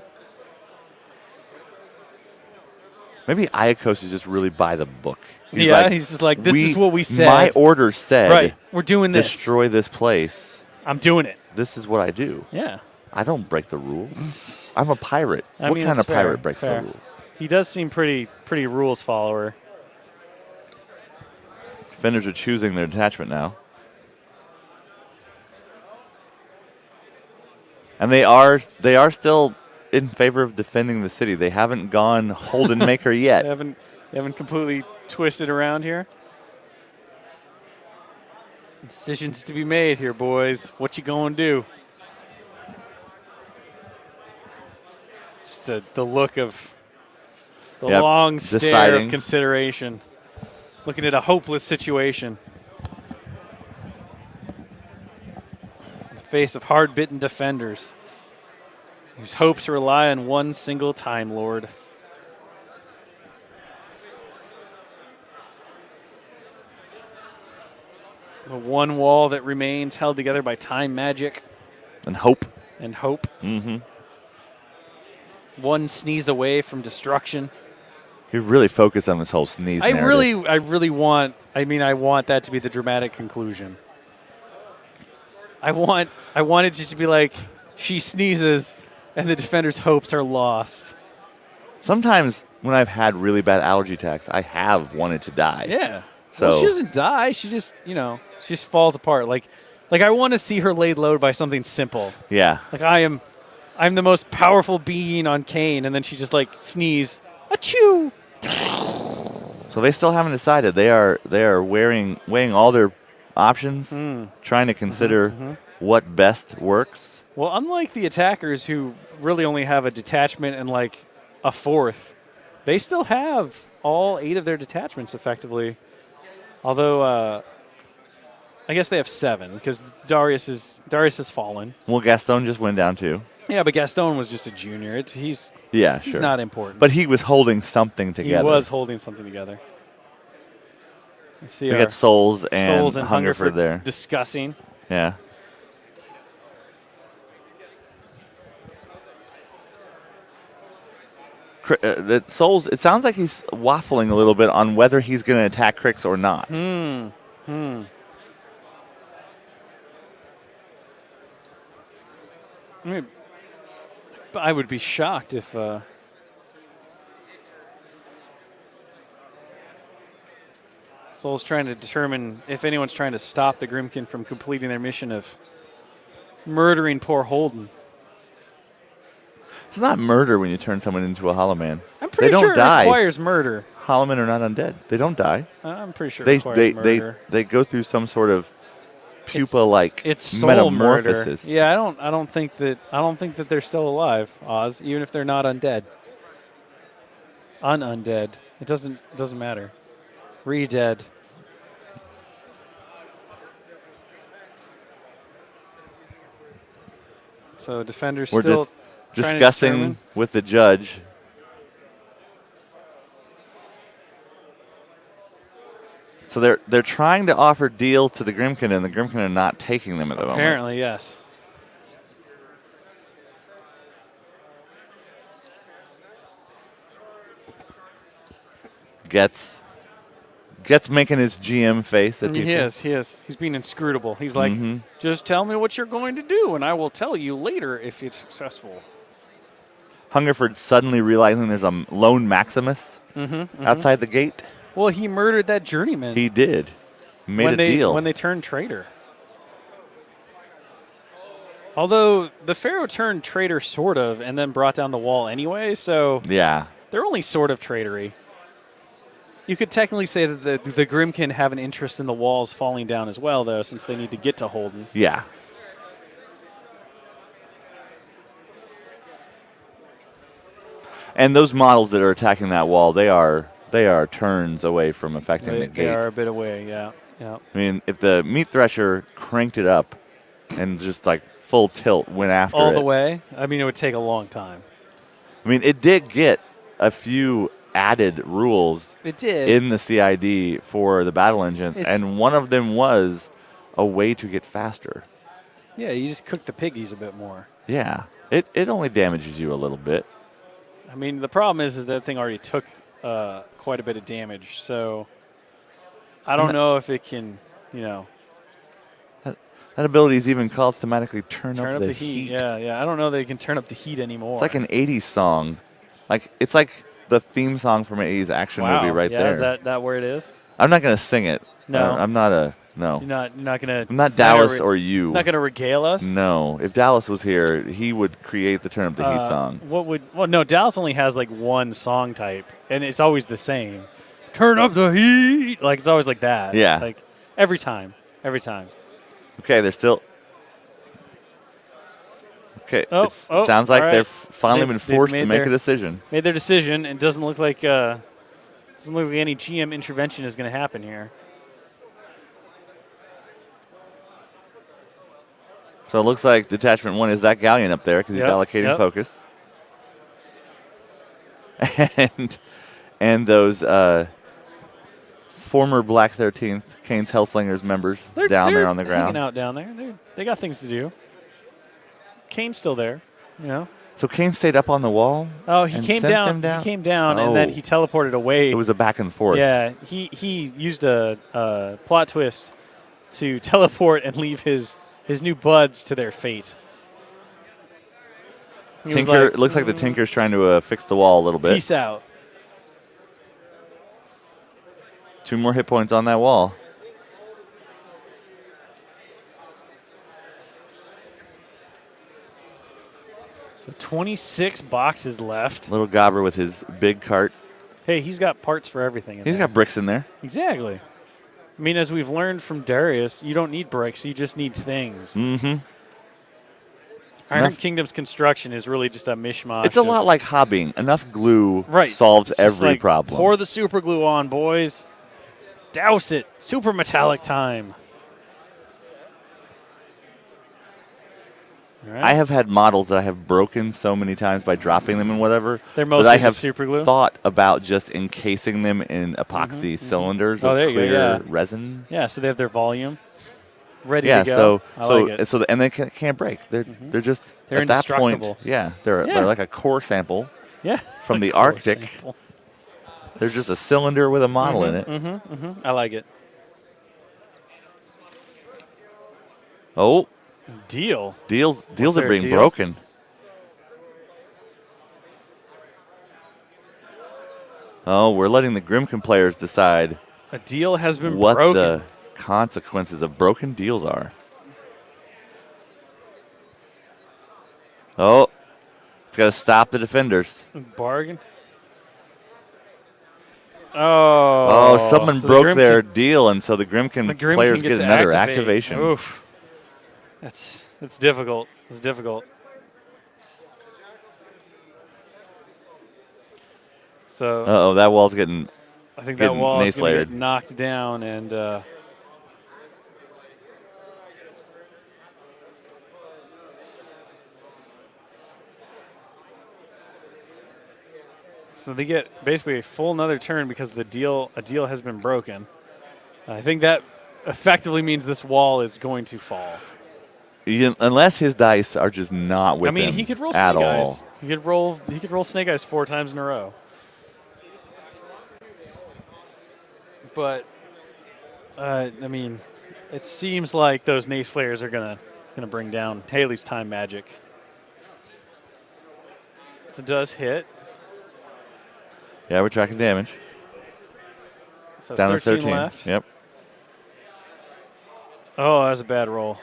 [SPEAKER 8] Maybe Iacos is just really by the book.
[SPEAKER 2] He's just like, this is what we said.
[SPEAKER 8] My orders said,
[SPEAKER 2] right, we're doing this.
[SPEAKER 8] Destroy this place.
[SPEAKER 2] I'm doing it.
[SPEAKER 8] This is what I do.
[SPEAKER 2] Yeah.
[SPEAKER 8] I don't break the rules. I'm a pirate.
[SPEAKER 2] I
[SPEAKER 8] What
[SPEAKER 2] mean,
[SPEAKER 8] kind
[SPEAKER 2] it's
[SPEAKER 8] of
[SPEAKER 2] fair.
[SPEAKER 8] pirate
[SPEAKER 2] It's
[SPEAKER 8] breaks the
[SPEAKER 2] fair.
[SPEAKER 8] rules?
[SPEAKER 2] He does seem pretty rules follower.
[SPEAKER 8] Defenders are choosing their detachment now. And they are still in favor of defending the city. They haven't gone Holden Maker yet.
[SPEAKER 2] They haven't completely twisted around here. Decisions to be made here, boys. What you gonna do? Just the look of the long stare
[SPEAKER 8] deciding.
[SPEAKER 2] of consideration, looking at a hopeless situation. In the face of hard-bitten defenders, whose hopes rely on one single Time Lord. The one wall that remains held together by time magic.
[SPEAKER 8] And hope.
[SPEAKER 2] And hope.
[SPEAKER 8] Mm-hmm.
[SPEAKER 2] One sneeze away from destruction.
[SPEAKER 8] He really focused on this whole sneeze
[SPEAKER 2] I
[SPEAKER 8] narrative.
[SPEAKER 2] really want that to be the dramatic conclusion. I want it just to be like, she sneezes and the defender's hopes are lost.
[SPEAKER 8] Sometimes when I've had really bad allergy attacks, I have wanted to die.
[SPEAKER 2] Yeah.
[SPEAKER 8] So
[SPEAKER 2] Well, she doesn't die. She just, she just falls apart. Like I want to see her laid low by something simple.
[SPEAKER 8] yeah.
[SPEAKER 2] Like I'm the most powerful being on Kane, and then she just like sneeze, achoo.
[SPEAKER 8] So they still haven't decided. They are weighing all their options, trying to consider what best works.
[SPEAKER 2] Well, unlike the attackers who really only have a detachment and like a fourth, they still have all 8 of their detachments effectively. Although I guess they have 7 because Darius has fallen.
[SPEAKER 8] Well, Gaston just went down too.
[SPEAKER 2] Yeah, but Gaston was just a junior. He's
[SPEAKER 8] sure.
[SPEAKER 2] not important.
[SPEAKER 8] But he was holding something together.
[SPEAKER 2] He was holding something together. Let's see,
[SPEAKER 8] we got Souls and Hungerford there
[SPEAKER 2] discussing.
[SPEAKER 8] Yeah. The Souls. It sounds like he's waffling a little bit on whether he's going to attack Crix or not.
[SPEAKER 2] I mean, I would be shocked if Soul's trying to determine if anyone's trying to stop the Grimmkin from completing their mission of murdering poor Holden.
[SPEAKER 8] It's not murder when you turn someone into a Hollow Man.
[SPEAKER 2] I'm pretty sure it requires murder.
[SPEAKER 8] Hollow Men are not undead. They don't die.
[SPEAKER 2] I'm pretty sure it requires murder.
[SPEAKER 8] They go through some sort of pupa-like
[SPEAKER 2] it's soul
[SPEAKER 8] metamorphosis.
[SPEAKER 2] Murder. Yeah, I don't think that they're still alive, Oz, even if they're not undead. Undead. It doesn't matter. Re-dead. So defenders
[SPEAKER 8] We're
[SPEAKER 2] still
[SPEAKER 8] discussing with the judge. So they're trying to offer deals to the Grimmkin, and the Grimmkin are not taking them at the moment.
[SPEAKER 2] Apparently, yes.
[SPEAKER 8] Gets making his GM face at people.
[SPEAKER 2] He is. He's being inscrutable. He's like, just tell me what you're going to do, and I will tell you later if it's successful.
[SPEAKER 8] Hungerford suddenly realizing there's a lone Maximus outside the gate.
[SPEAKER 2] Well, he murdered that journeyman.
[SPEAKER 8] He did. Made a deal.
[SPEAKER 2] When they turned traitor. Although the Pharaoh turned traitor sort of and then brought down the wall anyway, so
[SPEAKER 8] yeah,
[SPEAKER 2] they're only sort of traitory. You could technically say that the Grimmkin have an interest in the walls falling down as well, though, since they need to get to Holden.
[SPEAKER 8] Yeah. And those models that are attacking that wall, they are turns away from affecting the gate.
[SPEAKER 2] They are a bit away, yeah.
[SPEAKER 8] I mean, if the Meat Thresher cranked it up and just like full tilt went after
[SPEAKER 2] all
[SPEAKER 8] it.
[SPEAKER 2] the way, I mean, it would take a long time.
[SPEAKER 8] I mean, it did get a few added rules in the CID for the battle engines, and one of them was a way to get faster.
[SPEAKER 2] Yeah, you just cook the piggies a bit more.
[SPEAKER 8] Yeah, it only damages you a little bit.
[SPEAKER 2] I mean, the problem is that thing already took quite a bit of damage, so I don't know if it can,
[SPEAKER 8] That ability is even called thematically turn up the heat.
[SPEAKER 2] Yeah. I don't know that it can turn up the heat anymore.
[SPEAKER 8] It's like an 80s song. It's like the theme song from an 80s action movie right there.
[SPEAKER 2] Is that where it is?
[SPEAKER 8] I'm not going to sing it.
[SPEAKER 2] No.
[SPEAKER 8] I'm not a... No.
[SPEAKER 2] You're not going to...
[SPEAKER 8] I'm not Dallas or you.
[SPEAKER 2] Not going to regale us?
[SPEAKER 8] No. If Dallas was here, he would create the turn up the heat song.
[SPEAKER 2] No, Dallas only has like one song type, and it's always the same. Turn up the heat! Like, it's always like that.
[SPEAKER 8] Yeah.
[SPEAKER 2] Like, every time.
[SPEAKER 8] Okay, they're still... Okay, sounds like
[SPEAKER 2] right.
[SPEAKER 8] they've finally been forced to make a decision.
[SPEAKER 2] Made their decision, and doesn't look like any GM intervention is going to happen here.
[SPEAKER 8] So it looks like Detachment 1 is that Gallion up there because he's allocating focus. And those former Black 13th, Kane's Hellslingers members
[SPEAKER 2] They're
[SPEAKER 8] there on the ground.
[SPEAKER 2] Hanging out down there. They got things to do. Kane's still there,
[SPEAKER 8] So Kane stayed up on the wall?
[SPEAKER 2] Oh, he came down. He came down, and then he teleported away.
[SPEAKER 8] It was a back and forth.
[SPEAKER 2] Yeah, he used a plot twist to teleport and leave his new buds to their fate.
[SPEAKER 8] Tinker, it looks like the Tinker's trying to fix the wall a little bit.
[SPEAKER 2] Peace out.
[SPEAKER 8] 2 more hit points on that wall.
[SPEAKER 2] So 26 boxes left.
[SPEAKER 8] Little Gobber with his big cart.
[SPEAKER 2] Hey, he's got parts for everything.
[SPEAKER 8] He's got bricks in there.
[SPEAKER 2] Exactly. I mean, as we've learned from Darius, you don't need bricks, you just need things.
[SPEAKER 8] Mm-hmm.
[SPEAKER 2] Iron Kingdom's construction is really just a mishmash.
[SPEAKER 8] It's a lot like hobbying. Enough glue
[SPEAKER 2] right.
[SPEAKER 8] solves
[SPEAKER 2] It's just
[SPEAKER 8] every
[SPEAKER 2] like,
[SPEAKER 8] problem.
[SPEAKER 2] Pour the super glue on, boys. Douse it. Super metallic time. All right.
[SPEAKER 8] I have had models that I have broken so many times by dropping them and whatever.
[SPEAKER 2] They're
[SPEAKER 8] that
[SPEAKER 2] mostly
[SPEAKER 8] I
[SPEAKER 2] just
[SPEAKER 8] have
[SPEAKER 2] super glue?
[SPEAKER 8] thought about just encasing them in epoxy cylinders
[SPEAKER 2] Oh,
[SPEAKER 8] of
[SPEAKER 2] there you go,
[SPEAKER 8] clear
[SPEAKER 2] yeah.
[SPEAKER 8] resin.
[SPEAKER 2] Yeah, so they have their volume ready
[SPEAKER 8] Yeah,
[SPEAKER 2] to go. I like it.
[SPEAKER 8] and they can't break. They're just
[SPEAKER 2] They're
[SPEAKER 8] at that point.
[SPEAKER 2] indestructible.
[SPEAKER 8] Yeah, they're like a core sample.
[SPEAKER 2] Yeah,
[SPEAKER 8] from
[SPEAKER 2] a
[SPEAKER 8] the
[SPEAKER 2] core
[SPEAKER 8] Arctic.
[SPEAKER 2] sample.
[SPEAKER 8] There's just a cylinder with a model in it.
[SPEAKER 2] I like it.
[SPEAKER 8] Oh,
[SPEAKER 2] Deals
[SPEAKER 8] are
[SPEAKER 2] there a
[SPEAKER 8] being
[SPEAKER 2] deal?
[SPEAKER 8] broken. Oh, we're letting the Grimmkin players decide
[SPEAKER 2] A deal has been
[SPEAKER 8] what
[SPEAKER 2] broken.
[SPEAKER 8] the consequences of broken deals are. Oh, it's got to stop the defenders.
[SPEAKER 2] Bargain. Oh,
[SPEAKER 8] someone
[SPEAKER 2] so the
[SPEAKER 8] broke their
[SPEAKER 2] Grimmkin-
[SPEAKER 8] deal, and so the Grimmkin
[SPEAKER 2] the Grimmkin
[SPEAKER 8] players
[SPEAKER 2] gets
[SPEAKER 8] get
[SPEAKER 2] to
[SPEAKER 8] another
[SPEAKER 2] activate.
[SPEAKER 8] activation.
[SPEAKER 2] Oof. That's difficult. It's difficult. So
[SPEAKER 8] Uh-oh, that wall's getting
[SPEAKER 2] I think that
[SPEAKER 8] getting
[SPEAKER 2] wall is going to
[SPEAKER 8] nayslayed.
[SPEAKER 2] get knocked down, and so they get basically a full another turn because a deal has been broken. I think that effectively means this wall is going to fall.
[SPEAKER 8] Unless his dice are just not with
[SPEAKER 2] I mean,
[SPEAKER 8] him
[SPEAKER 2] he could roll
[SPEAKER 8] at
[SPEAKER 2] snake
[SPEAKER 8] all.
[SPEAKER 2] eyes. He could roll snake eyes 4 times in a row. But I mean, it seems like those nayslayers are gonna bring down Haley's time magic. So it does hit.
[SPEAKER 8] Yeah, we're tracking damage.
[SPEAKER 2] So
[SPEAKER 8] Down to
[SPEAKER 2] 13
[SPEAKER 8] 13.
[SPEAKER 2] left.
[SPEAKER 8] Yep.
[SPEAKER 2] Oh, that was a bad roll.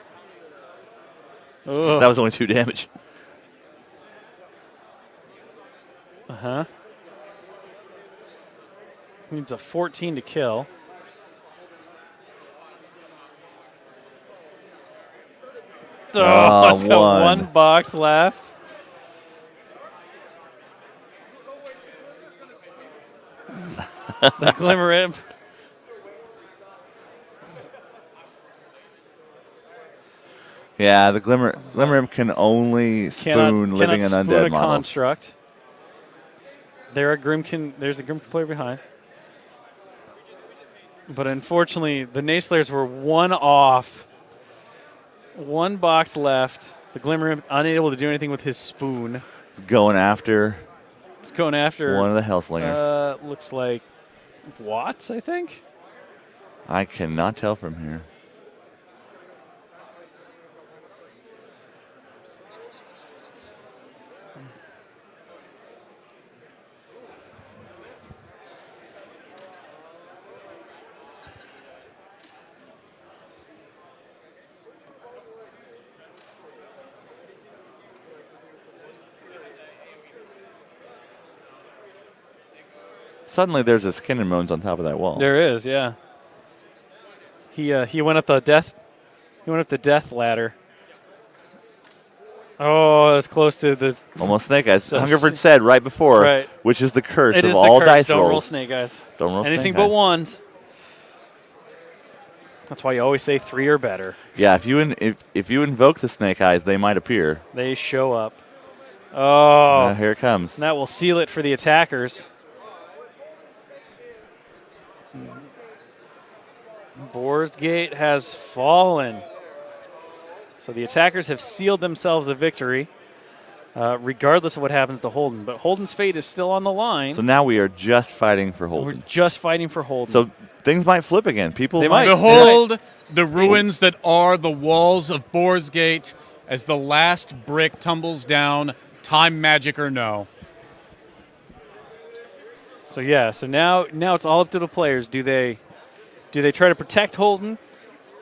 [SPEAKER 8] That was only 2 damage.
[SPEAKER 2] Uh-huh. Needs a 14 to kill. Oh, it's got one box left. The Glimmer Imp.
[SPEAKER 8] Yeah, the Glimmer Imp can only spoon living and
[SPEAKER 2] spoon
[SPEAKER 8] undead
[SPEAKER 2] a
[SPEAKER 8] models.
[SPEAKER 2] construct. There's a Grimmkin player behind. But unfortunately, the Nayslayers were one off. One box left. The Glimmer Imp unable to do anything with his spoon.
[SPEAKER 8] It's going after one of the Hellslingers.
[SPEAKER 2] Looks like Watts, I think.
[SPEAKER 8] I cannot tell from here. Suddenly, there's a Skin and Moans on top of that wall.
[SPEAKER 2] There is, yeah. He went up the death. He went up the death ladder. Oh, it's close to the
[SPEAKER 8] Almost Snake Eyes.
[SPEAKER 2] So
[SPEAKER 8] Hungerford said right before,
[SPEAKER 2] right.
[SPEAKER 8] which is the curse
[SPEAKER 2] It
[SPEAKER 8] of
[SPEAKER 2] is
[SPEAKER 8] all
[SPEAKER 2] the curse.
[SPEAKER 8] dice
[SPEAKER 2] Don't
[SPEAKER 8] rolls.
[SPEAKER 2] roll snake eyes.
[SPEAKER 8] Don't roll
[SPEAKER 2] anything
[SPEAKER 8] snake
[SPEAKER 2] but
[SPEAKER 8] eyes.
[SPEAKER 2] ones. That's why you always say 3 or better.
[SPEAKER 8] Yeah, if you invoke the Snake Eyes, they might appear.
[SPEAKER 2] They show up. Oh,
[SPEAKER 8] Here it comes.
[SPEAKER 2] That will seal it for the attackers. Boarsgate has fallen. So the attackers have sealed themselves a victory, regardless of what happens to Holden. But Holden's fate is still on the line.
[SPEAKER 8] So now we are just fighting for Holden.
[SPEAKER 2] We're just fighting for Holden.
[SPEAKER 8] So things might flip again. People might.
[SPEAKER 3] Behold the ruins that are the walls of Boarsgate as the last brick tumbles down, time magic or no.
[SPEAKER 2] So yeah, so now it's all up to the players. Do they try to protect Holden,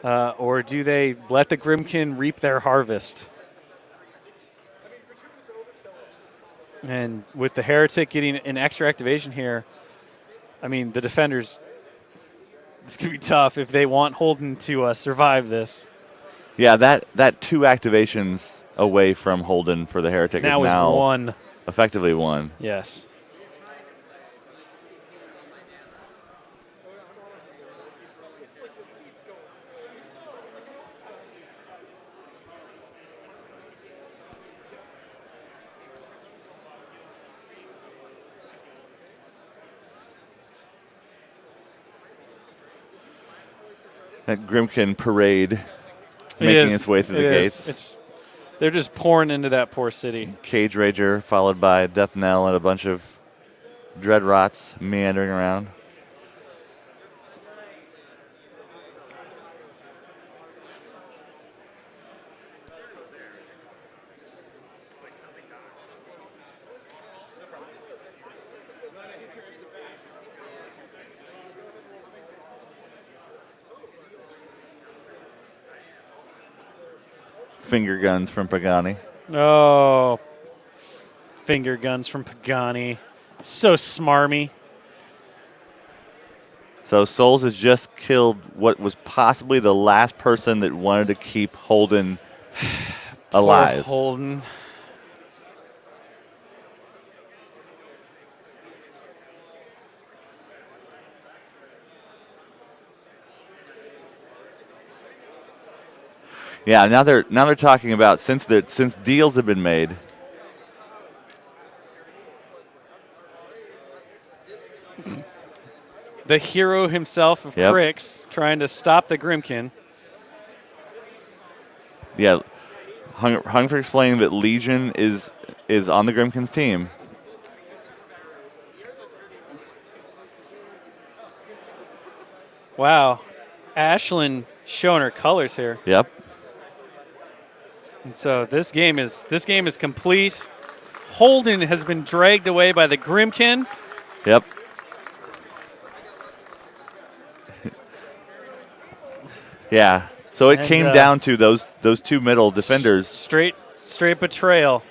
[SPEAKER 2] or do they let the Grimmkin reap their harvest? And with the Heretic getting an extra activation here, I mean, the defenders, it's going to be tough if they want Holden to survive this.
[SPEAKER 8] Yeah, that 2 activations away from Holden for the Heretic
[SPEAKER 2] Now
[SPEAKER 8] is
[SPEAKER 2] is
[SPEAKER 8] now
[SPEAKER 2] 1.
[SPEAKER 8] Effectively 1.
[SPEAKER 2] Yes.
[SPEAKER 8] That Grimmkin parade making its way through the gates.
[SPEAKER 2] They're just pouring into that poor city.
[SPEAKER 8] Cage Rager, followed by Death Knell and a bunch of Dread Rots meandering around. Finger guns from Pagani.
[SPEAKER 2] Oh, finger guns from Pagani. So smarmy.
[SPEAKER 8] So Souls has just killed what was possibly the last person that wanted to keep Holden alive.
[SPEAKER 2] Poor Holden.
[SPEAKER 8] Yeah, now they're talking about since deals have been made.
[SPEAKER 2] The hero himself of Crix trying to stop the Grimmkin.
[SPEAKER 8] Yeah, Hung for explaining that Legion is on the Grimmkin's team.
[SPEAKER 2] Wow, Ashlyn showing her colors here.
[SPEAKER 8] Yep.
[SPEAKER 2] And so this game is complete. Holden has been dragged away by the Grimmkin.
[SPEAKER 8] Yep. Yeah. So it came down to those two middle defenders.
[SPEAKER 2] Straight betrayal.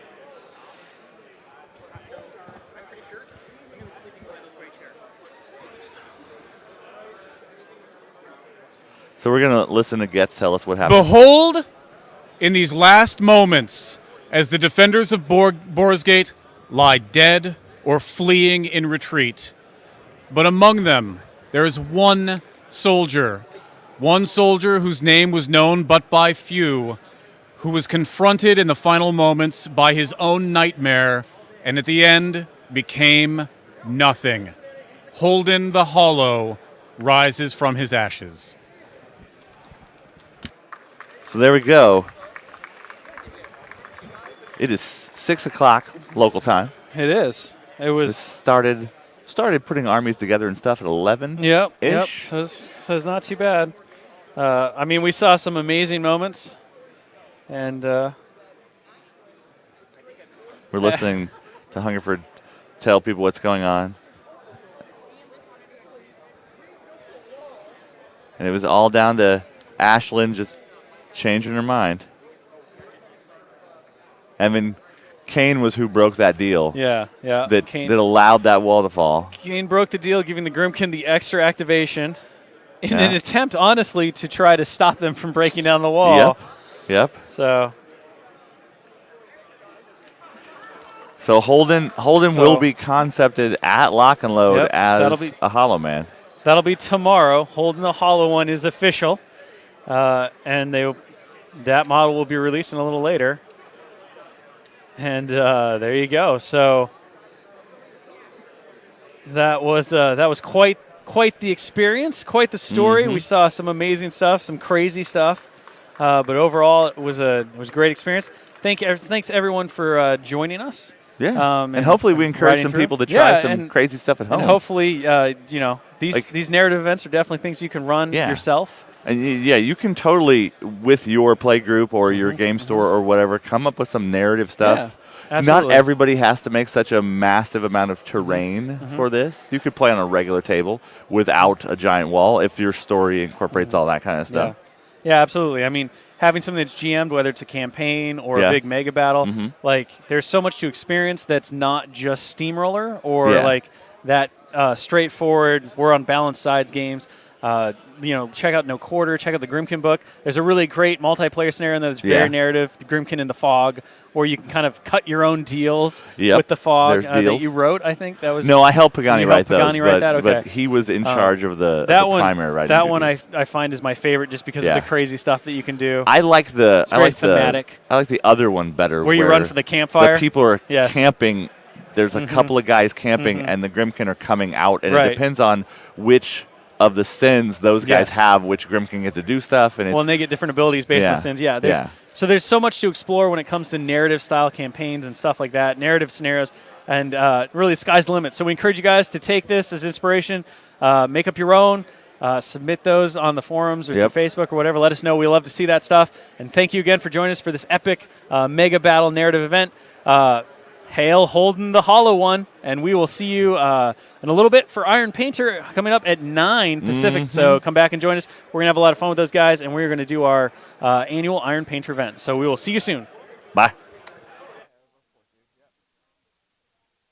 [SPEAKER 8] So we're going to listen to Getz tell us what happened.
[SPEAKER 3] Behold, in these last moments, as the defenders of Boarsgate lie dead or fleeing in retreat. But among them, there is one soldier whose name was known but by few, who was confronted in the final moments by his own nightmare, and at the end became nothing. Holden the Hollow rises from his ashes.
[SPEAKER 8] So there we go. It is 6 o'clock local time.
[SPEAKER 2] It is. It was
[SPEAKER 8] This started putting armies together and stuff at 11.
[SPEAKER 2] Yep. So it's not too bad. I mean, we saw some amazing moments, and
[SPEAKER 8] we're listening to Hungerford tell people what's going on. And it was all down to Ashlyn just changing her mind. I mean, Kane was who broke that deal.
[SPEAKER 2] Yeah.
[SPEAKER 8] That allowed that wall to fall.
[SPEAKER 2] Kane broke the deal, giving the Grimmkin the extra activation in an attempt, honestly, to try to stop them from breaking down the wall.
[SPEAKER 8] Yep.
[SPEAKER 2] So
[SPEAKER 8] Holden will be concepted at Lock and Load as a Hollow Man.
[SPEAKER 2] That'll be tomorrow. Holden the Hollow one is official, and that model will be released a little later. And there you go. So that was quite the experience, quite the story.
[SPEAKER 8] Mm-hmm.
[SPEAKER 2] We saw some amazing stuff, some crazy stuff, but overall it was a great experience. Thanks everyone for joining us.
[SPEAKER 8] Yeah, and hopefully we encourage some people to try some crazy stuff at home.
[SPEAKER 2] And hopefully, these narrative events are definitely things you can run yourself.
[SPEAKER 8] And you can totally, with your play group or your game store or whatever, come up with some narrative stuff.
[SPEAKER 2] Yeah, absolutely.
[SPEAKER 8] Not everybody has to make such a massive amount of terrain for this. You could play on a regular table without a giant wall if your story incorporates all that kind of stuff.
[SPEAKER 2] Yeah, absolutely. I mean, having something that's GM'd, whether it's a campaign or a big mega battle, there's so much to experience that's not just Steamroller or that straightforward, we're on balanced sides games. Check out No Quarter, check out the Grimmkin book. There's a really great multiplayer scenario in there that's very narrative, the Grimmkin in the Fog, where you can kind of cut your own deals with the Fog that you wrote, I think. That was
[SPEAKER 8] No, I helped Pagani write those,
[SPEAKER 2] that? Okay.
[SPEAKER 8] but he was in charge of the primary writing.
[SPEAKER 2] That one I find is my favorite just because of the crazy stuff that you can do.
[SPEAKER 8] I like
[SPEAKER 2] it's very thematic.
[SPEAKER 8] I like the other one better.
[SPEAKER 2] Where you run for the campfire.
[SPEAKER 8] The people are camping. There's a couple of guys camping, and the Grimmkin are coming out, and it depends on which of the sins those guys
[SPEAKER 2] Yes.
[SPEAKER 8] have, which Grimmkin get to do stuff, and it's
[SPEAKER 2] Well, and they get different abilities based on
[SPEAKER 8] Yeah.
[SPEAKER 2] the sins. Yeah,
[SPEAKER 8] Yeah.
[SPEAKER 2] So there's so much to explore when it comes to narrative style campaigns and stuff like that, narrative scenarios, and really the sky's the limit. So we encourage you guys to take this as inspiration, make up your own, submit those on the forums or
[SPEAKER 8] Yep.
[SPEAKER 2] through Facebook or whatever. Let us know. We love to see that stuff. And thank you again for joining us for this epic mega battle narrative event. Hail Holden the Hollow One, and we will see you in a little bit for Iron Painter coming up at 9 Pacific. So come back and join us. We're going to have a lot of fun with those guys, and we're going to do our annual Iron Painter event. So we will see you soon.
[SPEAKER 8] Bye.